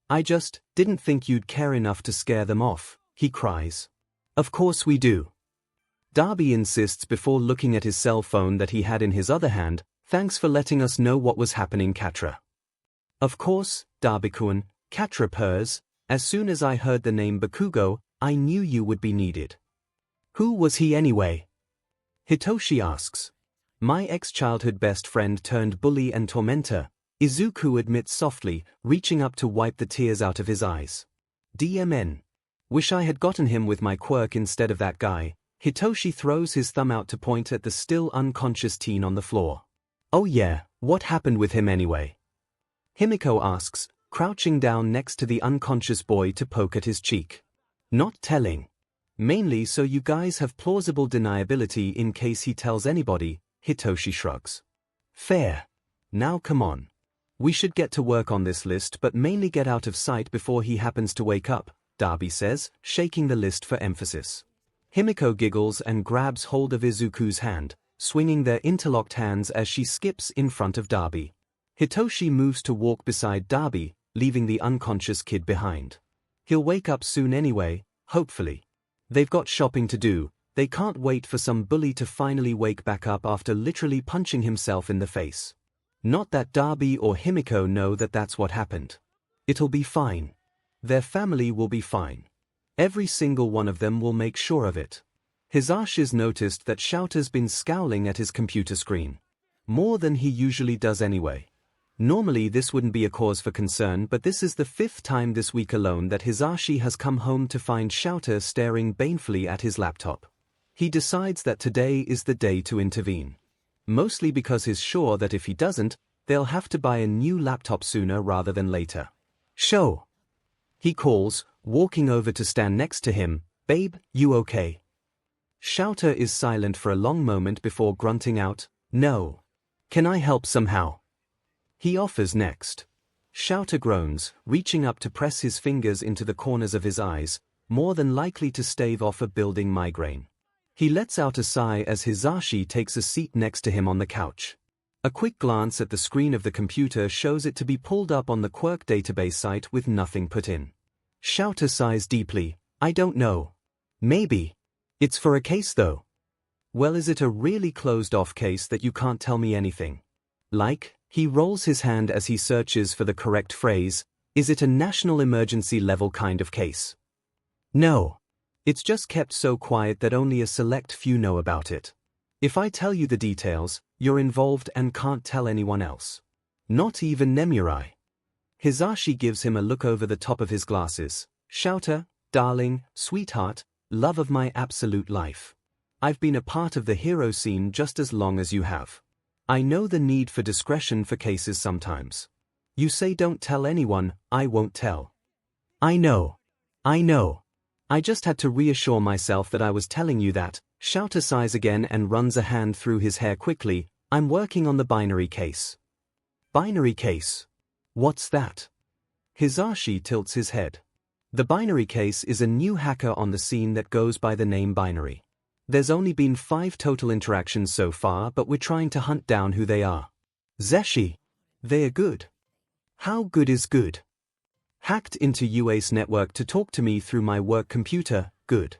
"I just didn't think you'd care enough to scare them off," he cries. "Of course we do." Dabi insists before looking at his cell phone that he had in his other hand. "Thanks for letting us know what was happening, Katra." "Of course, Dabi-kun," Katra purrs. "As soon as I heard the name Bakugo, I knew you would be needed." "Who was he anyway?" Hitoshi asks. "My ex-childhood best friend turned bully and tormentor," Izuku admits softly, reaching up to wipe the tears out of his eyes. "DMN. Wish I had gotten him with my quirk instead of that guy." Hitoshi throws his thumb out to point at the still unconscious teen on the floor. "Oh yeah, what happened with him anyway?" Himiko asks, crouching down next to the unconscious boy to poke at his cheek. "Not telling. Mainly so you guys have plausible deniability in case he tells anybody," Hitoshi shrugs. "Fair. Now come on. We should get to work on this list but mainly get out of sight before he happens to wake up, Darby says, shaking the list for emphasis. Himiko giggles and grabs hold of Izuku's hand, swinging their interlocked hands as she skips in front of Darby. Hitoshi moves to walk beside Darby, leaving the unconscious kid behind. He'll wake up soon anyway, hopefully. They've got shopping to do, they can't wait for some bully to finally wake back up after literally punching himself in the face. Not that Darby or Himiko know that that's what happened. It'll be fine. Their family will be fine. Every single one of them will make sure of it. Hisashi's noticed that Shouter's been scowling at his computer screen. More than he usually does anyway. Normally this wouldn't be a cause for concern, but this is the 5th time this week alone that Hisashi has come home to find Shouter staring banefully at his laptop. He decides that today is the day to intervene. Mostly because he's sure that if he doesn't, they'll have to buy a new laptop sooner rather than later. "Sho!" he calls, walking over to stand next to him. "Babe, you okay?" Shouter is silent for a long moment before grunting out, "No. Can I help somehow?" He offers next. Shouter groans, reaching up to press his fingers into the corners of his eyes, more than likely to stave off a building migraine. He lets out a sigh as Hisashi takes a seat next to him on the couch. A quick glance at the screen of the computer shows it to be pulled up on the Quirk database site with nothing put in. Shouter sighs deeply. "I don't know. Maybe. It's for a case though." "Well, is it a really closed-off case that you can't tell me anything? Like," he rolls his hand as he searches for the correct phrase, "is it a national emergency level kind of case?" "No. It's just kept so quiet that only a select few know about it. If I tell you the details, you're involved and can't tell anyone else. Not even Nemurai." Hisashi gives him a look over the top of his glasses. "Shouter, darling, sweetheart, love of my absolute life. I've been a part of the hero scene just as long as you have. I know the need for discretion for cases sometimes. You say don't tell anyone, I won't tell. I know. I just had to reassure myself that I was telling you that." Shouter sighs again and runs a hand through his hair quickly. "I'm working on the binary case." "Binary case? What's that?" Hisashi tilts his head. The binary case is a new hacker on the scene that goes by the name Binary. There's only been 5 total interactions so far, but we're trying to hunt down who they are. "Zeshi. They're good." "How good is good?" "Hacked into UACE network to talk to me through my work computer, good."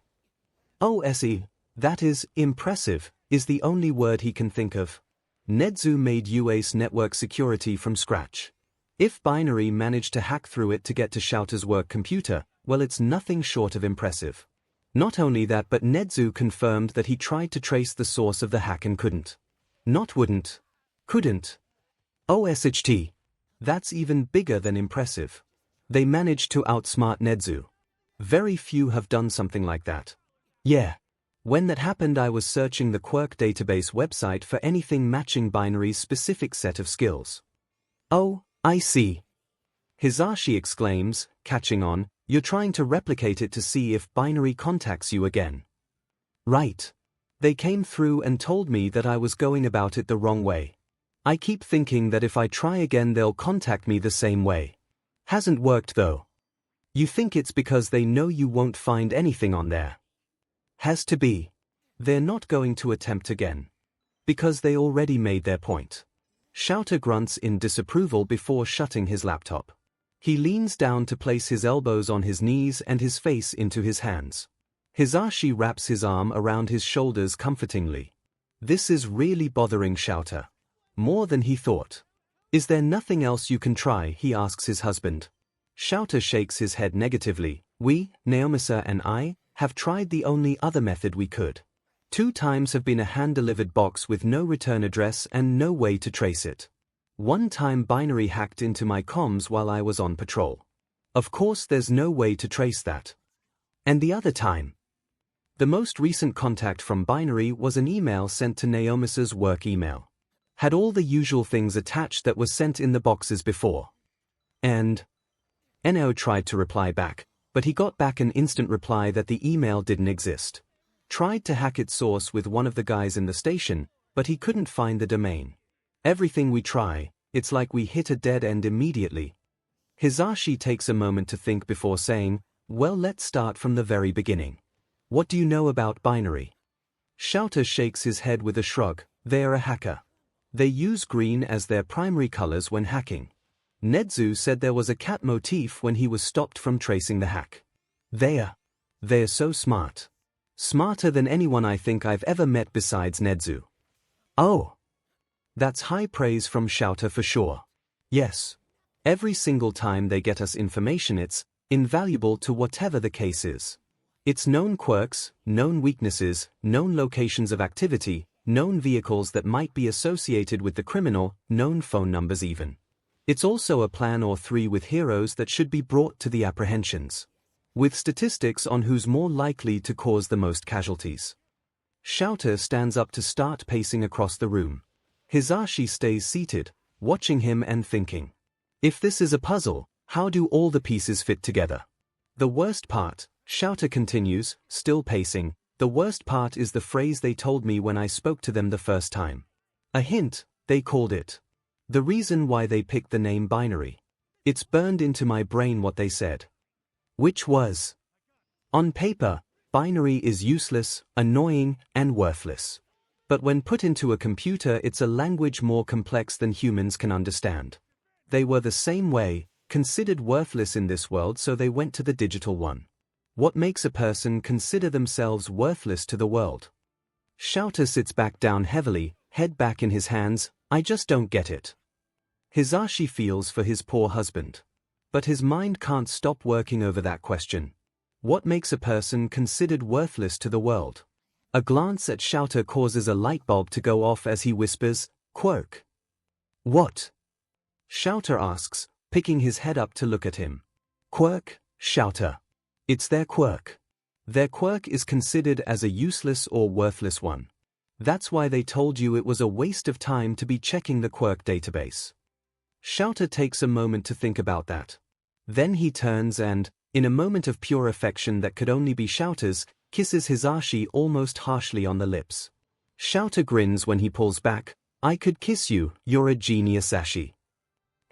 "OSE, that is, impressive, is the only word he can think of. Nedzu made UACE network security from scratch. If Binary managed to hack through it to get to Shouter's work computer, well, it's nothing short of impressive. Not only that, but Nedzu confirmed that he tried to trace the source of the hack and couldn't. Not wouldn't. Couldn't. OSHT. That's even bigger than impressive. They managed to outsmart Nedzu. Very few have done something like that. Yeah. When that happened, I was searching the Quirk database website for anything matching Binary's specific set of skills." "Oh, I see." Hisashi exclaims, catching on, "You're trying to replicate it to see if Binary contacts you again." "Right. They came through and told me that I was going about it the wrong way. I keep thinking that if I try again they'll contact me the same way. Hasn't worked though." "You think it's because they know you won't find anything on there?" "Has to be. They're not going to attempt again. Because they already made their point." Shouter grunts in disapproval before shutting his laptop. He leans down to place his elbows on his knees and his face into his hands. Hisashi wraps his arm around his shoulders comfortingly. This is really bothering Shouter. More than he thought. "Is there nothing else you can try?" he asks his husband. Shouter shakes his head negatively. "We, Naomisa and I, have tried the only other method we could. 2 times have been a hand-delivered box with no return address and no way to trace it. 1 time Binary hacked into my comms while I was on patrol. Of course there's no way to trace that. And the other time? The most recent contact from Binary was an email sent to Naomisa's work email. Had all the usual things attached that were sent in the boxes before. And..." Eno tried to reply back, but he got back an instant reply that the email didn't exist. Tried to hack its source with one of the guys in the station, but he couldn't find the domain. "Everything we try, It's like we hit a dead end immediately. Hisashi takes a moment to think before saying, well, let's start from the very beginning. What do you know about binary? 𝐿𝐼 shakes his head with a shrug. They are a hacker. They use green as their primary colors when hacking. Nezu said there was a cat motif when he was stopped from tracing the hack. They're so smart. Smarter than anyone I think I've ever met besides Nezu. Oh. That's high praise from 𝐿𝐼 for sure. Yes. Every single time they get us information, it's invaluable to whatever the case is. It's known quirks, known weaknesses, known locations of activity, known vehicles that might be associated with the criminal, known phone numbers even. It's also a plan or three with heroes that should be brought to the apprehensions. With statistics on who's more likely to cause the most casualties. 𝐿𝐼 stands up to start pacing across the room. Hisashi stays seated, watching him and thinking. If this is a puzzle, how do all the pieces fit together? The worst part, 𝐿𝐼 continues, still pacing, the worst part is the phrase they told me when I spoke to them the first time. A hint, they called it. The reason why they picked the name binary. It's burned into my brain what they said. Which was, on paper, binary is useless, annoying, and worthless. But when put into a computer, it's a language more complex than humans can understand. They were the same way, considered worthless in this world, so they went to the digital one. What makes a person consider themselves worthless to the world? 𝐿𝐼 sits back down heavily, head back in his hands. I just don't get it. Hisashi feels for his poor husband. But his mind can't stop working over that question. What makes a person considered worthless to the world? A glance at 𝐿𝐼 causes a light bulb to go off as he whispers, quirk. What? 𝐿𝐼 asks, picking his head up to look at him. Quirk, 𝐿𝐼. It's their quirk. Their quirk is considered as a useless or worthless one. That's why they told you it was a waste of time to be checking the quirk database. 𝐿𝐼 takes a moment to think about that. Then he turns and, in a moment of pure affection that could only be 𝐿𝐼's, kisses Hisashi almost harshly on the lips. 𝐿𝐼 grins when he pulls back. I could kiss you, you're a genius, Ashi.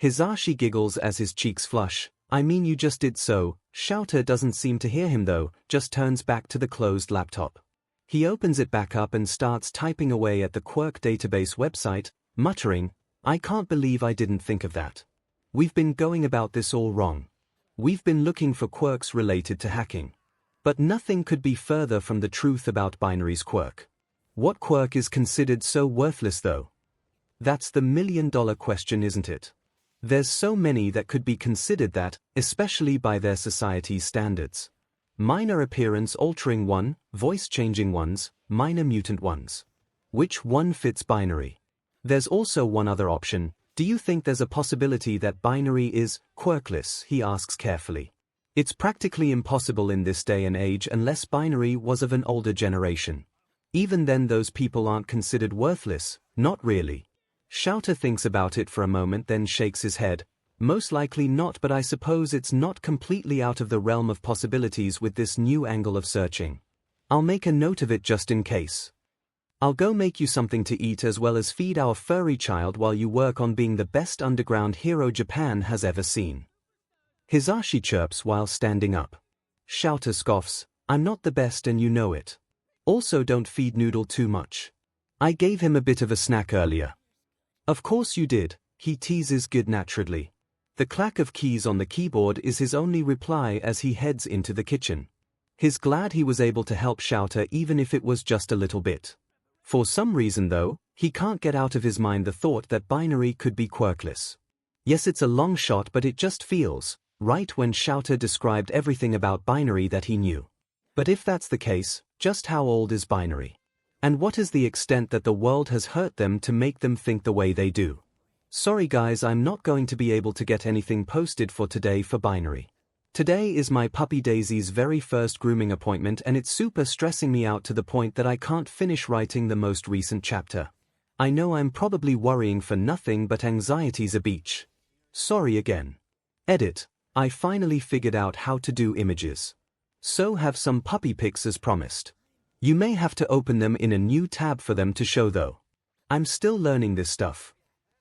Hisashi giggles as his cheeks flush. I mean, you just did so. 𝐿𝐼 doesn't seem to hear him though, just turns back to the closed laptop. He opens it back up and starts typing away at the quirk database website, muttering, I can't believe I didn't think of that. We've been going about this all wrong. We've been looking for quirks related to hacking. But nothing could be further from the truth about binary's quirk. What quirk is considered so worthless though? That's the million-dollar question, isn't it? There's so many that could be considered that, especially by their society's standards. Minor appearance-altering one, voice-changing ones, minor mutant ones. Which one fits binary? There's also one other option. Do you think there's a possibility that binary is quirkless? He asks carefully. It's practically impossible in this day and age unless binary was of an older generation. Even then those people aren't considered worthless, not really. 𝐿𝐼 thinks about it for a moment, then shakes his head. Most likely not, but I suppose it's not completely out of the realm of possibilities with this new angle of searching. I'll make a note of it just in case. I'll go make you something to eat as well as feed our furry child while you work on being the best underground hero Japan has ever seen. Hisashi chirps while standing up. 𝐿𝐼 scoffs, I'm not the best and you know it. Also don't feed Noodle too much. I gave him a bit of a snack earlier. Of course you did, he teases good-naturedly. The clack of keys on the keyboard is his only reply as he heads into the kitchen. He's glad he was able to help 𝐿𝐼 even if it was just a little bit. For some reason though, he can't get out of his mind the thought that binary could be quirkless. Yes, it's a long shot, but it just feels right when 𝐿𝐼 described everything about binary that he knew. But if that's the case, just how old is binary? And what is the extent that the world has hurt them to make them think the way they do? Sorry guys, I'm not going to be able to get anything posted for today for binary. Today is my puppy Daisy's very first grooming appointment and it's super stressing me out to the point that I can't finish writing the most recent chapter. I know I'm probably worrying for nothing, but anxiety's a beach. Sorry again. Edit. I finally figured out how to do images. So have some puppy pics as promised. You may have to open them in a new tab for them to show though. I'm still learning this stuff.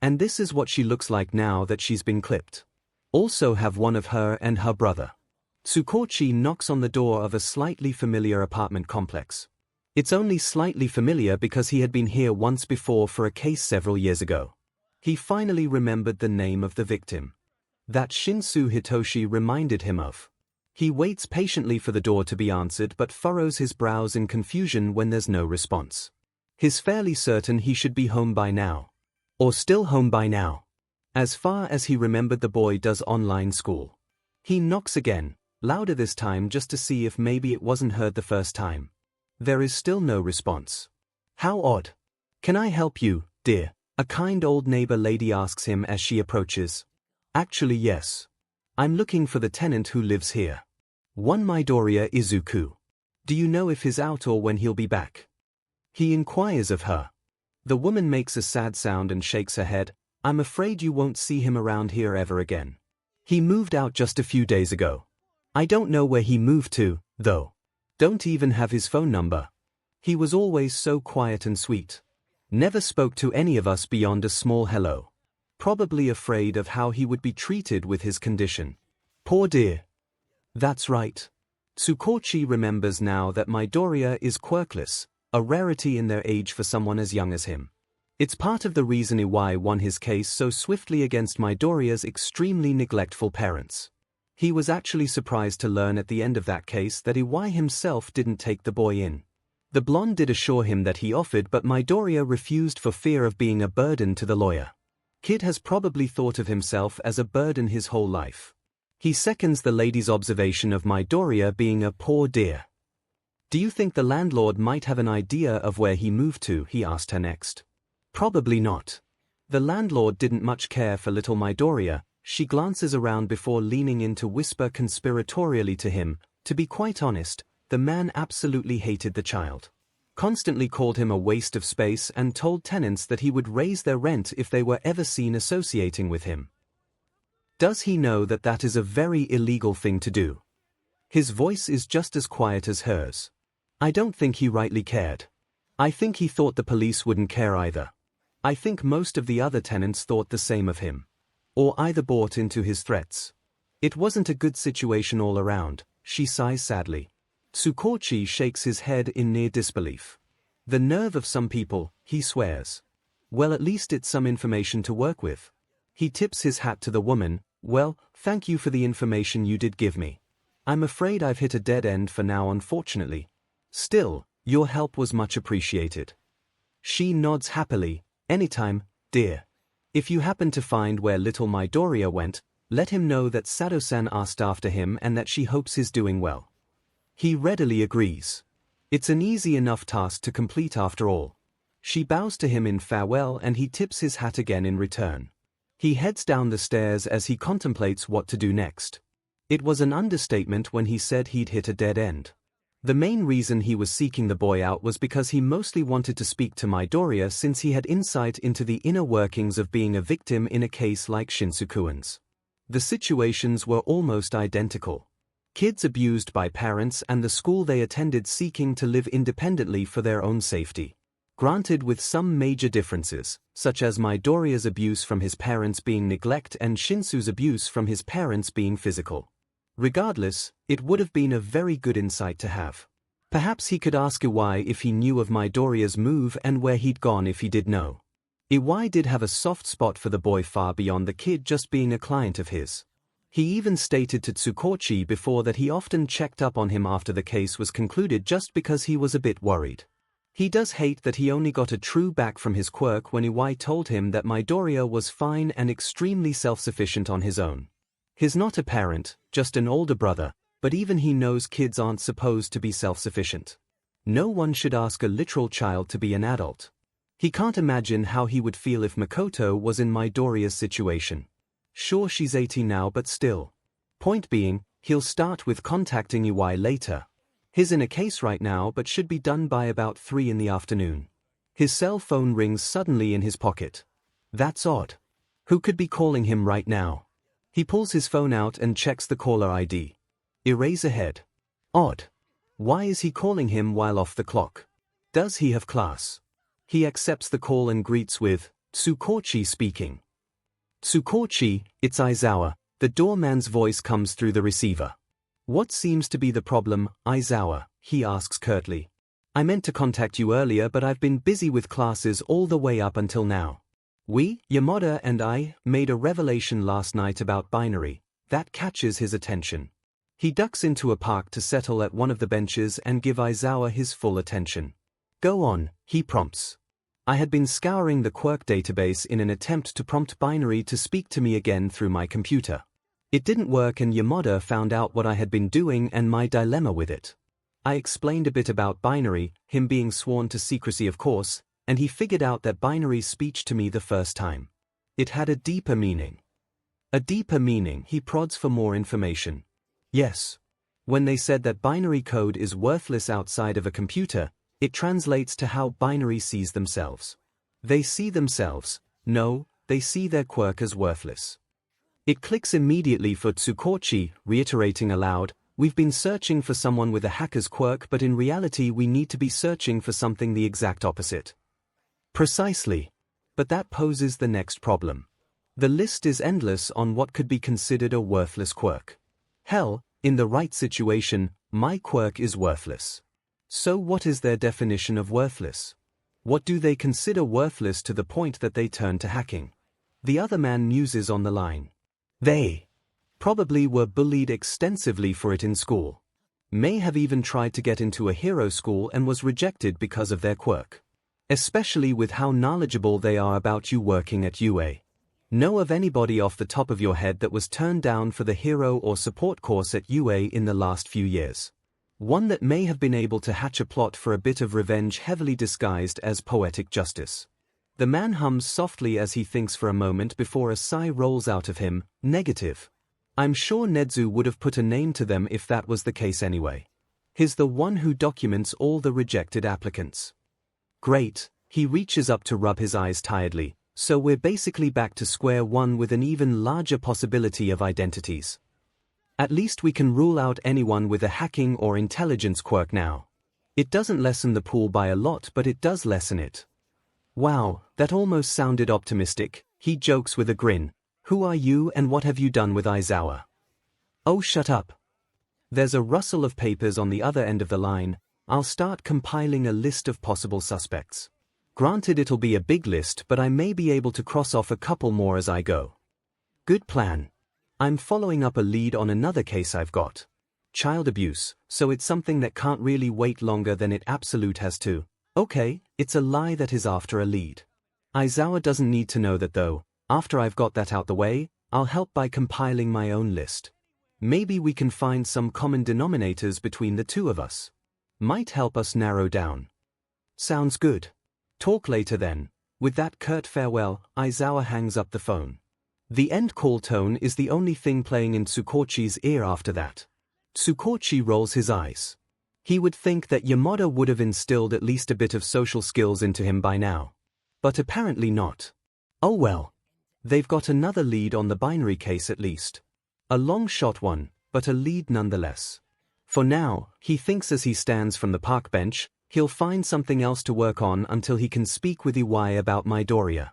And this is what she looks like now that she's been clipped. Also have one of her and her brother. 𝐒𝐭𝐚𝐲 knocks on the door of a slightly familiar apartment complex. It's only slightly familiar because he had been here once before for a case several years ago. He finally remembered the name of the victim. That Shinsu Hitoshi reminded him of. He waits patiently for the door to be answered but furrows his brows in confusion when there's no response. He's fairly certain he should be home by now. Or still home by now. As far as he remembered, the boy does online school. He knocks again, louder this time just to see if maybe it wasn't heard the first time. There is still no response. How odd. Can I help you, dear? A kind old neighbor lady asks him as she approaches. Actually yes. I'm looking for the tenant who lives here. One Midoriya Izuku. Do you know if he's out or when he'll be back? He inquires of her. The woman makes a sad sound and shakes her head. I'm afraid you won't see him around here ever again. He moved out just a few days ago. I don't know where he moved to, though. Don't even have his phone number. He was always so quiet and sweet. Never spoke to any of us beyond a small hello. Probably afraid of how he would be treated with his condition. Poor dear. That's right. 𝐒𝐭𝐚𝐲 remembers now that Midoriya is quirkless, a rarity in their age for someone as young as him. It's part of the reason Iwai won his case so swiftly against Midoriya's extremely neglectful parents. He was actually surprised to learn at the end of that case that Iwai himself didn't take the boy in. The blonde did assure him that he offered, but Midoriya refused for fear of being a burden to the lawyer. Kid has probably thought of himself as a burden his whole life. He seconds the lady's observation of Midoriya being a poor dear. Do you think the landlord might have an idea of where he moved to? He asked her next. Probably not. The landlord didn't much care for little Midoriya. She glances around before leaning in to whisper conspiratorially to him. To be quite honest, the man absolutely hated the child. Constantly called him a waste of space and told tenants that he would raise their rent if they were ever seen associating with him. Does he know that that is a very illegal thing to do? His voice is just as quiet as hers. I don't think he rightly cared. I think he thought the police wouldn't care either. I think most of the other tenants thought the same of him. Or either bought into his threats. It wasn't a good situation all around, she sighs sadly. 𝐒𝐭𝐚𝐲 shakes his head in near disbelief. The nerve of some people, he swears. Well, at least it's some information to work with. He tips his hat to the woman. Well, thank you for the information you did give me. I'm afraid I've hit a dead end for now, unfortunately. Still, your help was much appreciated. She nods happily. Anytime, dear. If you happen to find where little Midoriya went, let him know that Sado-san asked after him and that she hopes he's doing well. He readily agrees. It's an easy enough task to complete after all. She bows to him in farewell and he tips his hat again in return. He heads down the stairs as he contemplates what to do next. It was an understatement when he said he'd hit a dead end. The main reason he was seeking the boy out was because he mostly wanted to speak to Midoriya, since he had insight into the inner workings of being a victim in a case like Shinsu-kun's. The situations were almost identical. Kids abused by parents and the school they attended seeking to live independently for their own safety. Granted, with some major differences, such as Midoriya's abuse from his parents being neglect and Shinsu's abuse from his parents being physical. Regardless, it would have been a very good insight to have. Perhaps he could ask Iwai if he knew of Midoriya's move and where he'd gone if he did know. Iwai did have a soft spot for the boy far beyond the kid just being a client of his. He even stated to 𝐒𝐭𝐚𝐲 before that he often checked up on him after the case was concluded just because he was a bit worried. He does hate that he only got a true back from his quirk when Iwai told him that Midoriya was fine and extremely self-sufficient on his own. He's not a parent, just an older brother, but even he knows kids aren't supposed to be self-sufficient. No one should ask a literal child to be an adult. He can't imagine how he would feel if Makoto was in Midoriya's situation. Sure, she's 18 now, but still. Point being, he'll start with contacting Iwai later. He's in a case right now but should be done by about 3 in the afternoon. His cell phone rings suddenly in his pocket. That's odd. Who could be calling him right now? He pulls his phone out and checks the caller ID. Eraserhead. Odd. Why is he calling him while off the clock? Does he have class? He accepts the call and greets with, 𝐒𝐭𝐚𝐲 speaking. 𝐒𝐭𝐚𝐲, it's Aizawa. The doorman's voice comes through the receiver. What seems to be the problem, Aizawa? He asks curtly. I meant to contact you earlier, but I've been busy with classes all the way up until now. Yamada and I made a revelation last night about binary. That catches his attention. He ducks into a park to settle at one of the benches and give Aizawa his full attention. Go on, he prompts. I had been scouring the quirk database in an attempt to prompt binary to speak to me again through my computer. It didn't work and Yamada found out what I had been doing and my dilemma with it. I explained a bit about binary, him being sworn to secrecy of course, and he figured out that binary's speech to me the first time. It had a deeper meaning. A deeper meaning, he prods for more information. Yes. When they said that binary code is worthless outside of a computer, it translates to how binary sees themselves. They see themselves, no, they see their quirk as worthless. It clicks immediately for 𝐒𝐭𝐚𝐲, reiterating aloud, we've been searching for someone with a hacker's quirk, but in reality we need to be searching for something the exact opposite. Precisely. But that poses the next problem. The list is endless on what could be considered a worthless quirk. Hell, in the right situation, my quirk is worthless. So what is their definition of worthless? What do they consider worthless to the point that they turn to hacking? The other man muses on the line. They probably were bullied extensively for it in school. May have even tried to get into a hero school and was rejected because of their quirk. Especially with how knowledgeable they are about you working at UA. Know of anybody off the top of your head that was turned down for the hero or support course at UA in the last few years? One that may have been able to hatch a plot for a bit of revenge heavily disguised as poetic justice. The man hums softly as he thinks for a moment before a sigh rolls out of him, negative. I'm sure Nedzu would have put a name to them if that was the case anyway. He's the one who documents all the rejected applicants. Great, he reaches up to rub his eyes tiredly, so we're basically back to square one with an even larger possibility of identities. At least we can rule out anyone with a hacking or intelligence quirk now. It doesn't lessen the pool by a lot, but it does lessen it. Wow, that almost sounded optimistic, he jokes with a grin. Who are you and what have you done with Aizawa? Oh, shut up. There's a rustle of papers on the other end of the line. I'll start compiling a list of possible suspects. Granted, it'll be a big list, but I may be able to cross off a couple more as I go. Good plan. I'm following up a lead on another case I've got. Child abuse, so it's something that can't really wait longer than it absolute has to. Okay, it's a lie that is after a lead. Aizawa doesn't need to know that though. After I've got that out the way, I'll help by compiling my own list. Maybe we can find some common denominators between the two of us. Might help us narrow down. Sounds good. Talk later then. With that curt farewell, Aizawa hangs up the phone. The end call tone is the only thing playing in 𝐒𝐭𝐚𝐲's ear after that. 𝐒𝐭𝐚𝐲 rolls his eyes. He would think that Yamada would have instilled at least a bit of social skills into him by now. But apparently not. Oh well. They've got another lead on the binary case at least. A long shot one, but a lead nonetheless. For now, he thinks as he stands from the park bench, he'll find something else to work on until he can speak with Iwai about Midoriya.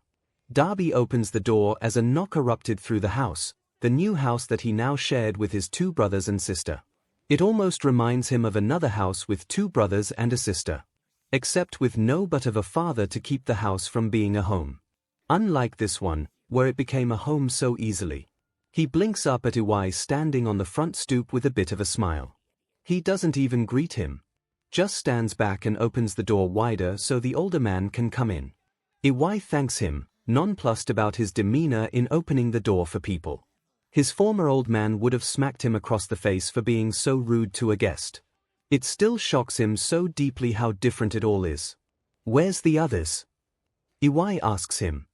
Darby opens the door as a knock erupted through the house, the new house that he now shared with his two brothers and sister. It almost reminds him of another house with two brothers and a sister. Except with no but of a father to keep the house from being a home. Unlike this one, where it became a home so easily. He blinks up at Iwai standing on the front stoop with a bit of a smile. He doesn't even greet him. Just stands back and opens the door wider so the older man can come in. Iwai thanks him, nonplussed about his demeanor in opening the door for people. His former old man would have smacked him across the face for being so rude to a guest. It still shocks him so deeply how different it all is. Where's the others? Iwai asks him.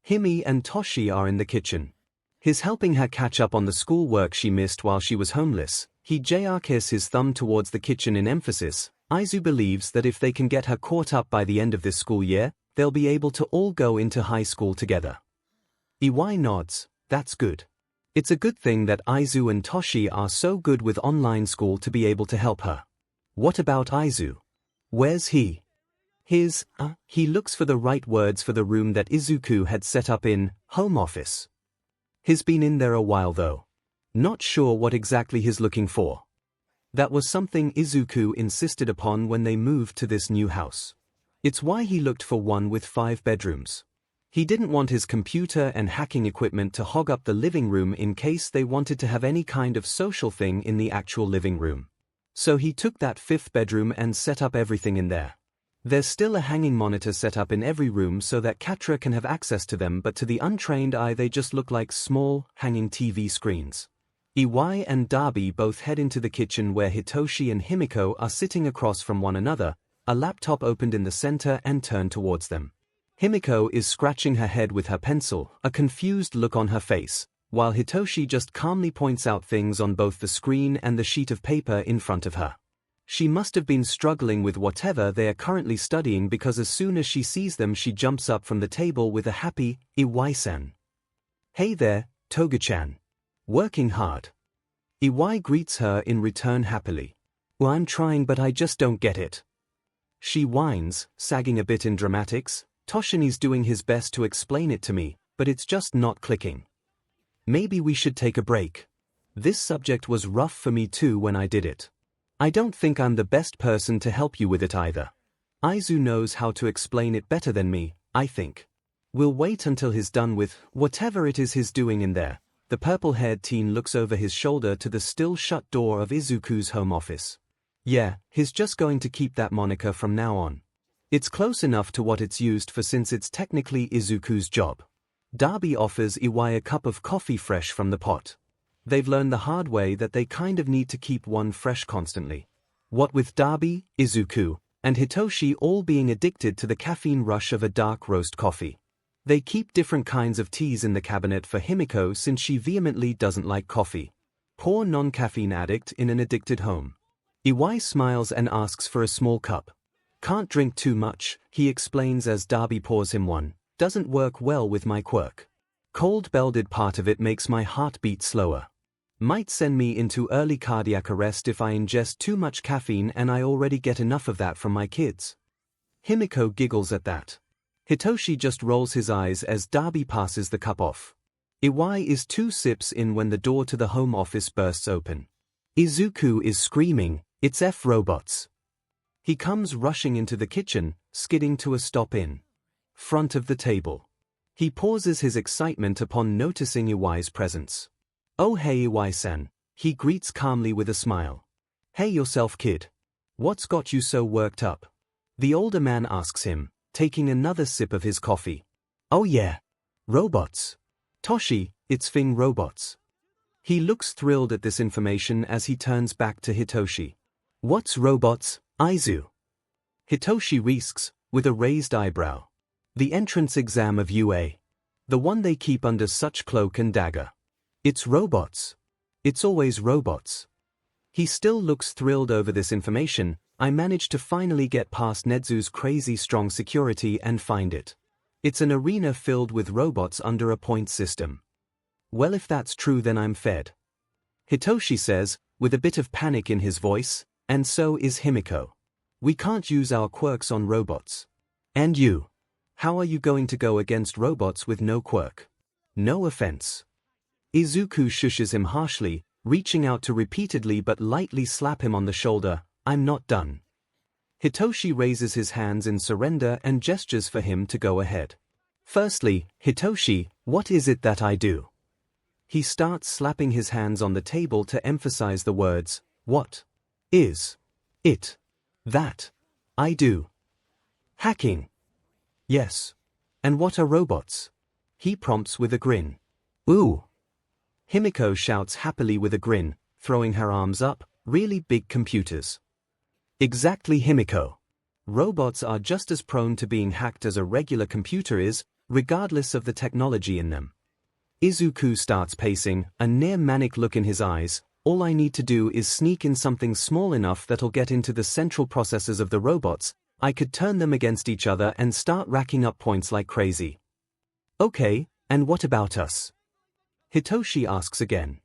Himi and Toshi are in the kitchen. He's helping her catch up on the schoolwork she missed while she was homeless. He jerks his thumb towards the kitchen in emphasis. Aizu believes that if they can get her caught up by the end of this school year, they'll be able to all go into high school together. Iwai nods. That's good. It's a good thing that Aizu and Toshi are so good with online school to be able to help her. What about Aizu? Where's he? He looks for the right words for the room that Izuku had set up in home office. He's been in there a while though. Not sure what exactly he's looking for. That was something Izuku insisted upon when they moved to this new house. It's why he looked for one with 5 bedrooms. He didn't want his computer and hacking equipment to hog up the living room in case they wanted to have any kind of social thing in the actual living room. So he took that 5th bedroom and set up everything in there. There's still a hanging monitor set up in every room so that Katra can have access to them, but to the untrained eye they just look like small, hanging TV screens. Iwai and Dabi both head into the kitchen where Hitoshi and Himiko are sitting across from one another, a laptop opened in the center and turned towards them. Himiko is scratching her head with her pencil, a confused look on her face, while Hitoshi just calmly points out things on both the screen and the sheet of paper in front of her. She must have been struggling with whatever they are currently studying because as soon as she sees them she jumps up from the table with a happy, Iwai-san. Hey there, Toga-chan. Working hard. Iwai greets her in return happily. Well, I'm trying but I just don't get it. She whines, sagging a bit in dramatics. Toshini's doing his best to explain it to me, but it's just not clicking. Maybe we should take a break. This subject was rough for me too when I did it. I don't think I'm the best person to help you with it either. Aizu knows how to explain it better than me, I think. We'll wait until he's done with whatever it is he's doing in there. The purple-haired teen looks over his shoulder to the still-shut door of Izuku's home office. Yeah, he's just going to keep that moniker from now on. It's close enough to what it's used for since it's technically Izuku's job. Dabi offers Iwai a cup of coffee fresh from the pot. They've learned the hard way that they kind of need to keep one fresh constantly. What with Dabi, Izuku, and Hitoshi all being addicted to the caffeine rush of a dark roast coffee. They keep different kinds of teas in the cabinet for Himiko since she vehemently doesn't like coffee. Poor non-caffeine addict in an addicted home. Iwai smiles and asks for a small cup. Can't drink too much, he explains as Dabi pours him one. Doesn't work well with my quirk. Cold-belted part of it makes my heart beat slower. Might send me into early cardiac arrest if I ingest too much caffeine and I already get enough of that from my kids. Himiko giggles at that. Hitoshi just rolls his eyes as Dabi passes the cup off. Iwai is 2 sips in when the door to the home office bursts open. Izuku is screaming, "It's F robots!" He comes rushing into the kitchen, skidding to a stop in front of the table. He pauses his excitement upon noticing Iwai's presence. "Oh hey Iwai-san," he greets calmly with a smile. "Hey yourself kid. What's got you so worked up?" The older man asks him, taking another sip of his coffee. "Oh yeah. Robots. Toshi, it's Fing robots." He looks thrilled at this information as he turns back to Hitoshi. "What's robots, Aizu?" Hitoshi risks, with a raised eyebrow. "The entrance exam of UA. The one they keep under such cloak and dagger. It's robots. It's always robots." He still looks thrilled over this information. I managed to finally get past Nedzu's crazy strong security and find it. It's an arena filled with robots under a point system. Well, if that's true then I'm fed. Hitoshi says, with a bit of panic in his voice, and so is Himiko. We can't use our quirks on robots. And you? How are you going to go against robots with no quirk? No offense. Izuku shushes him harshly, reaching out to repeatedly but lightly slap him on the shoulder. "I'm not done." Hitoshi raises his hands in surrender and gestures for him to go ahead. "Firstly, Hitoshi, what is it that I do?" He starts slapping his hands on the table to emphasize the words, "What is it that I do?" "Hacking." "Yes. And what are robots?" He prompts with a grin. "Ooh." Himiko shouts happily with a grin, throwing her arms up, "Really big computers." Exactly Himiko. Robots are just as prone to being hacked as a regular computer is, regardless of the technology in them. Izuku starts pacing, a near-manic look in his eyes. "All I need to do is sneak in something small enough that'll get into the central processors of the robots. I could turn them against each other and start racking up points like crazy." "Okay, and what about us?" Hitoshi asks again.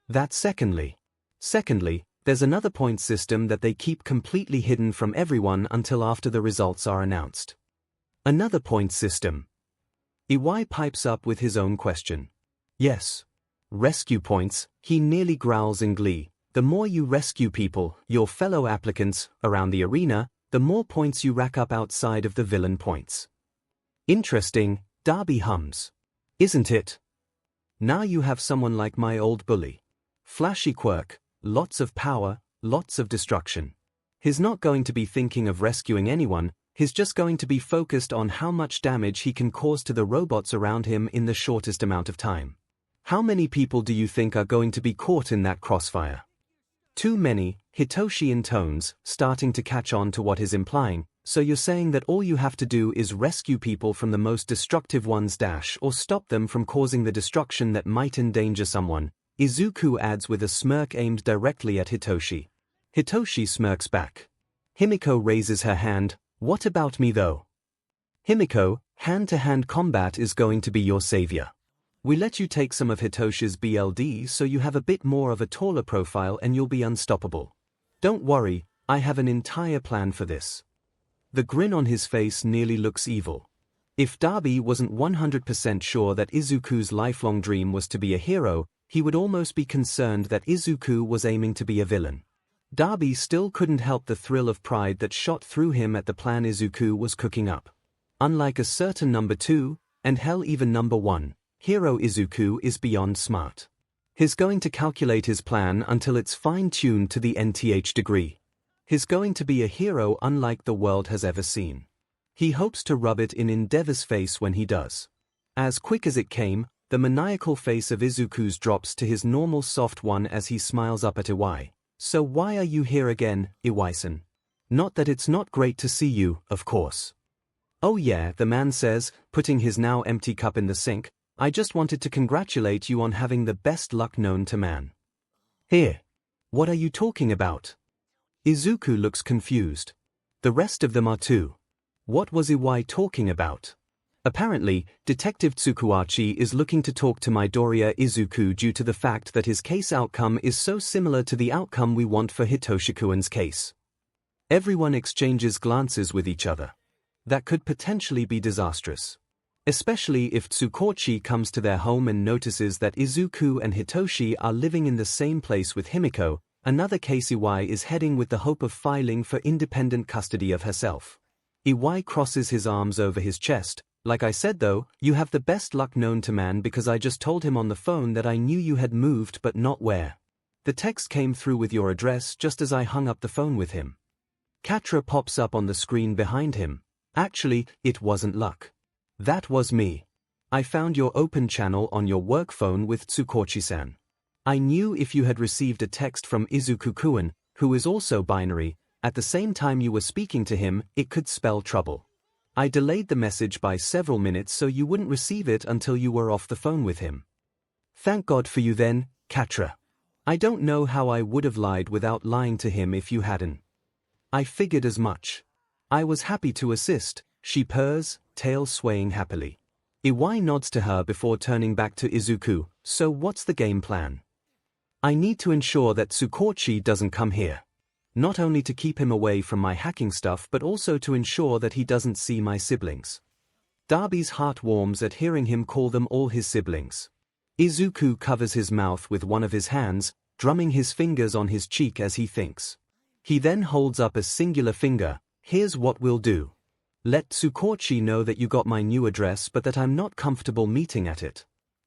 "That's secondly. Secondly, There's another point system that they keep completely hidden from everyone until after the results are announced. Another point system. 𝐒𝐲 pipes up with his own question. Yes. Rescue points, he nearly growls in glee. The more you rescue people, your fellow applicants, around the arena, the more points you rack up outside of the villain points. Interesting, Darby hums. Isn't it? Now you have someone like my old bully. Flashy quirk, lots of power, lots of destruction. He's not going to be thinking of rescuing anyone, he's just going to be focused on how much damage he can cause to the robots around him in the shortest amount of time. How many people do you think are going to be caught in that crossfire? Too many. Hitoshi intones, starting to catch on to what he's implying. So you're saying that all you have to do is rescue people from the most destructive ones or stop them from causing the destruction that might endanger someone, Izuku adds with a smirk aimed directly at Hitoshi. Hitoshi smirks back. Himiko raises her hand. What about me though? Himiko, hand-to-hand combat is going to be your savior. We let you take some of Hitoshi's BLD so you have a bit more of a taller profile and you'll be unstoppable. Don't worry, I have an entire plan for this. The grin on his face nearly looks evil. If Darby wasn't 100% sure that Izuku's lifelong dream was to be a hero, he would almost be concerned that Izuku was aiming to be a villain. Darby still couldn't help the thrill of pride that shot through him at the plan Izuku was cooking up. Unlike a certain number 2, and hell even number 1, hero Izuku is beyond smart. He's going to calculate his plan until it's fine-tuned to the nth degree. He's going to be a hero unlike the world has ever seen. He hopes to rub it in Endeavor's face when he does. As quick as it came, the maniacal face of Izuku's drops to his normal soft one as he smiles up at 𝐒𝐲. So why are you here again, 𝐒𝐲-san? Not that it's not great to see you, of course. Oh yeah, the man says, putting his now empty cup in the sink. I just wanted to congratulate you on having the best luck known to man. Here. What are you talking about? Izuku looks confused. The rest of them are too. What was 𝐒𝐲 talking about? Apparently, Detective Tsukuachi is looking to talk to Midoriya Izuku due to the fact that his case outcome is so similar to the outcome we want for Hitoshi-kuen's case. Everyone exchanges glances with each other. That could potentially be disastrous. Especially if Tsukuachi comes to their home and notices that Izuku and Hitoshi are living in the same place with Himiko. Another case 𝐒𝐲 is heading with the hope of filing for independent custody of herself. 𝐒𝐲 crosses his arms over his chest. Like I said though, you have the best luck known to man because I just told him on the phone that I knew you had moved but not where. The text came through with your address just as I hung up the phone with him. Katra pops up on the screen behind him. Actually, it wasn't luck. That was me. I found your open channel on your work phone with Tsukuachi-san. I knew if you had received a text from Izuku-kun, who is also binary, at the same time you were speaking to him, it could spell trouble. I delayed the message by several minutes so you wouldn't receive it until you were off the phone with him. Thank God for you then, Katra. I don't know how I would have lied without lying to him if you hadn't. I figured as much. I was happy to assist, she purrs, tail swaying happily. 𝐒𝐲 nods to her before turning back to Izuku. So what's the game plan? I need to ensure that Tsukuachi doesn't come here. Not only to keep him away from my hacking stuff but also to ensure that he doesn't see my siblings. Darby's heart warms at hearing him call them all his siblings. Izuku covers his mouth with one of his hands, drumming his fingers on his cheek as he thinks. He then holds up a singular finger. Here's what we'll do. Let Tsukuachi know that you got my new address but that I'm not comfortable meeting at it.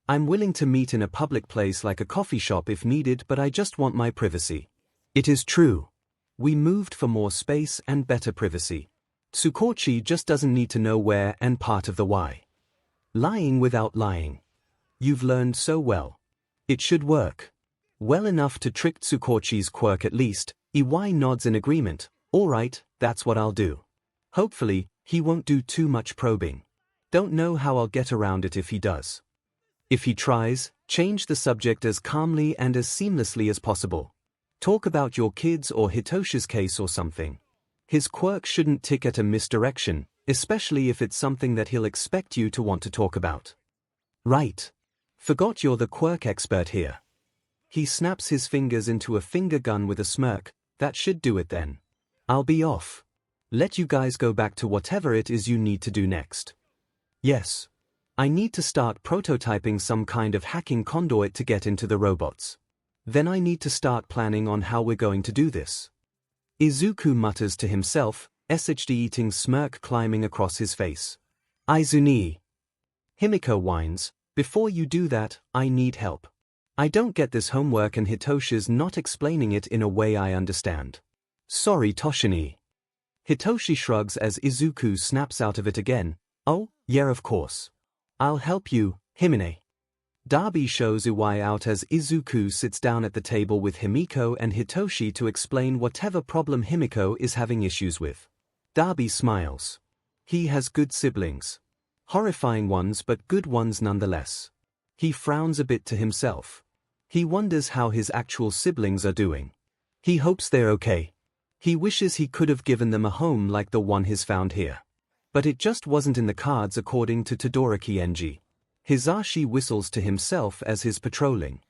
I'm willing to meet in a public place like a coffee shop if needed but I just want my privacy. It is true. We moved for more space and better privacy. Tsukuachi just doesn't need to know where and part of the why. Lying without lying. You've learned so well. It should work. Well enough to trick Tsukuachi's quirk at least. 𝐒𝐲 nods in agreement. Alright, that's what I'll do. Hopefully, he won't do too much probing. Don't know how I'll get around it if he does. If he tries, change the subject as calmly and as seamlessly as possible. Talk about your kids or Hitoshi's case or something. His quirk shouldn't tick at a misdirection, especially if it's something that he'll expect you to want to talk about. Right. Forgot you're the quirk expert here. He snaps his fingers into a finger gun with a smirk. That should do it then. I'll be off. Let you guys go back to whatever it is you need to do next. Yes. I need to start prototyping some kind of hacking conduit to get into the robots. Then I need to start planning on how we're going to do this. Izuku mutters to himself, SHD eating smirk climbing across his face. Izuni. Himiko whines, before you do that, I need help. I don't get this homework and Hitoshi's not explaining it in a way I understand. Sorry Toshini. Hitoshi shrugs as Izuku snaps out of it again. Oh, yeah of course. I'll help you, Himine. Darby shows Iwai out as Izuku sits down at the table with Himiko and Hitoshi to explain whatever problem Himiko is having issues with. Darby smiles. He has good siblings. Horrifying ones but good ones nonetheless. He frowns a bit to himself. He wonders how his actual siblings are doing. He hopes they're okay. He wishes he could have given them a home like the one he's found here. But it just wasn't in the cards according to Todoroki Enji. Hisashi whistles to himself as he's patrolling.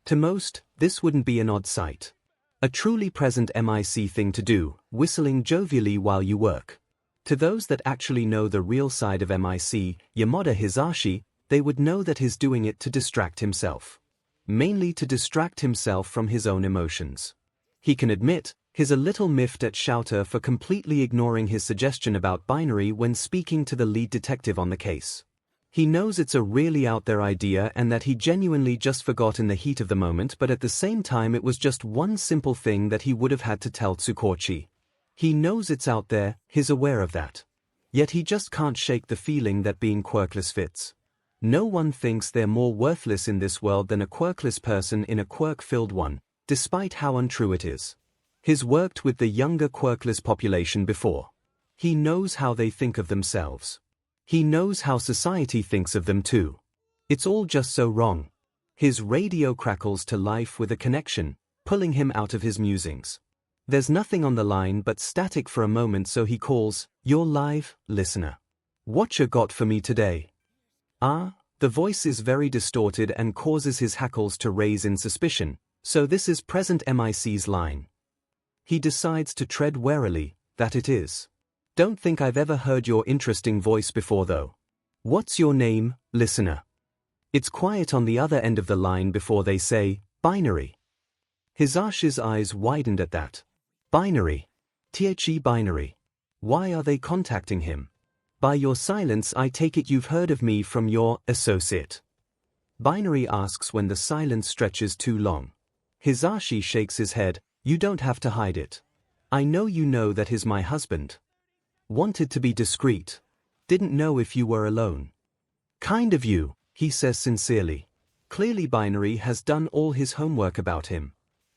To most, this wouldn't be an odd sight. A truly present MIC thing to do, whistling jovially while you work. To those that actually know the real side of MIC, Yamada Hisashi, they would know that he's doing it to distract himself. Mainly to distract himself from his own emotions. He can admit, he's a little miffed at Shouter for completely ignoring his suggestion about binary when speaking to the lead detective on the case. He knows it's a really out there idea and that he genuinely just forgot in the heat of the moment, but at the same time it was just one simple thing that he would have had to tell Tsukochi. He knows it's out there, he's aware of that. Yet he just can't shake the feeling that being quirkless fits. No one thinks they're more worthless in this world than a quirkless person in a quirk-filled one, despite how untrue it is. He's worked with the younger quirkless population before. He knows how they think of themselves. He knows how society thinks of them too. It's all just so wrong. His radio crackles to life with a connection, pulling him out of his musings. There's nothing on the line but static for a moment, so he calls, "You're live, listener. What you got for me today?" Ah, the voice is very distorted and causes his hackles to raise in suspicion, so this is present MIC's line. He decides to tread warily, that it is. Don't think I've ever heard your interesting voice before though. What's your name, listener? It's quiet on the other end of the line before they say, binary. Hisashi's eyes widened at that. Binary. The binary. Why are they contacting him? By your silence I take it you've heard of me from your associate. Binary asks when the silence stretches too long. Hisashi shakes his head, you don't have to hide it. I know you know that he's my husband. Wanted to be discreet. Didn't know if you were alone. Kind of you, he says sincerely. Clearly Binary has done all his homework about him.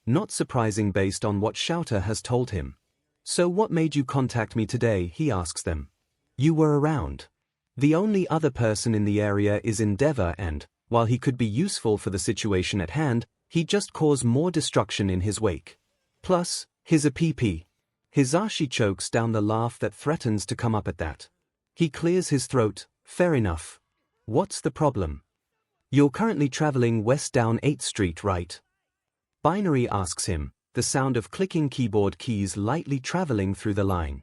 Not surprising based on what Shouter has told him. So what made you contact me today, he asks them. You were around. The only other person in the area is Endeavor and, while he could be useful for the situation at hand, he just caused more destruction in his wake. Plus, he's a PP. Hisashi chokes down the laugh that threatens to come up at that. He clears his throat, fair enough. What's the problem? You're currently traveling west down 8th Street, right? Binary asks him, the sound of clicking keyboard keys lightly traveling through the line.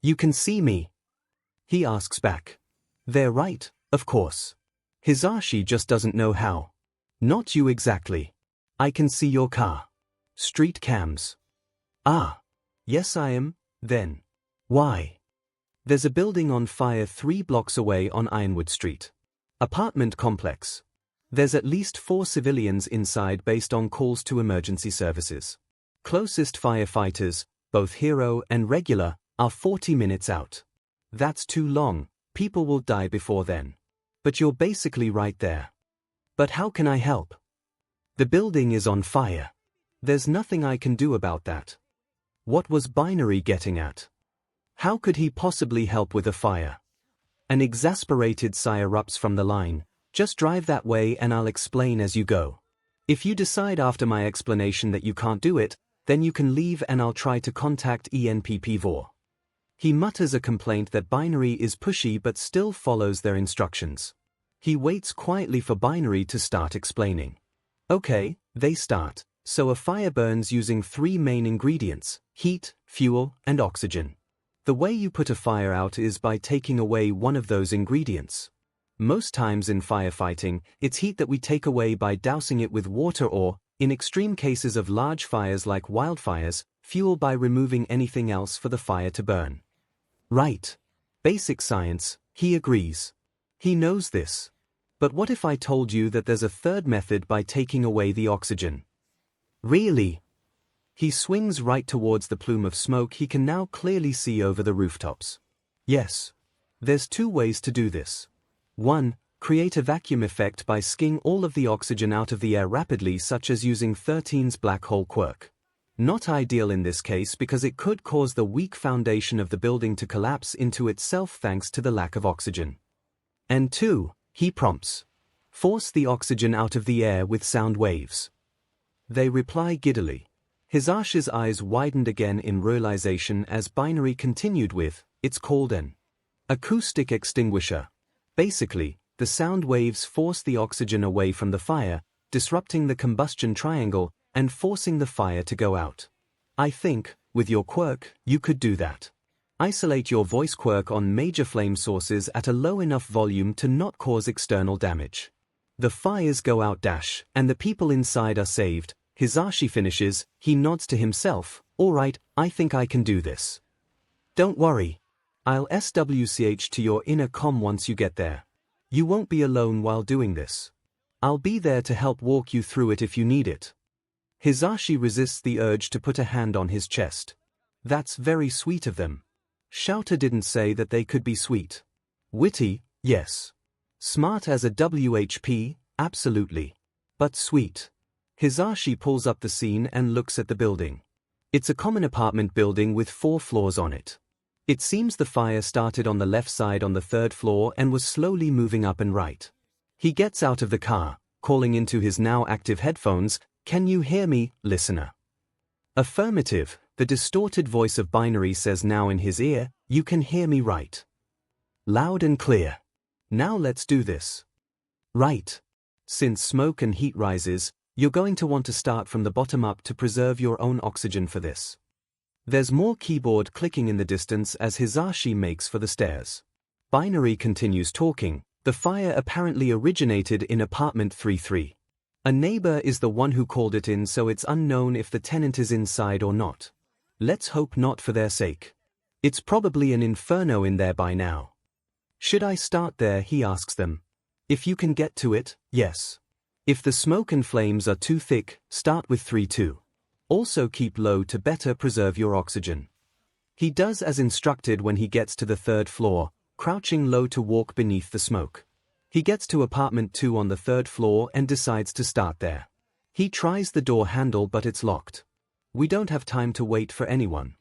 You can see me? He asks back. They're right, of course. Hisashi just doesn't know how. Not you exactly. I can see your car. Street cams. Ah. Yes I am, then. Why? There's a building on fire 3 blocks away on Ironwood Street. Apartment complex. There's at least 4 civilians inside based on calls to emergency services. Closest firefighters, both hero and regular, are 40 minutes out. That's too long, people will die before then. But you're basically right there. But how can I help? The building is on fire. There's nothing I can do about that. What was Binary getting at? How could he possibly help with a fire? An exasperated sigh erupts from the line. Just drive that way and I'll explain as you go. If you decide after my explanation that you can't do it, then you can leave and I'll try to contact ENPP-4. He mutters a complaint that Binary is pushy but still follows their instructions. He waits quietly for Binary to start explaining. Okay, they start. So a fire burns using 3 main ingredients: heat, fuel, and oxygen. The way you put a fire out is by taking away one of those ingredients. Most times in firefighting, it's heat that we take away by dousing it with water or, in extreme cases of large fires like wildfires, fuel by removing anything else for the fire to burn. Right. Basic science, he agrees. He knows this. But what if I told you that there's a third method by taking away the oxygen? Really? He swings right towards the plume of smoke he can now clearly see over the rooftops. Yes. There's 2 ways to do this. 1. Create a vacuum effect by skiing all of the oxygen out of the air rapidly, such as using 13's black hole quirk. Not ideal in this case because it could cause the weak foundation of the building to collapse into itself thanks to the lack of oxygen. And 2, he prompts. Force the oxygen out of the air with sound waves. They reply giddily. 𝐒𝐻𝐻's eyes widened again in realization as Binary continued with, it's called an acoustic extinguisher. Basically, the sound waves force the oxygen away from the fire, disrupting the combustion triangle and forcing the fire to go out. I think, with your quirk, you could do that. Isolate your voice quirk on major flame sources at a low enough volume to not cause external damage. The fires go out and the people inside are saved. 𝐒𝐻𝐻 finishes, he nods to himself, alright, I think I can do this. Don't worry. I'll SWCH to your inner comm once you get there. You won't be alone while doing this. I'll be there to help walk you through it if you need it. 𝐒𝐻𝐻 resists the urge to put a hand on his chest. That's very sweet of them. 𝐿𝐻𝐻 didn't say that they could be sweet. Witty, yes. Smart as a WHP, absolutely. But sweet. 𝐒𝐻𝐻 pulls up the scene and looks at the building. It's a common apartment building with 4 floors on it. It seems the fire started on the left side on the 3rd floor and was slowly moving up and right. He gets out of the car, calling into his now active headphones, "Can you hear me, listener?" Affirmative, the distorted voice of Binary says now in his ear, "You can hear me right. Loud and clear. Now let's do this." Right. Since smoke and heat rises, you're going to want to start from the bottom up to preserve your own oxygen for this. There's more keyboard clicking in the distance as 𝐒𝐻𝐻 makes for the stairs. Binary continues talking. The fire apparently originated in apartment 33. A neighbor is the one who called it in, so it's unknown if the tenant is inside or not. Let's hope not for their sake. It's probably an inferno in there by now. Should I start there, he asks them. If you can get to it, yes. If the smoke and flames are too thick, start with 3-2. Also keep low to better preserve your oxygen. He does as instructed when he gets to the 3rd floor, crouching low to walk beneath the smoke. He gets to apartment 2 on the 3rd floor and decides to start there. He tries the door handle but it's locked. We don't have time to wait for anyone.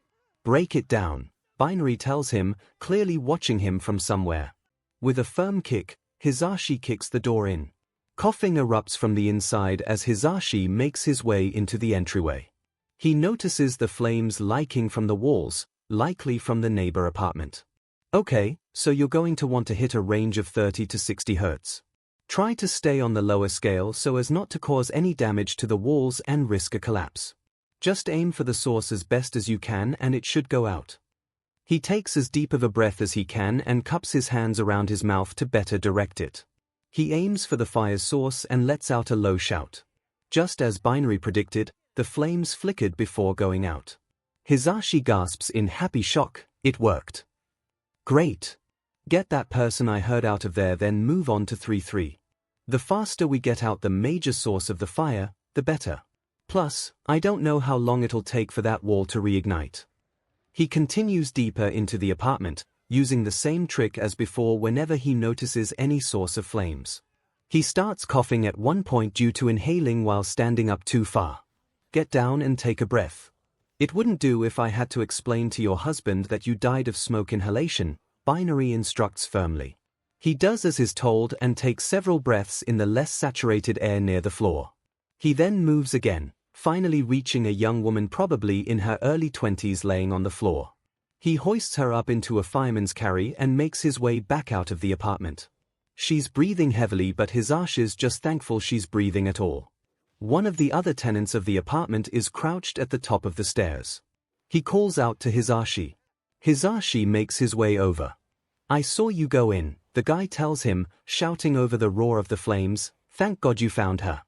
Break it down, Binary tells him, clearly watching him from somewhere. With a firm kick, 𝐒𝐻𝐻 kicks the door in. Coughing erupts from the inside as 𝐒𝐻𝐻 makes his way into the entryway. He notices the flames leaking from the walls, likely from the neighbor apartment. Okay, so you're going to want to hit a range of 30 to 60 Hz. Try to stay on the lower scale so as not to cause any damage to the walls and risk a collapse. Just aim for the source as best as you can and it should go out. He takes as deep of a breath as he can and cups his hands around his mouth to better direct it. He aims for the fire's source and lets out a low shout. Just as Binary predicted, the flames flickered before going out. 𝐒𝐻𝐻 gasps in happy shock, it worked. Great. Get that person I heard out of there, then move on to 3-3. The faster we get out the major source of the fire, the better. Plus, I don't know how long it'll take for that wall to reignite. He continues deeper into the apartment, using the same trick as before whenever he notices any source of flames. He starts coughing at one point due to inhaling while standing up too far. Get down and take a breath. It wouldn't do if I had to explain to your husband that you died of smoke inhalation, Binary instructs firmly. He does as is told and takes several breaths in the less saturated air near the floor. He then moves again, finally reaching a young woman probably in her early 20s laying on the floor. He hoists her up into a fireman's carry and makes his way back out of the apartment. She's breathing heavily but 𝐒𝐻𝐻's just thankful she's breathing at all. One of the other tenants of the apartment is crouched at the top of the stairs. He calls out to 𝐻𝐻𝐸. 𝐻𝐻𝐸 makes his way over. "I saw you go in," the guy tells him, shouting over the roar of the flames, "Thank God you found her.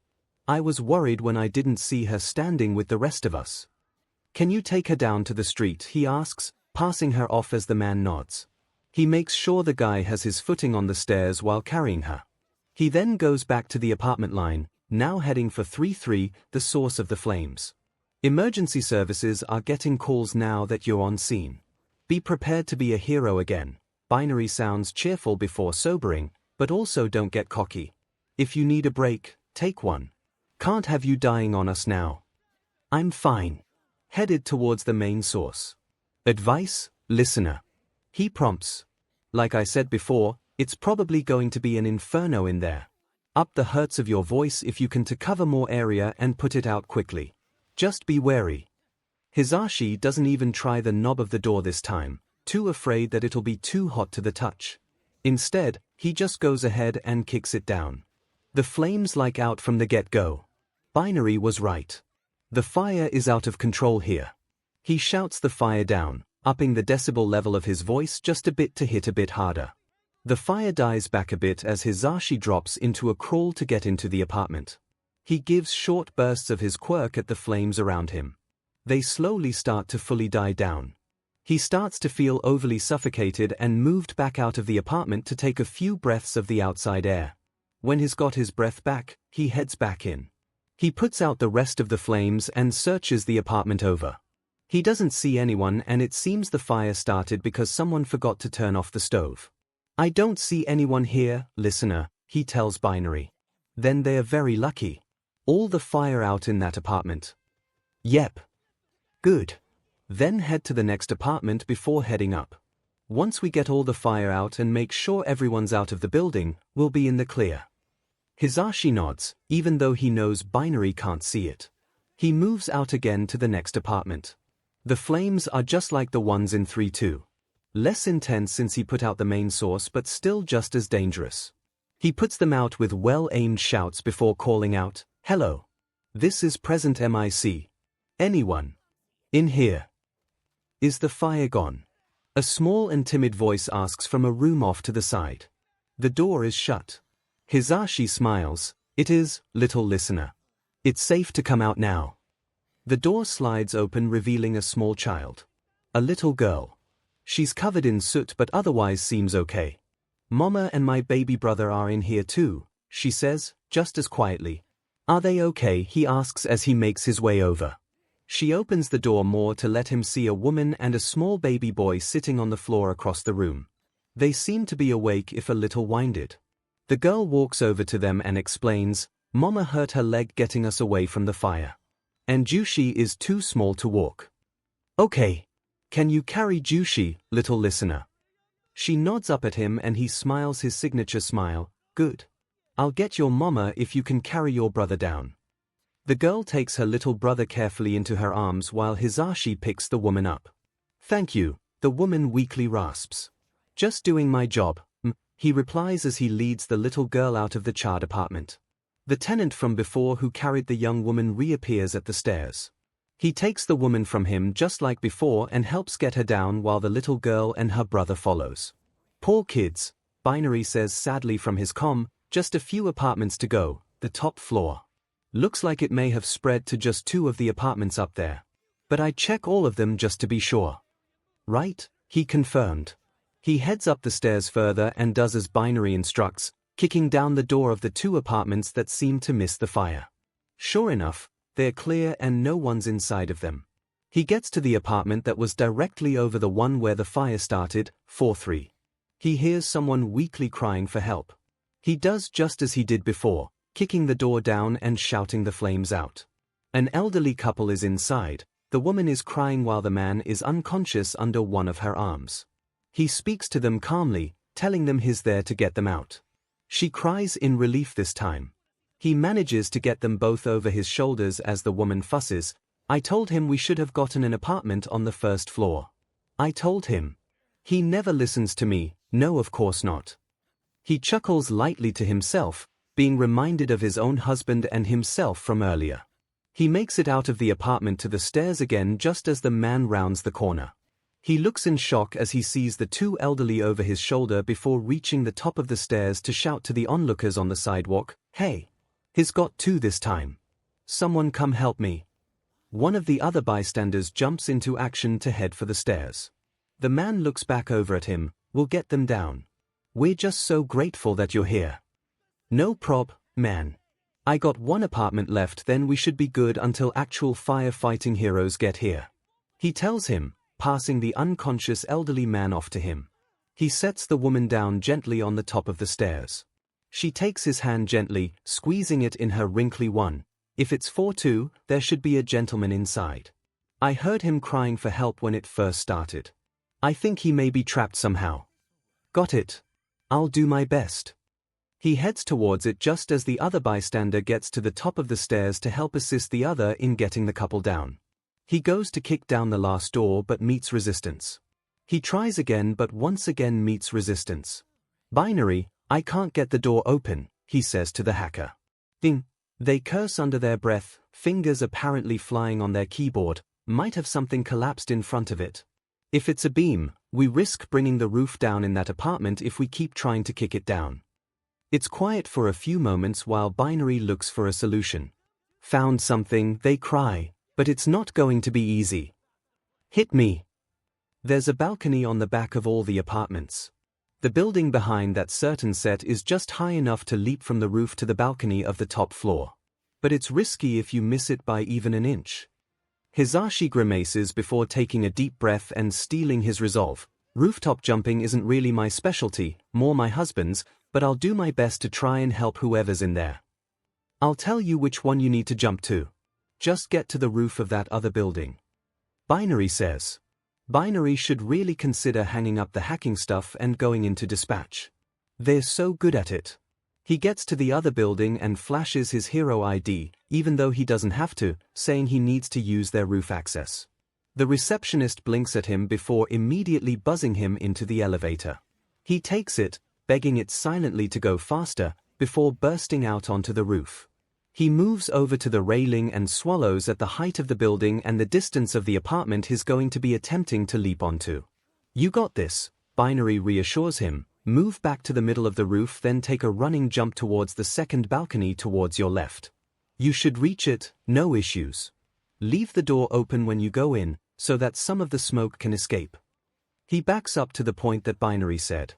I was worried when I didn't see her standing with the rest of us." "Can you take her down to the street?" he asks, passing her off as the man nods. He makes sure the guy has his footing on the stairs while carrying her. He then goes back to the apartment line, now heading for 3-3, the source of the flames. Emergency services are getting calls now that you're on scene. Be prepared to be a hero again. Binary sounds cheerful before sobering, but also don't get cocky. If you need a break, take one. Can't have you dying on us now. I'm fine. Headed towards the main source. Advice, listener. He prompts. Like I said before, it's probably going to be an inferno in there. Up the hertz of your voice if you can to cover more area and put it out quickly. Just be wary. 𝐻𝐻𝐸 doesn't even try the knob of the door this time, too afraid that it'll be too hot to the touch. Instead, he just goes ahead and kicks it down. The flames like out from the get-go. Binary was right. The fire is out of control here. He shouts the fire down, upping the decibel level of his voice just a bit to hit a bit harder. The fire dies back a bit as 𝐻𝐻𝐸 drops into a crawl to get into the apartment. He gives short bursts of his quirk at the flames around him. They slowly start to fully die down. He starts to feel overly suffocated and moved back out of the apartment to take a few breaths of the outside air. When he's got his breath back, he heads back in. He puts out the rest of the flames and searches the apartment over. He doesn't see anyone, and it seems the fire started because someone forgot to turn off the stove. "I don't see anyone here, listener," he tells Binary. "Then they're very lucky. All the fire out in that apartment." "Yep." "Good. Then head to the next apartment before heading up. Once we get all the fire out and make sure everyone's out of the building, we'll be in the clear." 𝐻𝐻𝐸 nods, even though he knows Binary can't see it. He moves out again to the next apartment. The flames are just like the ones in 3-2. Less intense since he put out the main source, but still just as dangerous. He puts them out with well-aimed shouts before calling out, "Hello. This is Present MIC. Anyone in here? Is the fire gone?" A small and timid voice asks from a room off to the side. The door is shut. 𝐻𝐻𝐸 smiles. "It is, little listener. It's safe to come out now." The door slides open, revealing a small child. A little girl. She's covered in soot but otherwise seems okay. "Mama and my baby brother are in here too," she says, just as quietly. "Are they okay?" he asks as he makes his way over. She opens the door more to let him see a woman and a small baby boy sitting on the floor across the room. They seem to be awake if a little winded. The girl walks over to them and explains, "Mama hurt her leg getting us away from the fire. And 𝐻𝐻𝐸 is too small to walk." "Okay. Can you carry 𝐻𝐻𝐸, little listener?" She nods up at him and he smiles his signature smile. "Good. I'll get your mama if you can carry your brother down." The girl takes her little brother carefully into her arms while 𝐻𝐻𝐸 picks the woman up. "Thank you," the woman weakly rasps. "Just doing my job," he replies as he leads the little girl out of the charred apartment. The tenant from before who carried the young woman reappears at the stairs. He takes the woman from him just like before and helps get her down while the little girl and her brother follows. "Poor kids," Binary says sadly from his comm, "just a few apartments to go, the top floor. Looks like it may have spread to just 2 of the apartments up there. But I'd check all of them just to be sure." "Right," he confirmed. He heads up the stairs further and does as Binary instructs, kicking down the door of the 2 apartments that seem to miss the fire. Sure enough, they're clear and no one's inside of them. He gets to the apartment that was directly over the one where the fire started, 4-3. He hears someone weakly crying for help. He does just as he did before, kicking the door down and shouting the flames out. An elderly couple is inside. The woman is crying while the man is unconscious under one of her arms. He speaks to them calmly, telling them he's there to get them out. She cries in relief this time. He manages to get them both over his shoulders as the woman fusses, "I told him we should have gotten an apartment on the 1st floor. I told him. He never listens to me, no of course not." He chuckles lightly to himself, being reminded of his own husband and himself from earlier. He makes it out of the apartment to the stairs again just as the man rounds the corner. He looks in shock as he sees the two elderly over his shoulder before reaching the top of the stairs to shout to the onlookers on the sidewalk, "Hey! He's got two this time. Someone come help me." One of the other bystanders jumps into action to head for the stairs. The man looks back over at him. "We'll get them down. We're just so grateful that you're here." "No prob, man. I got one apartment left, then we should be good until actual firefighting heroes get here," he tells him, passing the unconscious elderly man off to him. He sets the woman down gently on the top of the stairs. She takes his hand gently, squeezing it in her wrinkly one. "If it's for two, there should be a gentleman inside. I heard him crying for help when it first started. I think he may be trapped somehow." "Got it. I'll do my best." He heads towards it just as the other bystander gets to the top of the stairs to help assist the other in getting the couple down. He goes to kick down the last door but meets resistance. He tries again but once again meets resistance. "Binary, I can't get the door open," he says to the hacker. Ding! They curse under their breath, fingers apparently flying on their keyboard, might have something collapsed in front of it. "If it's a beam, we risk bringing the roof down in that apartment if we keep trying to kick it down." It's quiet for a few moments while Binary looks for a solution. "Found something," they cry, "but it's not going to be easy." "Hit me." There's a balcony on the back of all the apartments. The building behind that certain set is just high enough to leap from the roof to the balcony of the top floor. But it's risky if you miss it by even an inch. Hisashi grimaces before taking a deep breath and steeling his resolve. "Rooftop jumping isn't really my specialty, more my husband's, but I'll do my best to try and help whoever's in there. I'll tell you which one you need to jump to. Just get to the roof of that other building," Binary says. Binary should really consider hanging up the hacking stuff and going into dispatch. They're so good at it. He gets to the other building and flashes his hero ID, even though he doesn't have to, saying he needs to use their roof access. The receptionist blinks at him before immediately buzzing him into the elevator. He takes it, begging it silently to go faster, before bursting out onto the roof. He moves over to the railing and swallows at the height of the building and the distance of the apartment he's going to be attempting to leap onto. "You got this," Binary reassures him. "Move back to the middle of the roof, then take a running jump towards the second balcony towards your left. You should reach it, no issues. Leave the door open when you go in, so that some of the smoke can escape." He backs up to the point that Binary said.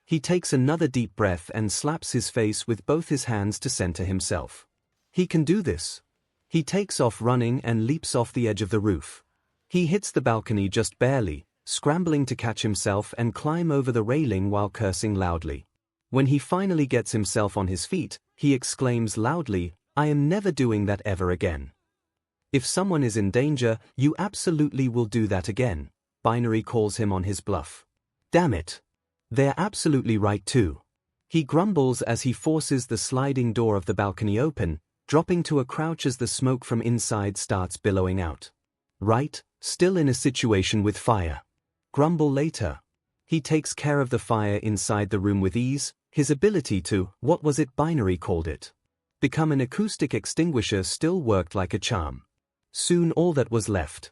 He takes another deep breath and slaps his face with both his hands to center himself. He can do this. He takes off running and leaps off the edge of the roof. He hits the balcony just barely, scrambling to catch himself and climb over the railing while cursing loudly. When he finally gets himself on his feet, he exclaims loudly, "I am never doing that ever again." "If someone is in danger, you absolutely will do that again," Binary calls him on his bluff. "Damn it. They're absolutely right too." He grumbles as he forces the sliding door of the balcony open, dropping to a crouch as the smoke from inside starts billowing out. "Right, still in a situation with fire. Grumble later." He takes care of the fire inside the room with ease, his ability to, what was it Binary called it? Become an acoustic extinguisher still worked like a charm. Soon all that was left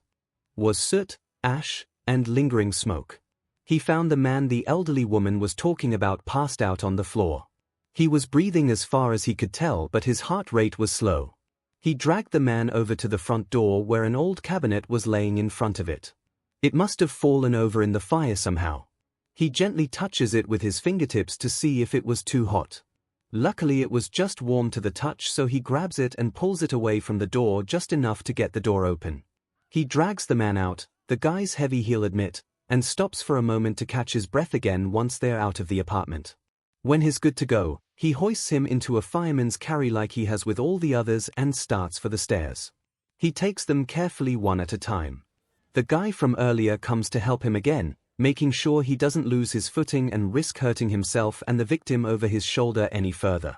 was soot, ash, and lingering smoke. He found the man the elderly woman was talking about passed out on the floor. He was breathing as far as he could tell, but his heart rate was slow. He dragged the man over to the front door where an old cabinet was laying in front of it. It must have fallen over in the fire somehow. He gently touches it with his fingertips to see if it was too hot. Luckily it was just warm to the touch, so he grabs it and pulls it away from the door just enough to get the door open. He drags the man out, the guy's heavy, he'll admit, and stops for a moment to catch his breath again once they're out of the apartment. When he's good to go, he hoists him into a fireman's carry like he has with all the others and starts for the stairs. He takes them carefully one at a time. The guy from earlier comes to help him again, making sure he doesn't lose his footing and risk hurting himself and the victim over his shoulder any further.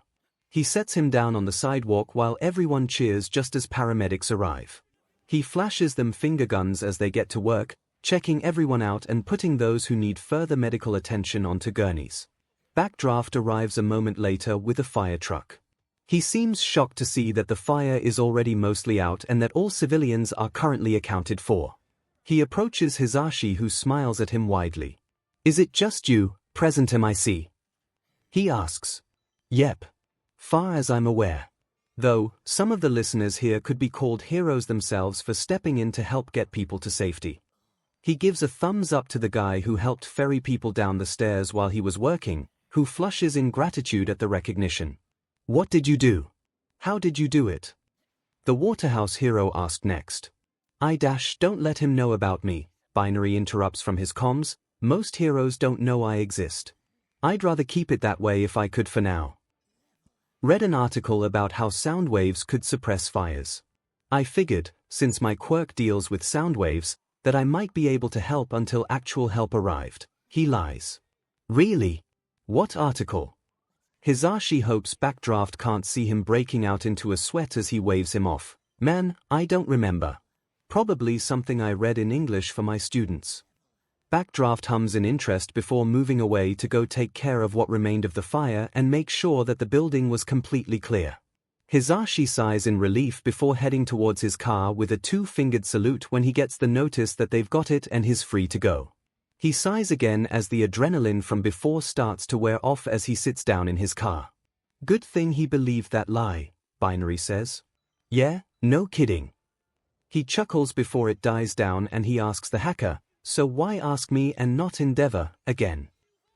He sets him down on the sidewalk while everyone cheers just as paramedics arrive. He flashes them finger guns as they get to work, checking everyone out and putting those who need further medical attention onto gurneys. Backdraft arrives a moment later with a fire truck. He seems shocked to see that the fire is already mostly out and that all civilians are currently accounted for. He approaches Hisashi, who smiles at him widely. "Is it just you, present MIC?" he asks. "Yep. Far as I'm aware. Though, some of the listeners here could be called heroes themselves for stepping in to help get people to safety." He gives a thumbs up to the guy who helped ferry people down the stairs while he was working, who flushes in gratitude at the recognition. "What did you do? How did you do it?" the Waterhouse hero asked next. "Don't let him know about me," Binary interrupts from his comms. "Most heroes don't know I exist. I'd rather keep it that way if I could for now. Read an article about how sound waves could suppress fires. I figured, since my quirk deals with sound waves, that I might be able to help until actual help arrived." He lies. "Really? What article?" Hisashi hopes Backdraft can't see him breaking out into a sweat as he waves him off. "Man, I don't remember. Probably something I read in English for my students." Backdraft hums in interest before moving away to go take care of what remained of the fire and make sure that the building was completely clear. Hisashi sighs in relief before heading towards his car with a two-fingered salute when he gets the notice that they've got it and he's free to go. He sighs again as the adrenaline from before starts to wear off as he sits down in his car. "Good thing he believed that lie," Binary says. "Yeah, no kidding." He chuckles before it dies down and he asks the hacker, "So why ask me and not Endeavor, again?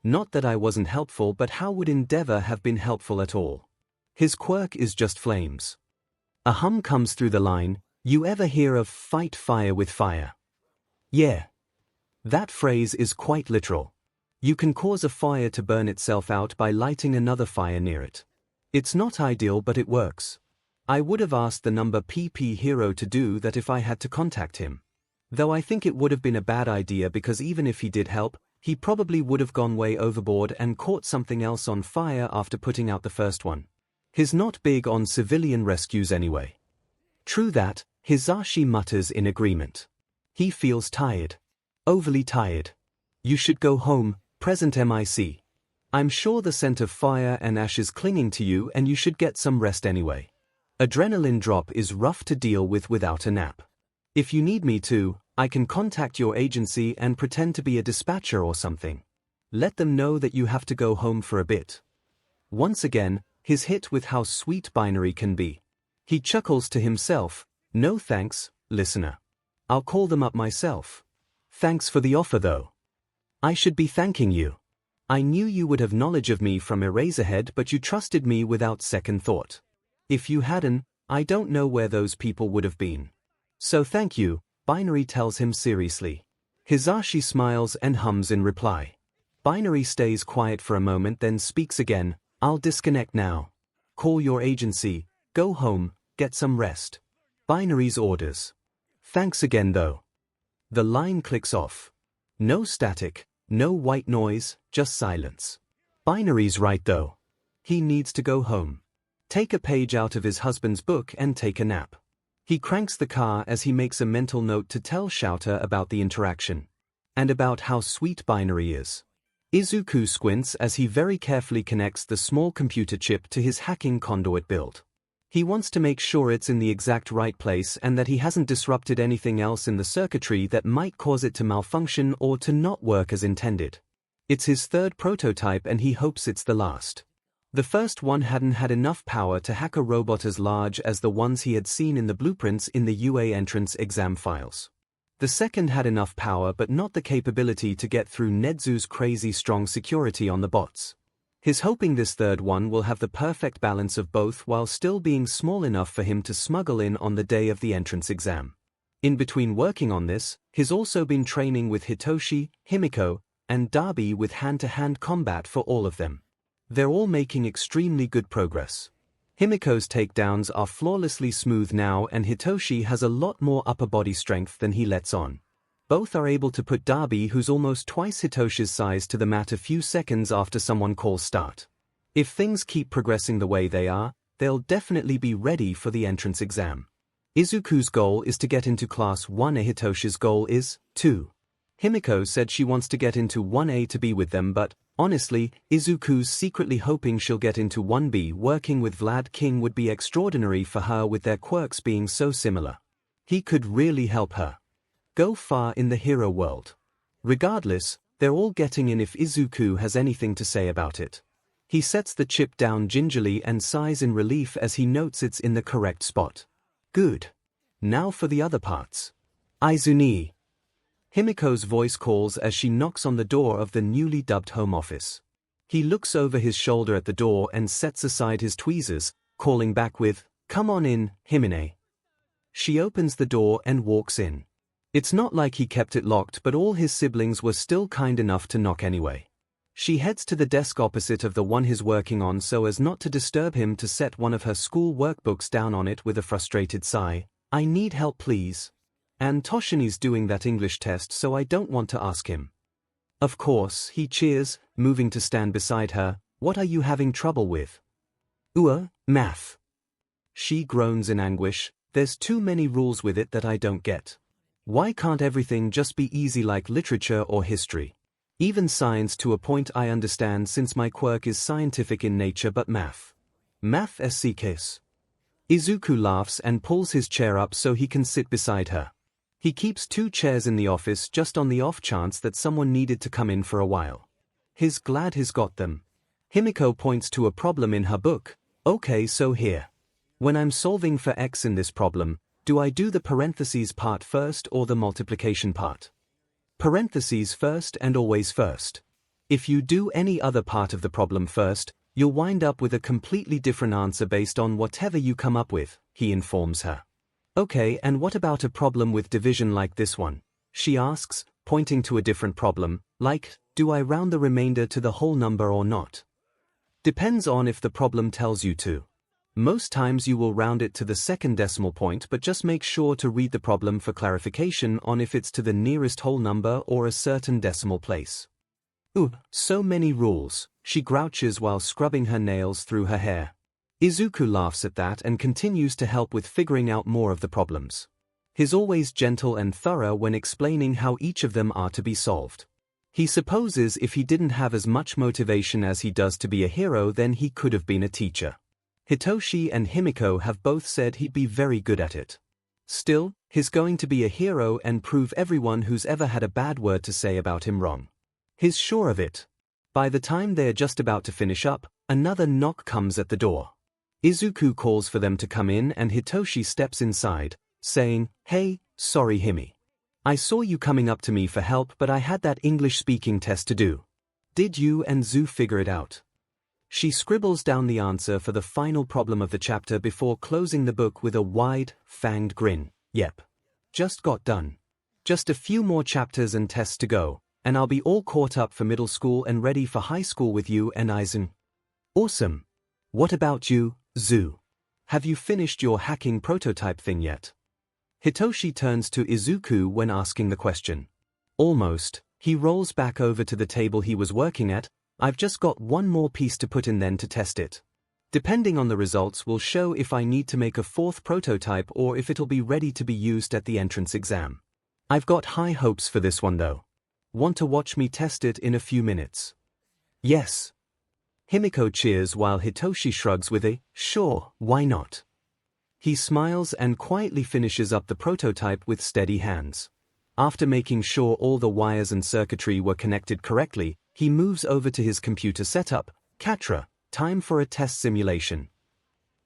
Not that I wasn't helpful, but how would Endeavor have been helpful at all? His quirk is just flames." A hum comes through the line. "You ever hear of fight fire with fire?" "Yeah. That phrase is quite literal. You can cause a fire to burn itself out by lighting another fire near it. It's not ideal, but it works. I would have asked the number PP hero to do that if I had to contact him. Though I think it would have been a bad idea because even if he did help, he probably would have gone way overboard and caught something else on fire after putting out the first one. He's not big on civilian rescues anyway." "True that," Hisashi mutters in agreement. He feels tired. Overly tired. "You should go home, present MIC. I'm sure the scent of fire and ash is clinging to you and you should get some rest anyway. Adrenaline drop is rough to deal with without a nap. If you need me to, I can contact your agency and pretend to be a dispatcher or something. Let them know that you have to go home for a bit." Once again, he's hit with how sweet Binary can be. He chuckles to himself. "No thanks, listener. I'll call them up myself. Thanks for the offer though. I should be thanking you. I knew you would have knowledge of me from Eraserhead, but you trusted me without second thought. If you hadn't, I don't know where those people would have been. So thank you," Binary tells him seriously. Hisashi smiles and hums in reply. Binary stays quiet for a moment then speaks again. "I'll disconnect now. Call your agency, go home, get some rest." Binary's orders. "Thanks again though." The line clicks off. No static, no white noise, just silence. Binary's right though. He needs to go home. Take a page out of his husband's book and take a nap. He cranks the car as he makes a mental note to tell Shouter about the interaction. And about how sweet Binary is. Izuku squints as he very carefully connects the small computer chip to his hacking conduit build. He wants to make sure it's in the exact right place and that he hasn't disrupted anything else in the circuitry that might cause it to malfunction or to not work as intended. It's his third prototype and he hopes it's the last. The first one hadn't had enough power to hack a robot as large as the ones he had seen in the blueprints in the UA entrance exam files. The second had enough power but not the capability to get through Nedzu's crazy strong security on the bots. He's hoping this third one will have the perfect balance of both while still being small enough for him to smuggle in on the day of the entrance exam. In between working on this, he's also been training with Hitoshi, Himiko, and Darby with hand-to-hand combat for all of them. They're all making extremely good progress. Himiko's takedowns are flawlessly smooth now and Hitoshi has a lot more upper body strength than he lets on. Both are able to put Darby, who's almost twice Hitoshi's size, to the mat a few seconds after someone calls start. If things keep progressing the way they are, they'll definitely be ready for the entrance exam. Izuku's goal is to get into Class 1. Hitoshi's goal is 2. Himiko said she wants to get into 1A to be with them, but, honestly, Izuku's secretly hoping she'll get into 1B. Working with Vlad King would be extraordinary for her with their quirks being so similar. He could really help her go far in the hero world. Regardless, they're all getting in if Izuku has anything to say about it. He sets the chip down gingerly and sighs in relief as he notes it's in the correct spot. Good. Now for the other parts. Izuni. Himiko's voice calls as she knocks on the door of the newly dubbed home office. He looks over his shoulder at the door and sets aside his tweezers, calling back with, "Come on in, Himine." She opens the door and walks in. It's not like he kept it locked, but all his siblings were still kind enough to knock anyway. She heads to the desk opposite of the one he's working on so as not to disturb him to set one of her school workbooks down on it with a frustrated sigh. "I need help, please. And Toshini's doing that English test, so I don't want to ask him." Of course, he cheers, moving to stand beside her. "What are you having trouble with?" Math." She groans in anguish. "There's too many rules with it that I don't get. Why can't everything just be easy like literature or history? Even science to a point I understand since my quirk is scientific in nature, but math. Math 𝐂𝐿. Izuku laughs and pulls his chair up so he can sit beside her. He keeps 2 chairs in the office just on the off chance that someone needed to come in for a while. He's glad he's got them. Himiko points to a problem in her book. "Okay, so here. When I'm solving for x in this problem, do I do the parentheses part first or the multiplication part?" Parentheses first and always first. If you do any other part of the problem first, you'll wind up with a completely different answer based on whatever you come up with, he informs her. "Okay, and what about a problem with division like this one?" she asks, pointing to a different problem, like, "Do I round the remainder to the whole number or not?" Depends on if the problem tells you to. Most times you will round it to the second decimal point, but just make sure to read the problem for clarification on if it's to the nearest whole number or a certain decimal place. So many rules, she grouches while scrubbing her nails through her hair. Izuku laughs at that and continues to help with figuring out more of the problems. He's always gentle and thorough when explaining how each of them are to be solved. He supposes if he didn't have as much motivation as he does to be a hero, then he could have been a teacher. Hitoshi and Himiko have both said he'd be very good at it. Still, he's going to be a hero and prove everyone who's ever had a bad word to say about him wrong. He's sure of it. By the time they're just about to finish up, another knock comes at the door. Izuku calls for them to come in and Hitoshi steps inside, saying, "Hey, sorry Himi. I saw you coming up to me for help, but I had that English speaking test to do. Did you and Zu figure it out?" She scribbles down the answer for the final problem of the chapter before closing the book with a wide, fanged grin. "Yep. Just got done. Just a few more chapters and tests to go, and I'll be all caught up for middle school and ready for high school with you and Aizen." "Awesome. What about you, Zu? Have you finished your hacking prototype thing yet?" Hitoshi turns to Izuku when asking the question. "Almost." He rolls back over to the table he was working at. "I've just got one more piece to put in then to test it. Depending on the results will show if I need to make a 4th prototype or if it'll be ready to be used at the entrance exam. I've got high hopes for this one though. Want to watch me test it in a few minutes?" "Yes." Himiko cheers while Hitoshi shrugs with a, "Sure, why not?" He smiles and quietly finishes up the prototype with steady hands. After making sure all the wires and circuitry were connected correctly, he moves over to his computer setup. "Katra, time for a test simulation."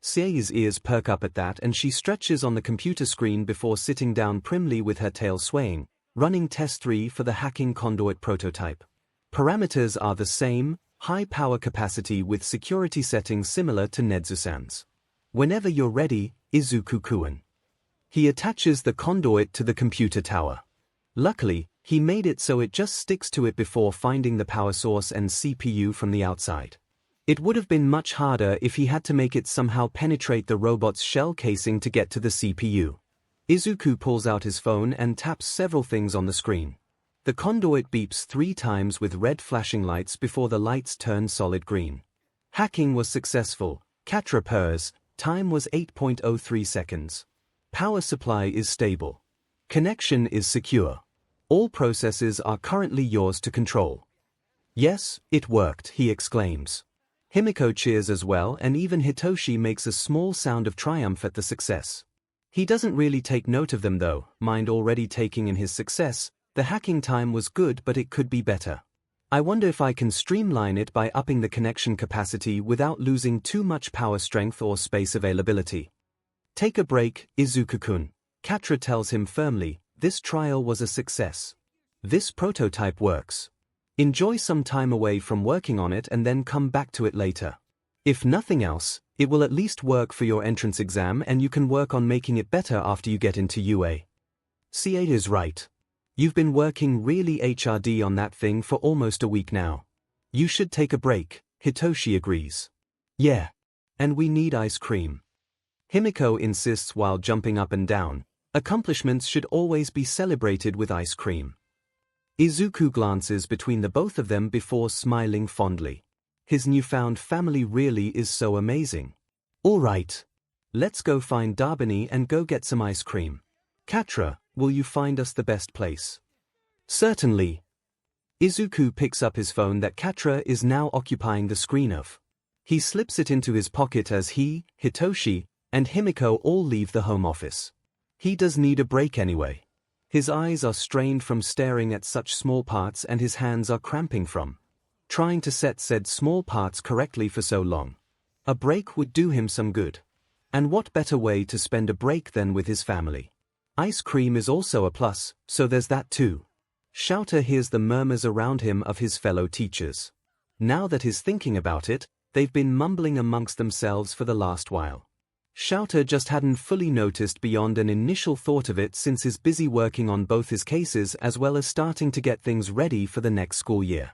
Sei's ears perk up at that and she stretches on the computer screen before sitting down primly with her tail swaying, running test 3 for the hacking conduit prototype. Parameters are the same, high power capacity with security settings similar to Nezu-san's. "Whenever you're ready, Izuku-kun." He attaches the conduit to the computer tower. Luckily, he made it so it just sticks to it before finding the power source and CPU from the outside. It would have been much harder if he had to make it somehow penetrate the robot's shell casing to get to the CPU. Izuku pulls out his phone and taps several things on the screen. The conduit beeps 3 times with red flashing lights before the lights turn solid green. Hacking was successful. Katra purrs. Time was 8.03 seconds. Power supply is stable. Connection is secure. All processes are currently yours to control. Yes, it worked, he exclaims. Himiko cheers as well, and even Hitoshi makes a small sound of triumph at the success. He doesn't really take note of them though, mind already taking in his success. The hacking time was good, but it could be better. I wonder if I can streamline it by upping the connection capacity without losing too much power strength or space availability. Take a break, Izuku-kun. Katra tells him firmly, this trial was a success. This prototype works. Enjoy some time away from working on it and then come back to it later. If nothing else, it will at least work for your entrance exam and you can work on making it better after you get into UA. C8 is right. You've been working really hard on that thing for almost a week now. You should take a break, Hitoshi agrees. Yeah. And we need ice cream. Himiko insists while jumping up and down. Accomplishments should always be celebrated with ice cream. Izuku glances between the both of them before smiling fondly. His newfound family really is so amazing. All right. Let's go find Dabani and go get some ice cream. Katra, will you find us the best place? Certainly. Izuku picks up his phone that Katra is now occupying the screen of. He slips it into his pocket as he, Hitoshi, and Himiko all leave the home office. He does need a break anyway. His eyes are strained from staring at such small parts and his hands are cramping from trying to set said small parts correctly for so long. A break would do him some good. And what better way to spend a break than with his family? Ice cream is also a plus, so there's that too. 𝐿𝐴 hears the murmurs around him of his fellow teachers. Now that he's thinking about it, they've been mumbling amongst themselves for the last while. 𝐿𝐴 just hadn't fully noticed beyond an initial thought of it since he's busy working on both his cases as well as starting to get things ready for the next school year.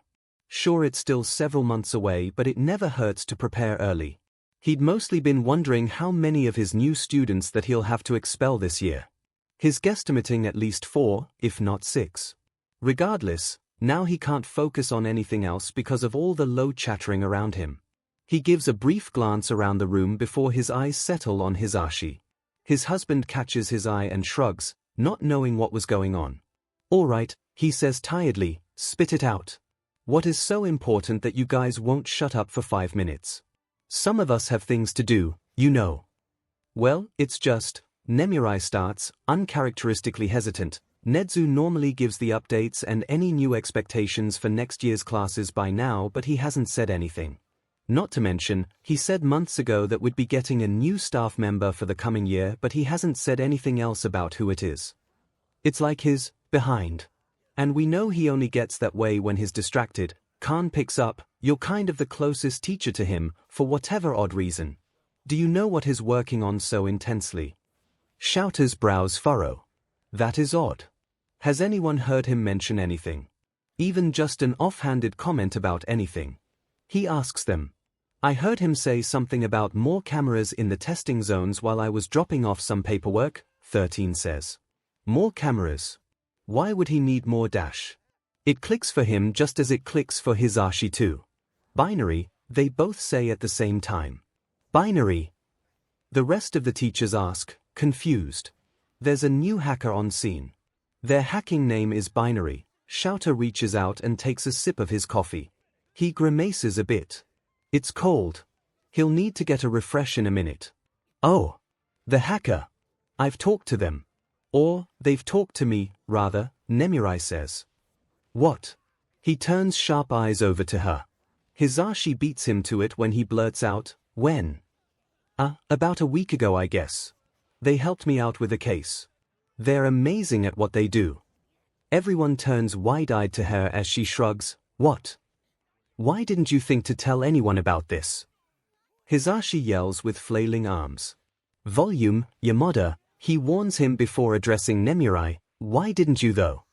Sure, it's still several months away, but it never hurts to prepare early. He'd mostly been wondering how many of his new students that he'll have to expel this year. He's guesstimating at least 4, if not 6. Regardless, now he can't focus on anything else because of all the low chattering around him. He gives a brief glance around the room before his eyes settle on Hisashi. His husband catches his eye and shrugs, not knowing what was going on. All right, he says tiredly, spit it out. What is so important that you guys won't shut up for 5 minutes? Some of us have things to do, you know. Well, it's just... Nemirai starts, uncharacteristically hesitant. Nedzu normally gives the updates and any new expectations for next year's classes by now, but he hasn't said anything. Not to mention, he said months ago that we'd be getting a new staff member for the coming year, but he hasn't said anything else about who it is. It's like he's behind. And we know he only gets that way when he's distracted. Khan picks up, you're kind of the closest teacher to him, for whatever odd reason. Do you know what he's working on so intensely? 𝐿𝐴's brows furrow. That is odd. Has anyone heard him mention anything? Even just an offhanded comment about anything? He asks them. I heard him say something about more cameras in the testing zones while I was dropping off some paperwork, 13 says. More cameras. Why would he need more dash? It clicks for him just as it clicks for Hisashi too. Binary, they both say at the same time. Binary. The rest of the teachers ask, confused. There's a new hacker on scene. Their hacking name is Binary. 𝐿𝐴 reaches out and takes a sip of his coffee. He grimaces a bit. It's cold. He'll need to get a refresh in a minute. Oh. The hacker. I've talked to them. Or, they've talked to me, rather, Nemirai says. What? He turns sharp eyes over to her. Hisashi beats him to it when he blurts out, when? About a week ago I guess. They helped me out with a case. They're amazing at what they do. Everyone turns wide-eyed to her as she shrugs, what? Why didn't you think to tell anyone about this? Hisashi yells with flailing arms. Volume, Yamada, he warns him before addressing Nemirai, why didn't you though?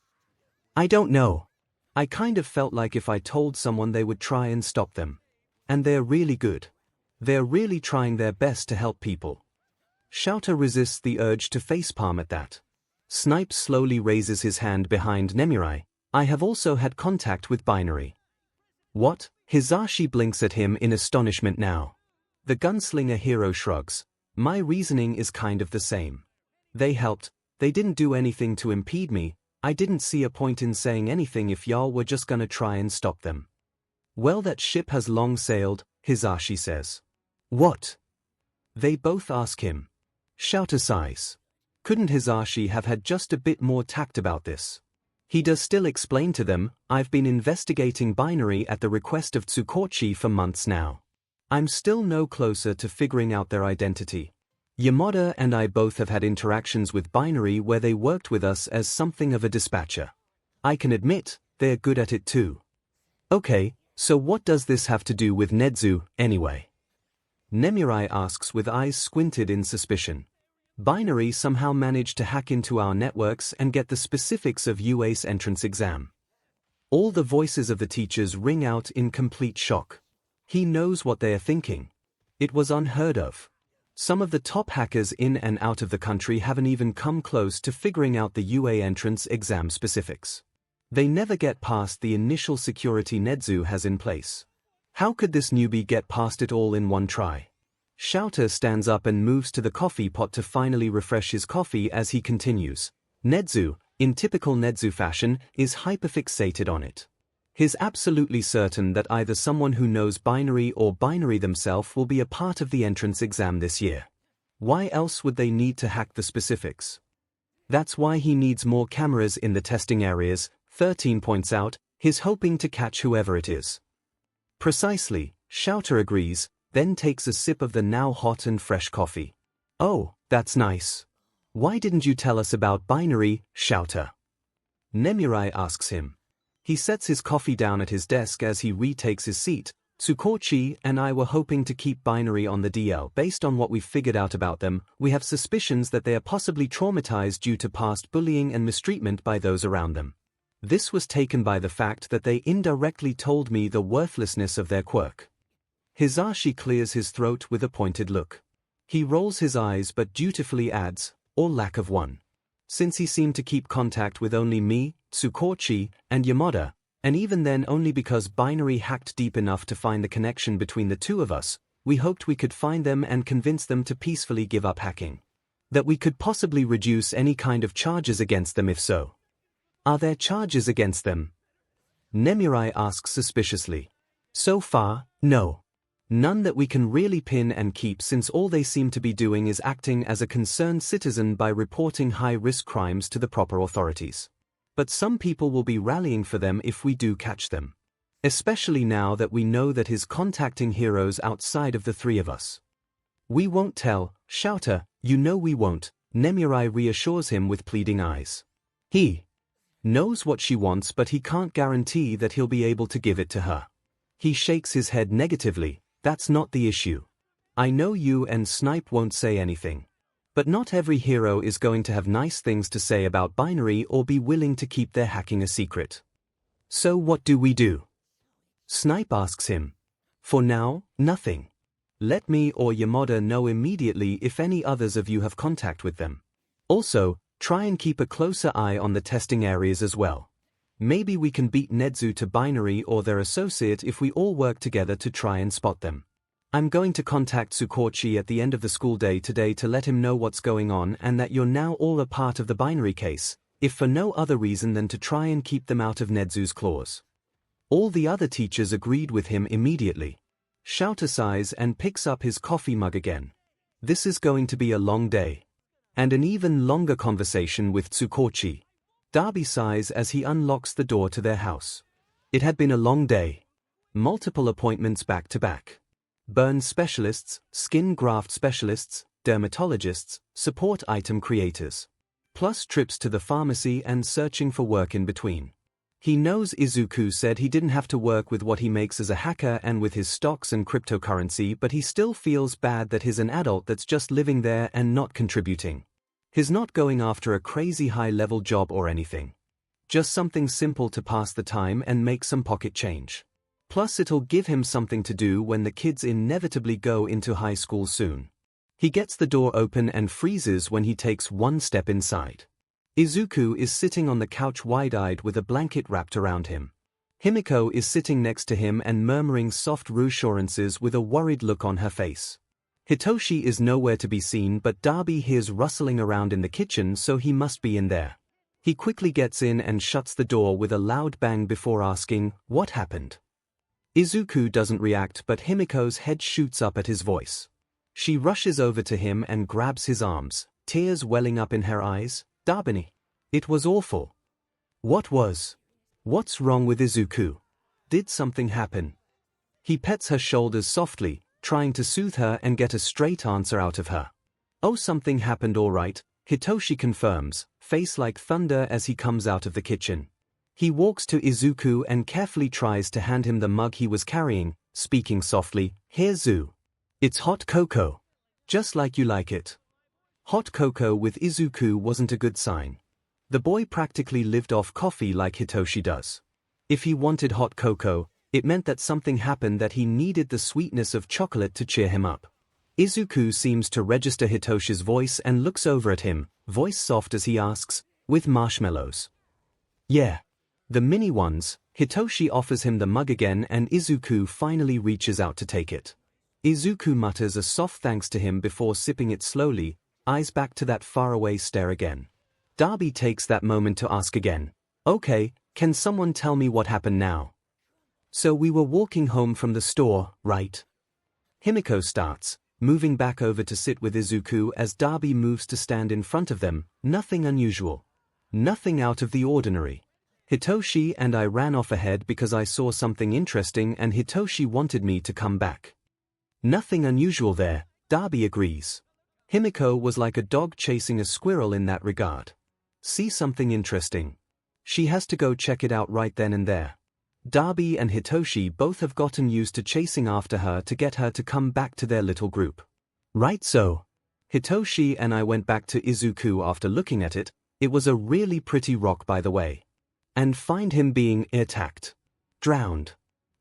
I don't know. I kind of felt like if I told someone they would try and stop them. And they're really good. They're really trying their best to help people. 𝐿𝐴 resists the urge to facepalm at that. Snipe slowly raises his hand behind Nemirai. I have also had contact with Binary. What? Hisashi blinks at him in astonishment now. The gunslinger hero shrugs. My reasoning is kind of the same. They helped, they didn't do anything to impede me, I didn't see a point in saying anything if y'all were just gonna try and stop them. Well, that ship has long sailed, Hisashi says. What? They both ask him. Shouter sighs. Couldn't Hisashi have had just a bit more tact about this? He does still explain to them, I've been investigating binary at the request of Tsukochi for months now. I'm still no closer to figuring out their identity. Yamada and I both have had interactions with binary where they worked with us as something of a dispatcher. I can admit, they're good at it too. Okay, so what does this have to do with Nezu, anyway? Nemurai asks with eyes squinted in suspicion. Binary somehow managed to hack into our networks and get the specifics of UA's entrance exam. All the voices of the teachers ring out in complete shock. He knows what they are thinking. It was unheard of. Some of the top hackers in and out of the country haven't even come close to figuring out the UA entrance exam specifics. They never get past the initial security Nezu has in place. How could this newbie get past it all in one try? Shouter stands up and moves to the coffee pot to finally refresh his coffee as he continues. Nezu, in typical Nezu fashion, is hyperfixated on it. He's absolutely certain that either someone who knows binary or binary themselves will be a part of the entrance exam this year. Why else would they need to hack the specifics? That's why he needs more cameras in the testing areas, 13 points out, he's hoping to catch whoever it is. Precisely, Shouter agrees, then takes a sip of the now hot and fresh coffee. Oh, that's nice. Why didn't you tell us about binary, Shouter? Nemurai asks him. He sets his coffee down at his desk as he retakes his seat. Tsukochi and I were hoping to keep binary on the DL. Based on what we've figured out about them, we have suspicions that they are possibly traumatized due to past bullying and mistreatment by those around them. This was taken by the fact that they indirectly told me the worthlessness of their quirk. Hisashi clears his throat with a pointed look. He rolls his eyes but dutifully adds, or lack of one. Since he seemed to keep contact with only me, Tsukochi, and Yamada, and even then only because binary hacked deep enough to find the connection between the two of us, we hoped we could find them and convince them to peacefully give up hacking. That we could possibly reduce any kind of charges against them if so. Are there charges against them? Nemurai asks suspiciously. So far, no. None that we can really pin and keep, since all they seem to be doing is acting as a concerned citizen by reporting high-risk crimes to the proper authorities. But some people will be rallying for them if we do catch them. Especially now that we know that he's contacting heroes outside of the three of us. We won't tell, Shouter, you know we won't, Nemurai reassures him with pleading eyes. He knows what she wants, but he can't guarantee that he'll be able to give it to her. He shakes his head negatively. That's not the issue. I know you and Snipe won't say anything. But not every hero is going to have nice things to say about binary or be willing to keep their hacking a secret. So what do we do? Snipe asks him. For now, nothing. Let me or Yamada know immediately if any others of you have contact with them. Also, try and keep a closer eye on the testing areas as well. Maybe we can beat Nezu to binary or their associate if we all work together to try and spot them. I'm going to contact Tsukochi at the end of the school day today to let him know what's going on and that you're now all a part of the binary case, if for no other reason than to try and keep them out of Nezu's claws. All the other teachers agreed with him immediately. Shouter sighs and picks up his coffee mug again. This is going to be a long day. And an even longer conversation with Tsukochi. Darby sighs as he unlocks the door to their house. It had been a long day. Multiple appointments back to back. Burn specialists, skin graft specialists, dermatologists, support item creators. Plus trips to the pharmacy and searching for work in between. He knows Izuku said he didn't have to work with what he makes as a hacker and with his stocks and cryptocurrency, but he still feels bad that he's an adult that's just living there and not contributing. He's not going after a crazy high-level job or anything. Just something simple to pass the time and make some pocket change. Plus it'll give him something to do when the kids inevitably go into high school soon. He gets the door open and freezes when he takes one step inside. Izuku is sitting on the couch wide-eyed with a blanket wrapped around him. Himiko is sitting next to him and murmuring soft reassurances with a worried look on her face. Hitoshi is nowhere to be seen, but Darby hears rustling around in the kitchen, so he must be in there. He quickly gets in and shuts the door with a loud bang before asking, "What happened?" Izuku doesn't react, but Himiko's head shoots up at his voice. She rushes over to him and grabs his arms, tears welling up in her eyes. "Dabini. It was awful." "What was? What's wrong with Izuku? Did something happen?" He pets her shoulders softly, trying to soothe her and get a straight answer out of her. "Oh, something happened all right," Hitoshi confirms, face like thunder as he comes out of the kitchen. He walks to Izuku and carefully tries to hand him the mug he was carrying, speaking softly, "Here, Zu. It's hot cocoa. Just like you like it." Hot cocoa with Izuku wasn't a good sign. The boy practically lived off coffee like Hitoshi does. If he wanted hot cocoa, it meant that something happened, that he needed the sweetness of chocolate to cheer him up. Izuku seems to register Hitoshi's voice and looks over at him, voice soft as he asks, "With marshmallows?" "Yeah. The mini ones." Hitoshi offers him the mug again and Izuku finally reaches out to take it. Izuku mutters a soft thanks to him before sipping it slowly, eyes back to that faraway stare again. Dabi takes that moment to ask again, "Okay, can someone tell me what happened now?" "So we were walking home from the store, right?" Himiko starts, moving back over to sit with Izuku as Dabi moves to stand in front of them. "Nothing unusual. Nothing out of the ordinary. Hitoshi and I ran off ahead because I saw something interesting and Hitoshi wanted me to come back." "Nothing unusual there," Dabi agrees. Himiko was like a dog chasing a squirrel in that regard. See something interesting. She has to go check it out right then and there. Dabi and Hitoshi both have gotten used to chasing after her to get her to come back to their little group. "Right so. Hitoshi and I went back to Izuku after looking at it. It was a really pretty rock, by the way. And find him being attacked. Drowned.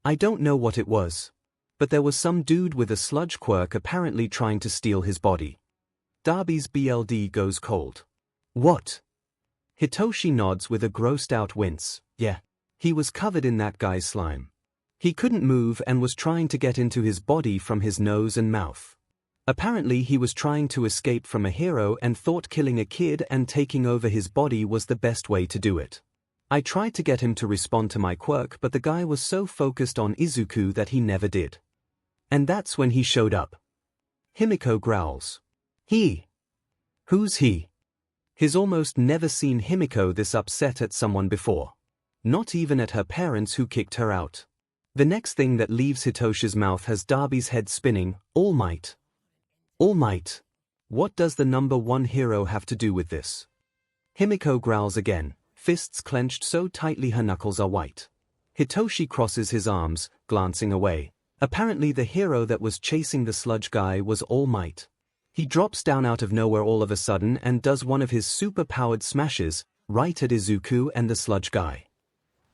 I don't know what it was. But there was some dude with a sludge quirk apparently trying to steal his body." Dabi's BLD goes cold. "What?" Hitoshi nods with a grossed out wince. "Yeah. He was covered in that guy's slime. He couldn't move and was trying to get into his body from his nose and mouth. Apparently he was trying to escape from a hero and thought killing a kid and taking over his body was the best way to do it. I tried to get him to respond to my quirk, but the guy was so focused on Izuku that he never did. And that's when he showed up." Himiko growls. "He? Who's he?" He's almost never seen Himiko this upset at someone before. Not even at her parents who kicked her out. The next thing that leaves Hitoshi's mouth has Dabi's head spinning. "All Might. All Might. What does the #1 hero have to do with this?" Himiko growls again, fists clenched so tightly her knuckles are white. Hitoshi crosses his arms, glancing away. Apparently the hero that was chasing the sludge guy was All Might. He drops down out of nowhere all of a sudden and does one of his super-powered smashes, right at Izuku and the sludge guy.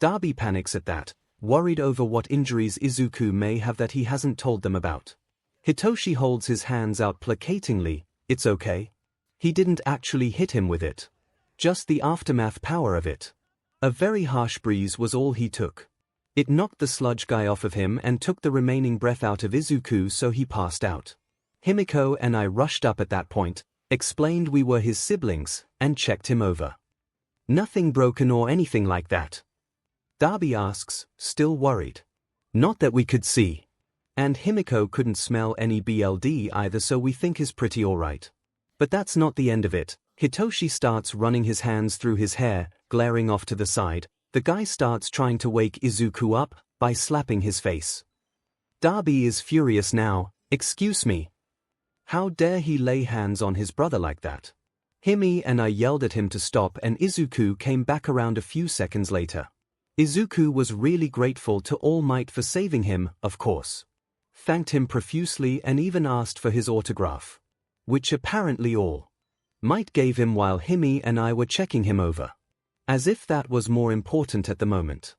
Dabi panics at that, worried over what injuries Izuku may have that he hasn't told them about. Hitoshi holds his hands out placatingly. "It's okay. He didn't actually hit him with it. Just the aftermath power of it. A very harsh breeze was all he took. It knocked the sludge guy off of him and took the remaining breath out of Izuku, so he passed out. Himiko and I rushed up at that point, explained we were his siblings, and checked him over. Nothing broken or anything like that." Dabi asks, still worried. "Not that we could see. And Himiko couldn't smell any BLD either, so we think he's pretty alright. But that's not the end of it." Hitoshi starts running his hands through his hair, glaring off to the side. The guy starts trying to wake Izuku up by slapping his face. Dabi is furious now. "Excuse me. How dare he lay hands on his brother like that?" Himi and I yelled at him to stop and Izuku came back around a few seconds later. Izuku was really grateful to All Might for saving him, of course. Thanked him profusely and even asked for his autograph. Which apparently All Might gave him while Himi and I were checking him over. As if that was more important at the moment.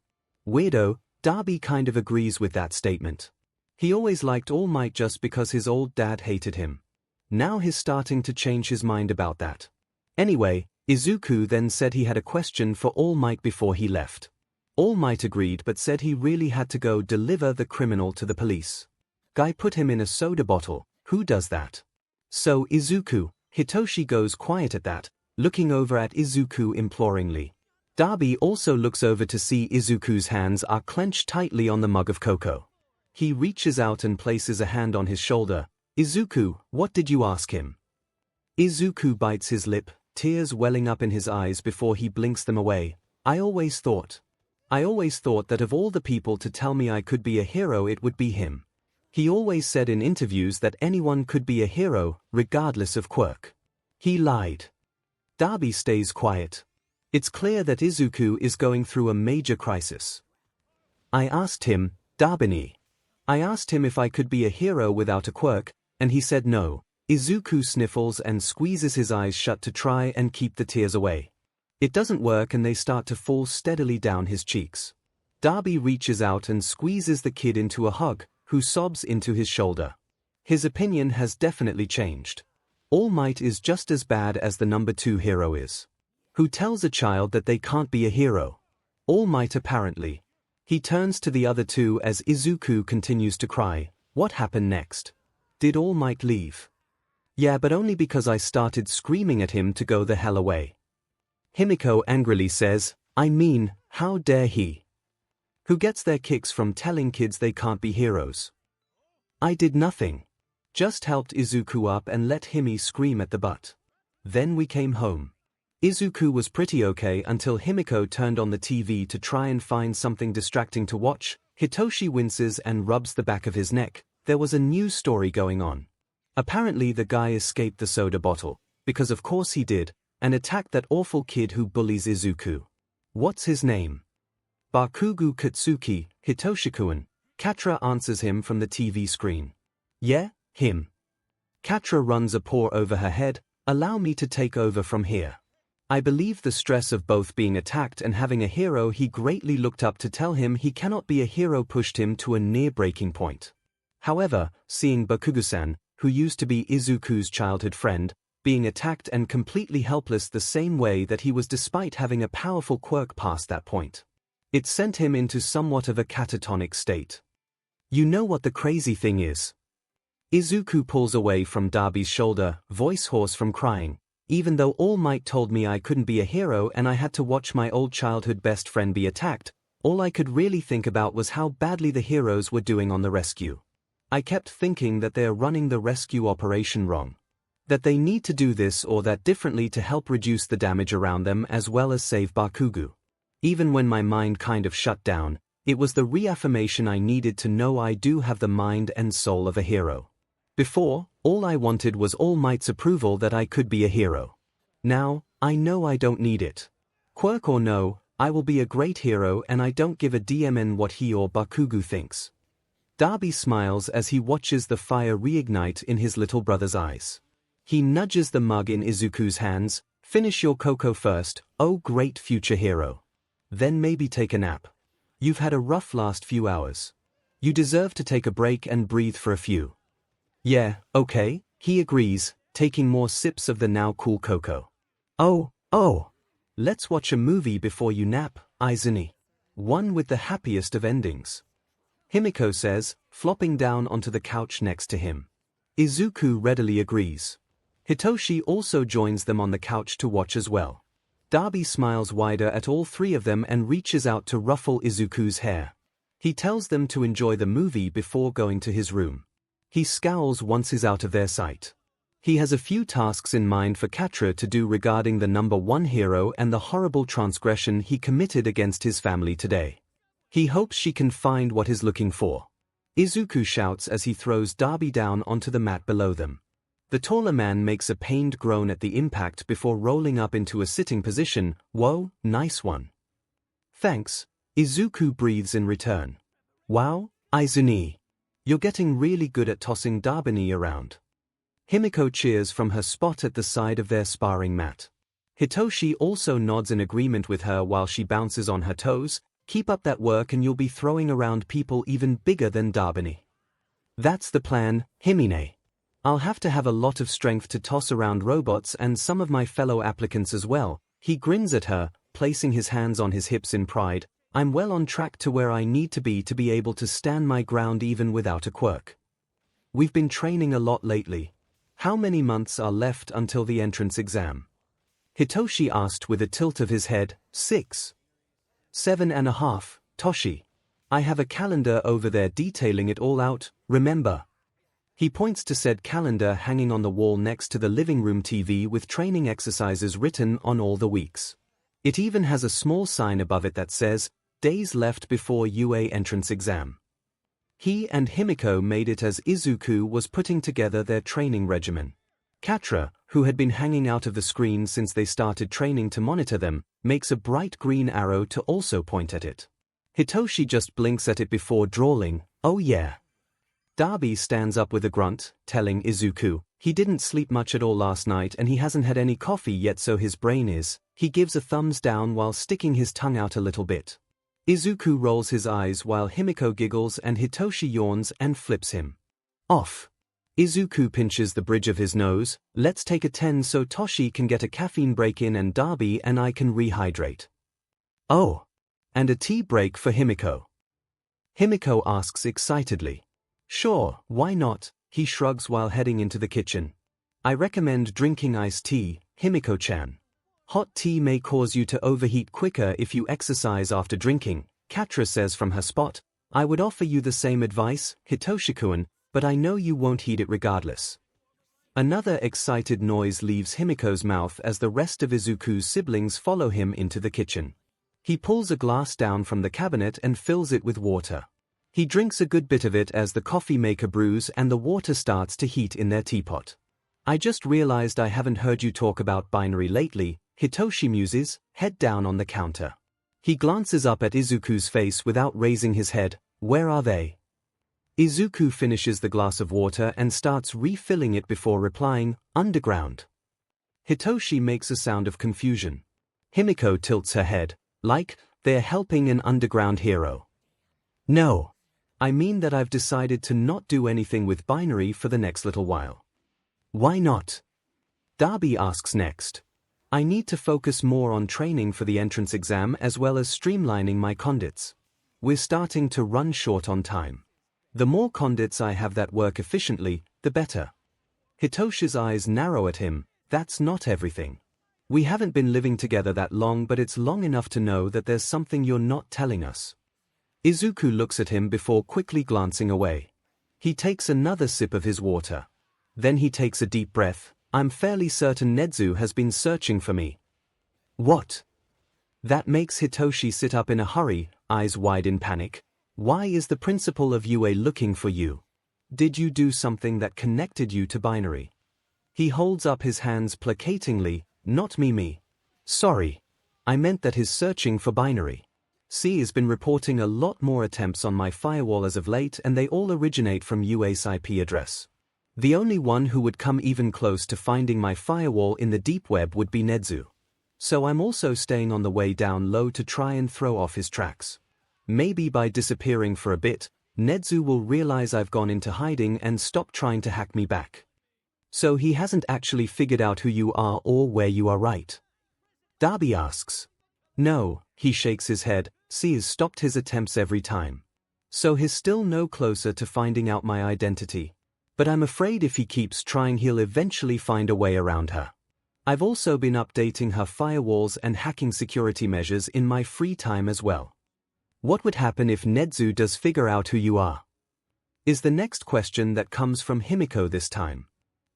Weirdo, Dabi kind of agrees with that statement. He always liked All Might just because his old dad hated him. Now he's starting to change his mind about that. Anyway, Izuku then said he had a question for All Might before he left. All Might agreed but said he really had to go deliver the criminal to the police. Guy put him in a soda bottle. Who does that? So Izuku. Hitoshi goes quiet at that, looking over at Izuku imploringly. Dabi also looks over to see Izuku's hands are clenched tightly on the mug of cocoa. He reaches out and places a hand on his shoulder. Izuku, what did you ask him? Izuku bites his lip, tears welling up in his eyes before he blinks them away. I always thought that of all the people to tell me I could be a hero it would be him. He always said in interviews that anyone could be a hero, regardless of quirk. He lied. Dabi stays quiet. It's clear that Izuku is going through a major crisis. I asked him, Dabini. I asked him if I could be a hero without a quirk, and he said no. Izuku sniffles and squeezes his eyes shut to try and keep the tears away. It doesn't work and they start to fall steadily down his cheeks. Dabi reaches out and squeezes the kid into a hug, who sobs into his shoulder. His opinion has definitely changed. All Might is just as bad as the number 2 hero is. Who tells a child that they can't be a hero? All Might apparently. He turns to the other two as Izuku continues to cry. What happened next? Did All Might leave? Yeah, but only because I started screaming at him to go the hell away. Himiko angrily says, I mean, how dare he? Who gets their kicks from telling kids they can't be heroes? I did nothing. Just helped Izuku up and let Himi scream at the butt. Then we came home. Izuku was pretty okay until Himiko turned on the TV to try and find something distracting to watch. Hitoshi winces and rubs the back of his neck. There was a news story going on. Apparently the guy escaped the soda bottle, because of course he did, and attacked that awful kid who bullies Izuku. What's his name? Bakugo Katsuki, Hitoshi-kun. Katra answers him from the TV screen. Yeah, him. Katra runs a paw over her head. Allow me to take over from here. I believe the stress of both being attacked and having a hero he greatly looked up to tell him he cannot be a hero pushed him to a near breaking point. However, seeing Bakugo-san, who used to be Izuku's childhood friend, being attacked and completely helpless the same way that he was despite having a powerful quirk past that point, it sent him into somewhat of a catatonic state. You know what the crazy thing is? Izuku pulls away from Dabi's shoulder, voice hoarse from crying. Even though All Might told me I couldn't be a hero and I had to watch my old childhood best friend be attacked, all I could really think about was how badly the heroes were doing on the rescue. I kept thinking that they are running the rescue operation wrong. That they need to do this or that differently to help reduce the damage around them as well as save Bakugo. Even when my mind kind of shut down, it was the reaffirmation I needed to know I do have the mind and soul of a hero. Before, all I wanted was All Might's approval that I could be a hero. Now, I know I don't need it. Quirk or no, I will be a great hero and I don't give a damn what he or Bakugo thinks. Dabi smiles as he watches the fire reignite in his little brother's eyes. He nudges the mug in Izuku's hands. Finish your cocoa first, oh great future hero. Then maybe take a nap. You've had a rough last few hours. You deserve to take a break and breathe for a few. Yeah, okay, he agrees, taking more sips of the now cool cocoa. Oh, let's watch a movie before you nap, Izumi. One with the happiest of endings. Himiko says, flopping down onto the couch next to him. Izuku readily agrees. Hitoshi also joins them on the couch to watch as well. Dabi smiles wider at all three of them and reaches out to ruffle Izuku's hair. He tells them to enjoy the movie before going to his room. He scowls once he's out of their sight. He has a few tasks in mind for Katra to do regarding the number 1 hero and the horrible transgression he committed against his family today. He hopes she can find what he's looking for. Izuku shouts as he throws Dabi down onto the mat below them. The taller man makes a pained groan at the impact before rolling up into a sitting position. Whoa, nice one. Thanks, Izuku breathes in return. Wow, Izumi. You're getting really good at tossing Dabini around. Himiko cheers from her spot at the side of their sparring mat. Hitoshi also nods in agreement with her while she bounces on her toes. Keep up that work and you'll be throwing around people even bigger than Dabini. That's the plan, Himine. I'll have to have a lot of strength to toss around robots and some of my fellow applicants as well. He grins at her, placing his hands on his hips in pride. I'm well on track to where I need to be able to stand my ground even without a quirk. We've been training a lot lately. How many months are left until the entrance exam? Hitoshi asked with a tilt of his head. 6. 7.5, Toshi. I have a calendar over there detailing it all out, remember? He points to said calendar hanging on the wall next to the living room TV with training exercises written on all the weeks. It even has a small sign above it that says, days left before UA entrance exam. He and Himiko made it as Izuku was putting together their training regimen. Katra, who had been hanging out of the screen since they started training to monitor them, makes a bright green arrow to also point at it. Hitoshi just blinks at it before drawling, oh yeah. Darby stands up with a grunt, telling Izuku, he didn't sleep much at all last night and he hasn't had any coffee yet, so his brain is. He gives a thumbs down while sticking his tongue out a little bit. Izuku rolls his eyes while Himiko giggles and Hitoshi yawns and flips him off. Izuku pinches the bridge of his nose. Let's take a 10 so Toshi can get a caffeine break in and Darby and I can rehydrate. Oh. And a tea break for Himiko. Himiko asks excitedly. Sure, why not? He shrugs while heading into the kitchen. I recommend drinking iced tea, Himiko-chan. Hot tea may cause you to overheat quicker if you exercise after drinking, Katra says from her spot. I would offer you the same advice, Hitoshi-kun, but I know you won't heed it regardless. Another excited noise leaves Himiko's mouth as the rest of Izuku's siblings follow him into the kitchen. He pulls a glass down from the cabinet and fills it with water. He drinks a good bit of it as the coffee maker brews and the water starts to heat in their teapot. I just realized I haven't heard you talk about binary lately, Hitoshi muses, head down on the counter. He glances up at Izuku's face without raising his head. Where are they? Izuku finishes the glass of water and starts refilling it before replying, underground. Hitoshi makes a sound of confusion. Himiko tilts her head. Like, they're helping an underground hero. No. I mean that I've decided to not do anything with binary for the next little while. Why not? Darby asks next. I need to focus more on training for the entrance exam as well as streamlining my condits. We're starting to run short on time. The more condits I have that work efficiently, the better. Hitoshi's eyes narrow at him. That's not everything. We haven't been living together that long, but it's long enough to know that there's something you're not telling us. Izuku looks at him before quickly glancing away. He takes another sip of his water. Then he takes a deep breath. I'm fairly certain Nezu has been searching for me. What? That makes Hitoshi sit up in a hurry, eyes wide in panic. Why is the principal of UA looking for you? Did you do something that connected you to binary? He holds up his hands placatingly. Not me. Sorry. I meant that he's searching for binary. C has been reporting a lot more attempts on my firewall as of late and they all originate from UA's IP address. The only one who would come even close to finding my firewall in the deep web would be Nezu. So I'm also staying on the way down low to try and throw off his tracks. Maybe by disappearing for a bit, Nezu will realize I've gone into hiding and stop trying to hack me back. So he hasn't actually figured out who you are or where you are, right? Darby asks. No, he shakes his head. C has stopped his attempts every time. So he's still no closer to finding out my identity. But I'm afraid if he keeps trying he'll eventually find a way around her. I've also been updating her firewalls and hacking security measures in my free time as well. What would happen if Nezu does figure out who you are? Is the next question that comes from Himiko this time.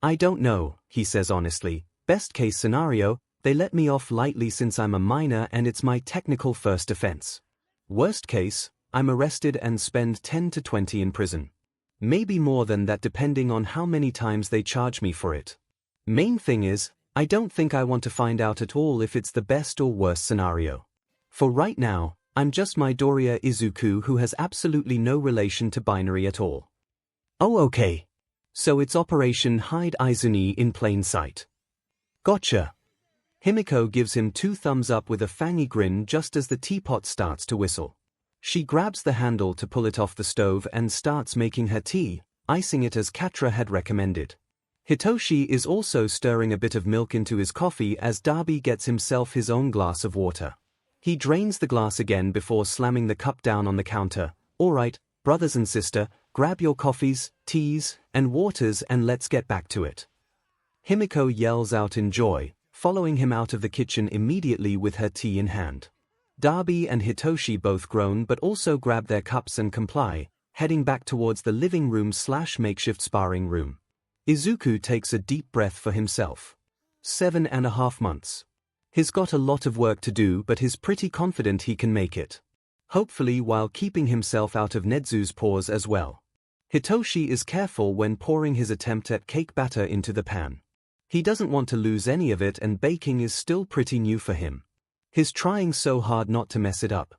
I don't know, he says honestly. Best case scenario, they let me off lightly since I'm a minor and it's my technical first offense. Worst case, I'm arrested and spend 10 to 20 in prison. Maybe more than that depending on how many times they charge me for it. Main thing is, I don't think I want to find out at all if it's the best or worst scenario. For right now, I'm just Midoriya Izuku who has absolutely no relation to binary at all. Oh okay. So it's Operation Hide Izuni in plain sight. Gotcha. Himiko gives him 2 thumbs up with a fangy grin just as the teapot starts to whistle. She grabs the handle to pull it off the stove and starts making her tea, icing it as Katra had recommended. Hitoshi is also stirring a bit of milk into his coffee as Darby gets himself his own glass of water. He drains the glass again before slamming the cup down on the counter. All right, brothers and sister, grab your coffees, teas, and waters and let's get back to it. Himiko yells out in joy. following him out of the kitchen immediately with her tea in hand. Darby and Hitoshi both groan but also grab their cups and comply, heading back towards the living room/makeshift sparring room. Izuku takes a deep breath for himself. 7.5 months. He's got a lot of work to do, but he's pretty confident he can make it. Hopefully while keeping himself out of Nezu's paws as well. Hitoshi is careful when pouring his attempt at cake batter into the pan. He doesn't want to lose any of it, and baking is still pretty new for him. He's trying so hard not to mess it up.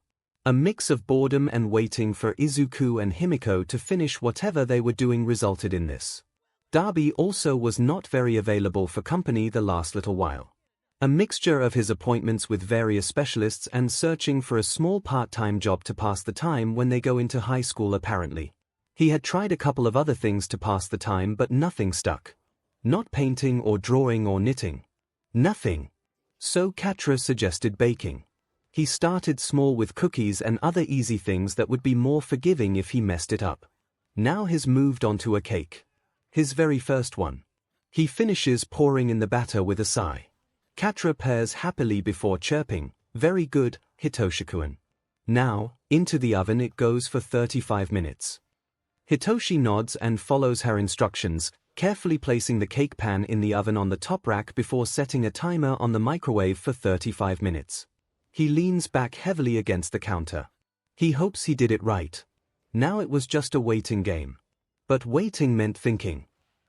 A mix of boredom and waiting for Izuku and Himiko to finish whatever they were doing resulted in this. Darby also was not very available for company the last little while. A mixture of his appointments with various specialists and searching for a small part-time job to pass the time when they go into high school apparently. He had tried a couple of other things to pass the time but nothing stuck. Not painting or drawing or knitting. Nothing. So Katra suggested baking. He started small with cookies and other easy things that would be more forgiving if he messed it up. Now he's moved on to a cake. His very first one. He finishes pouring in the batter with a sigh. Katra pairs happily before chirping, "Very good, Hitoshi-kun." Now, into the oven it goes for 35 minutes. Hitoshi nods and follows her instructions, carefully placing the cake pan in the oven on the top rack before setting a timer on the microwave for 35 minutes. He leans back heavily against the counter. He hopes he did it right. Now it was just a waiting game. But waiting meant thinking.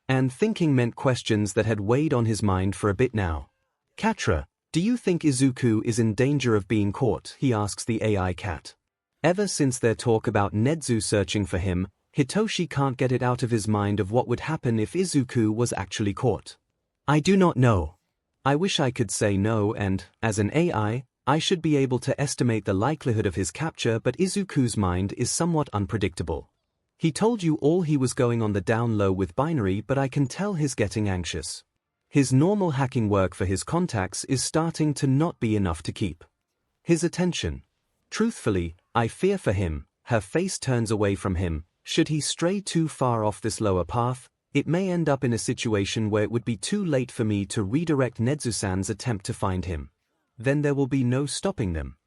And thinking meant questions that had weighed on his mind for a bit now. "Katra, do you think Izuku is in danger of being caught?" he asks the AI cat. Ever since their talk about Nezu searching for him, Hitoshi can't get it out of his mind of what would happen if Izuku was actually caught. "I do not know. I wish I could say no, and, as an AI, I should be able to estimate the likelihood of his capture, but Izuku's mind is somewhat unpredictable. He told you all he was going on the down low with binary, but I can tell he's getting anxious. His normal hacking work for his contacts is starting to not be enough to keep his attention. Truthfully, I fear for him." Her face turns away from him. "Should he stray too far off this lower path, it may end up in a situation where it would be too late for me to redirect Nezu-san's attempt to find him. Then there will be no stopping them.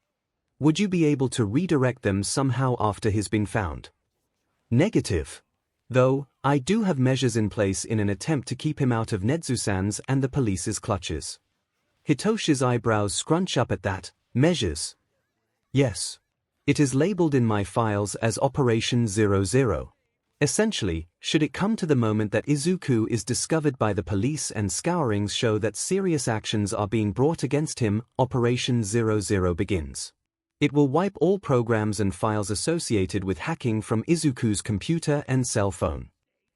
Would you be able to redirect them somehow after he's been found?" "Negative. Though, I do have measures in place in an attempt to keep him out of Nezu-san's and the police's clutches." Hitoshi's eyebrows scrunch up at that. "Measures?" "Yes. It is labeled in my files as Operation 00. Essentially, should it come to the moment that Izuku is discovered by the police and scourings show that serious actions are being brought against him, Operation 00 begins. It will wipe all programs and files associated with hacking from Izuku's computer and cell phone.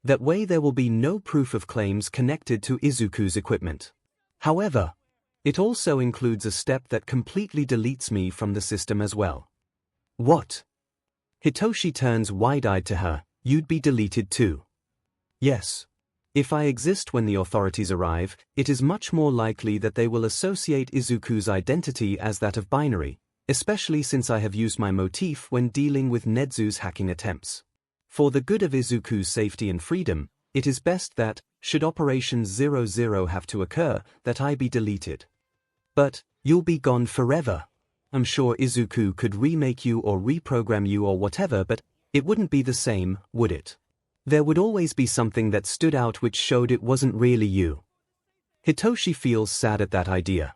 That way there will be no proof of claims connected to Izuku's equipment. However, it also includes a step that completely deletes me from the system as well." "What?" Hitoshi turns wide-eyed to her. "You'd be deleted too?" "Yes. If I exist when the authorities arrive, it is much more likely that they will associate Izuku's identity as that of binary, especially since I have used my motif when dealing with Nezu's hacking attempts. For the good of Izuku's safety and freedom, it is best that, should Operation 00 have to occur, that I be deleted." "But, you'll be gone forever. I'm sure Izuku could remake you or reprogram you or whatever, but it wouldn't be the same, would it? There would always be something that stood out which showed it wasn't really you." Hitoshi feels sad at that idea.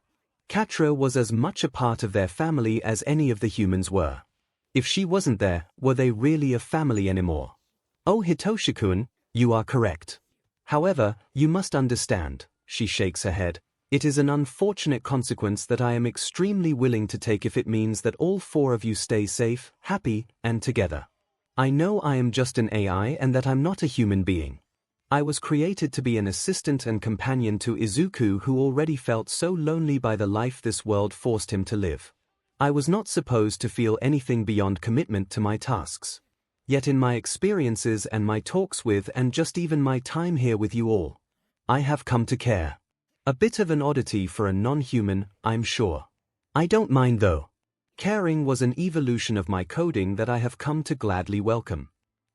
Katra was as much a part of their family as any of the humans were. If she wasn't there, were they really a family anymore? "Oh, Hitoshi-kun, you are correct. However, you must understand," she shakes her head, "it is an unfortunate consequence that I am extremely willing to take if it means that all four of you stay safe, happy, and together. I know I am just an AI and that I'm not a human being. I was created to be an assistant and companion to Izuku, who already felt so lonely by the life this world forced him to live. I was not supposed to feel anything beyond commitment to my tasks. Yet in my experiences and my talks with and just even my time here with you all, I have come to care. A bit of an oddity for a non-human, I'm sure. I don't mind though. Caring was an evolution of my coding that I have come to gladly welcome.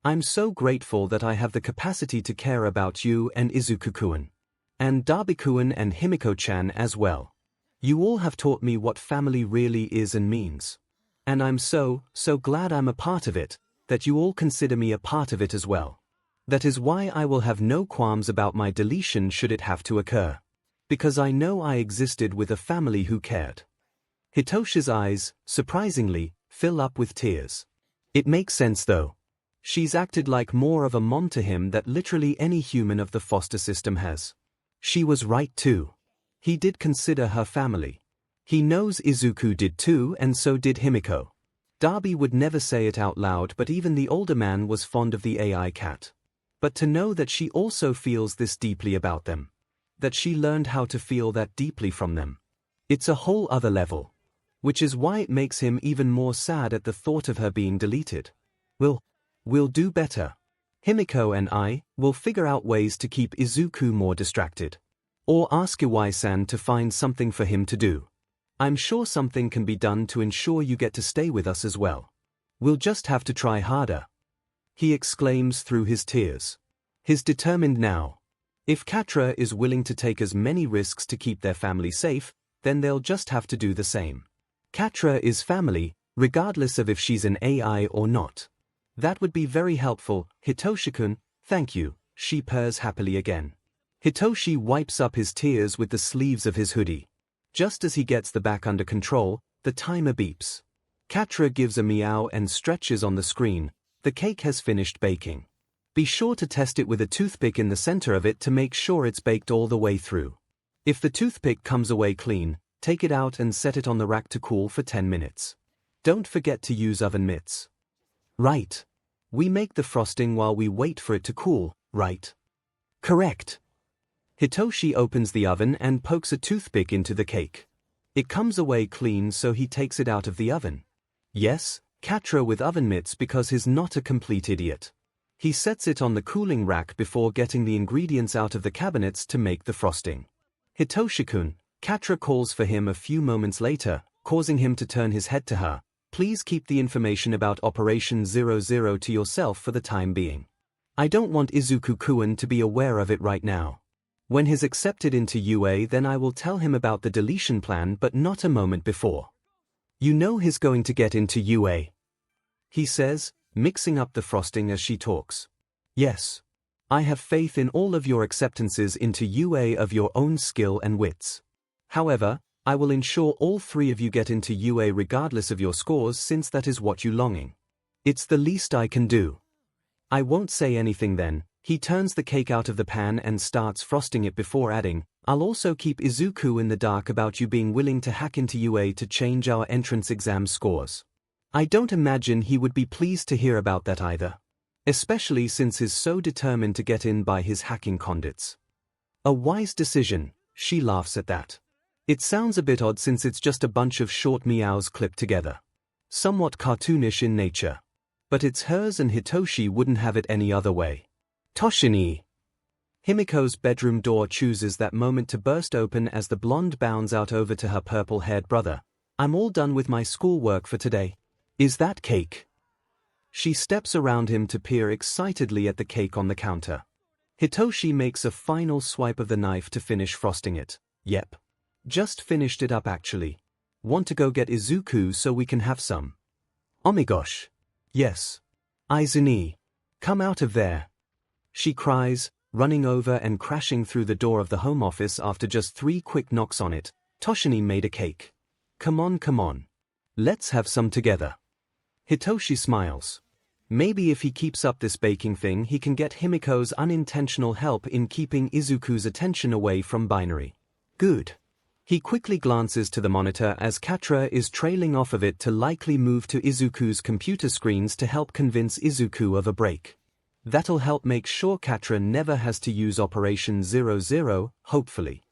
I'm so grateful that I have the capacity to care about you and Izuku-kun. And Dabi-kun and Himiko-chan as well. You all have taught me what family really is and means. And I'm so glad I'm a part of it, that you all consider me a part of it as well. That is why I will have no qualms about my deletion should it have to occur. Because I know I existed with a family who cared. Hitoshi's eyes, surprisingly, fill up with tears. It makes sense though. She's acted like more of a mom to him that literally any human of the foster system has. She was right too. He did consider her family. He knows Izuku did too, and so did Himiko. Dabi would never say it out loud, but even the older man was fond of the AI cat. But to know that she also feels this deeply about them. That she learned how to feel that deeply from them. It's a whole other level. Which is why it makes him even more sad at the thought of her being deleted. We'll do better. Himiko and I will figure out ways to keep Izuku more distracted. Or ask Iwai-san to find something for him to do. I'm sure something can be done to ensure you get to stay with us as well. We'll just have to try harder. He exclaims through his tears. He's determined now. If Catra is willing to take as many risks to keep their family safe, then they'll just have to do the same. Catra is family, regardless of if she's an AI or not. That would be very helpful, Hitoshi-kun, thank you, she purrs happily again. Hitoshi wipes up his tears with the sleeves of his hoodie. Just as he gets the back under control, the timer beeps. Catra gives a meow and stretches on the screen. The cake has finished baking. Be sure to test it with a toothpick in the center of it to make sure it's baked all the way through. If the toothpick comes away clean, take it out and set it on the rack to cool for 10 minutes. Don't forget to use oven mitts. Right. We make the frosting while we wait for it to cool, right? Correct. Hitoshi opens the oven and pokes a toothpick into the cake. It comes away clean, so he takes it out of the oven. Yes, Catra with oven mitts because he's not a complete idiot. He sets it on the cooling rack before getting the ingredients out of the cabinets to make the frosting. Hitoshi-kun, Catra calls for him a few moments later, causing him to turn his head to her. Please keep the information about Operation 00 to yourself for the time being. I don't want Izuku-kun to be aware of it right now. When he's accepted into UA, then I will tell him about the deletion plan, but not a moment before. You know he's going to get into UA. He says, mixing up the frosting as she talks. Yes. I have faith in all of your acceptances into UA of your own skill and wits. However, I will ensure all three of you get into UA regardless of your scores, since that is what you longing. It's the least I can do. I won't say anything then. He turns the cake out of the pan and starts frosting it before adding, I'll also keep Izuku in the dark about you being willing to hack into UA to change our entrance exam scores. I don't imagine he would be pleased to hear about that either. Especially since he's so determined to get in by his hacking conduits. A wise decision, she laughs at that. It sounds a bit odd since it's just a bunch of short meows clipped together. Somewhat cartoonish in nature. But it's hers and Hitoshi wouldn't have it any other way. Toshini. Himiko's bedroom door chooses that moment to burst open as the blonde bounds out over to her purple-haired brother. I'm all done with my schoolwork for today. Is that cake? She steps around him to peer excitedly at the cake on the counter. Hitoshi makes a final swipe of the knife to finish frosting it. Yep. Just finished it up actually. Want to go get Izuku so we can have some? Oh my gosh. Yes. Izuni. Come out of there. She cries, running over and crashing through the door of the home office after just 3 quick knocks on it. Toshini made a cake. Come on. Let's have some together. Hitoshi smiles. Maybe if he keeps up this baking thing he can get Himiko's unintentional help in keeping Izuku's attention away from binary. Good. He quickly glances to the monitor as Catra is trailing off of it to likely move to Izuku's computer screens to help convince Izuku of a break. That'll help make sure Catra never has to use Operation 00, hopefully.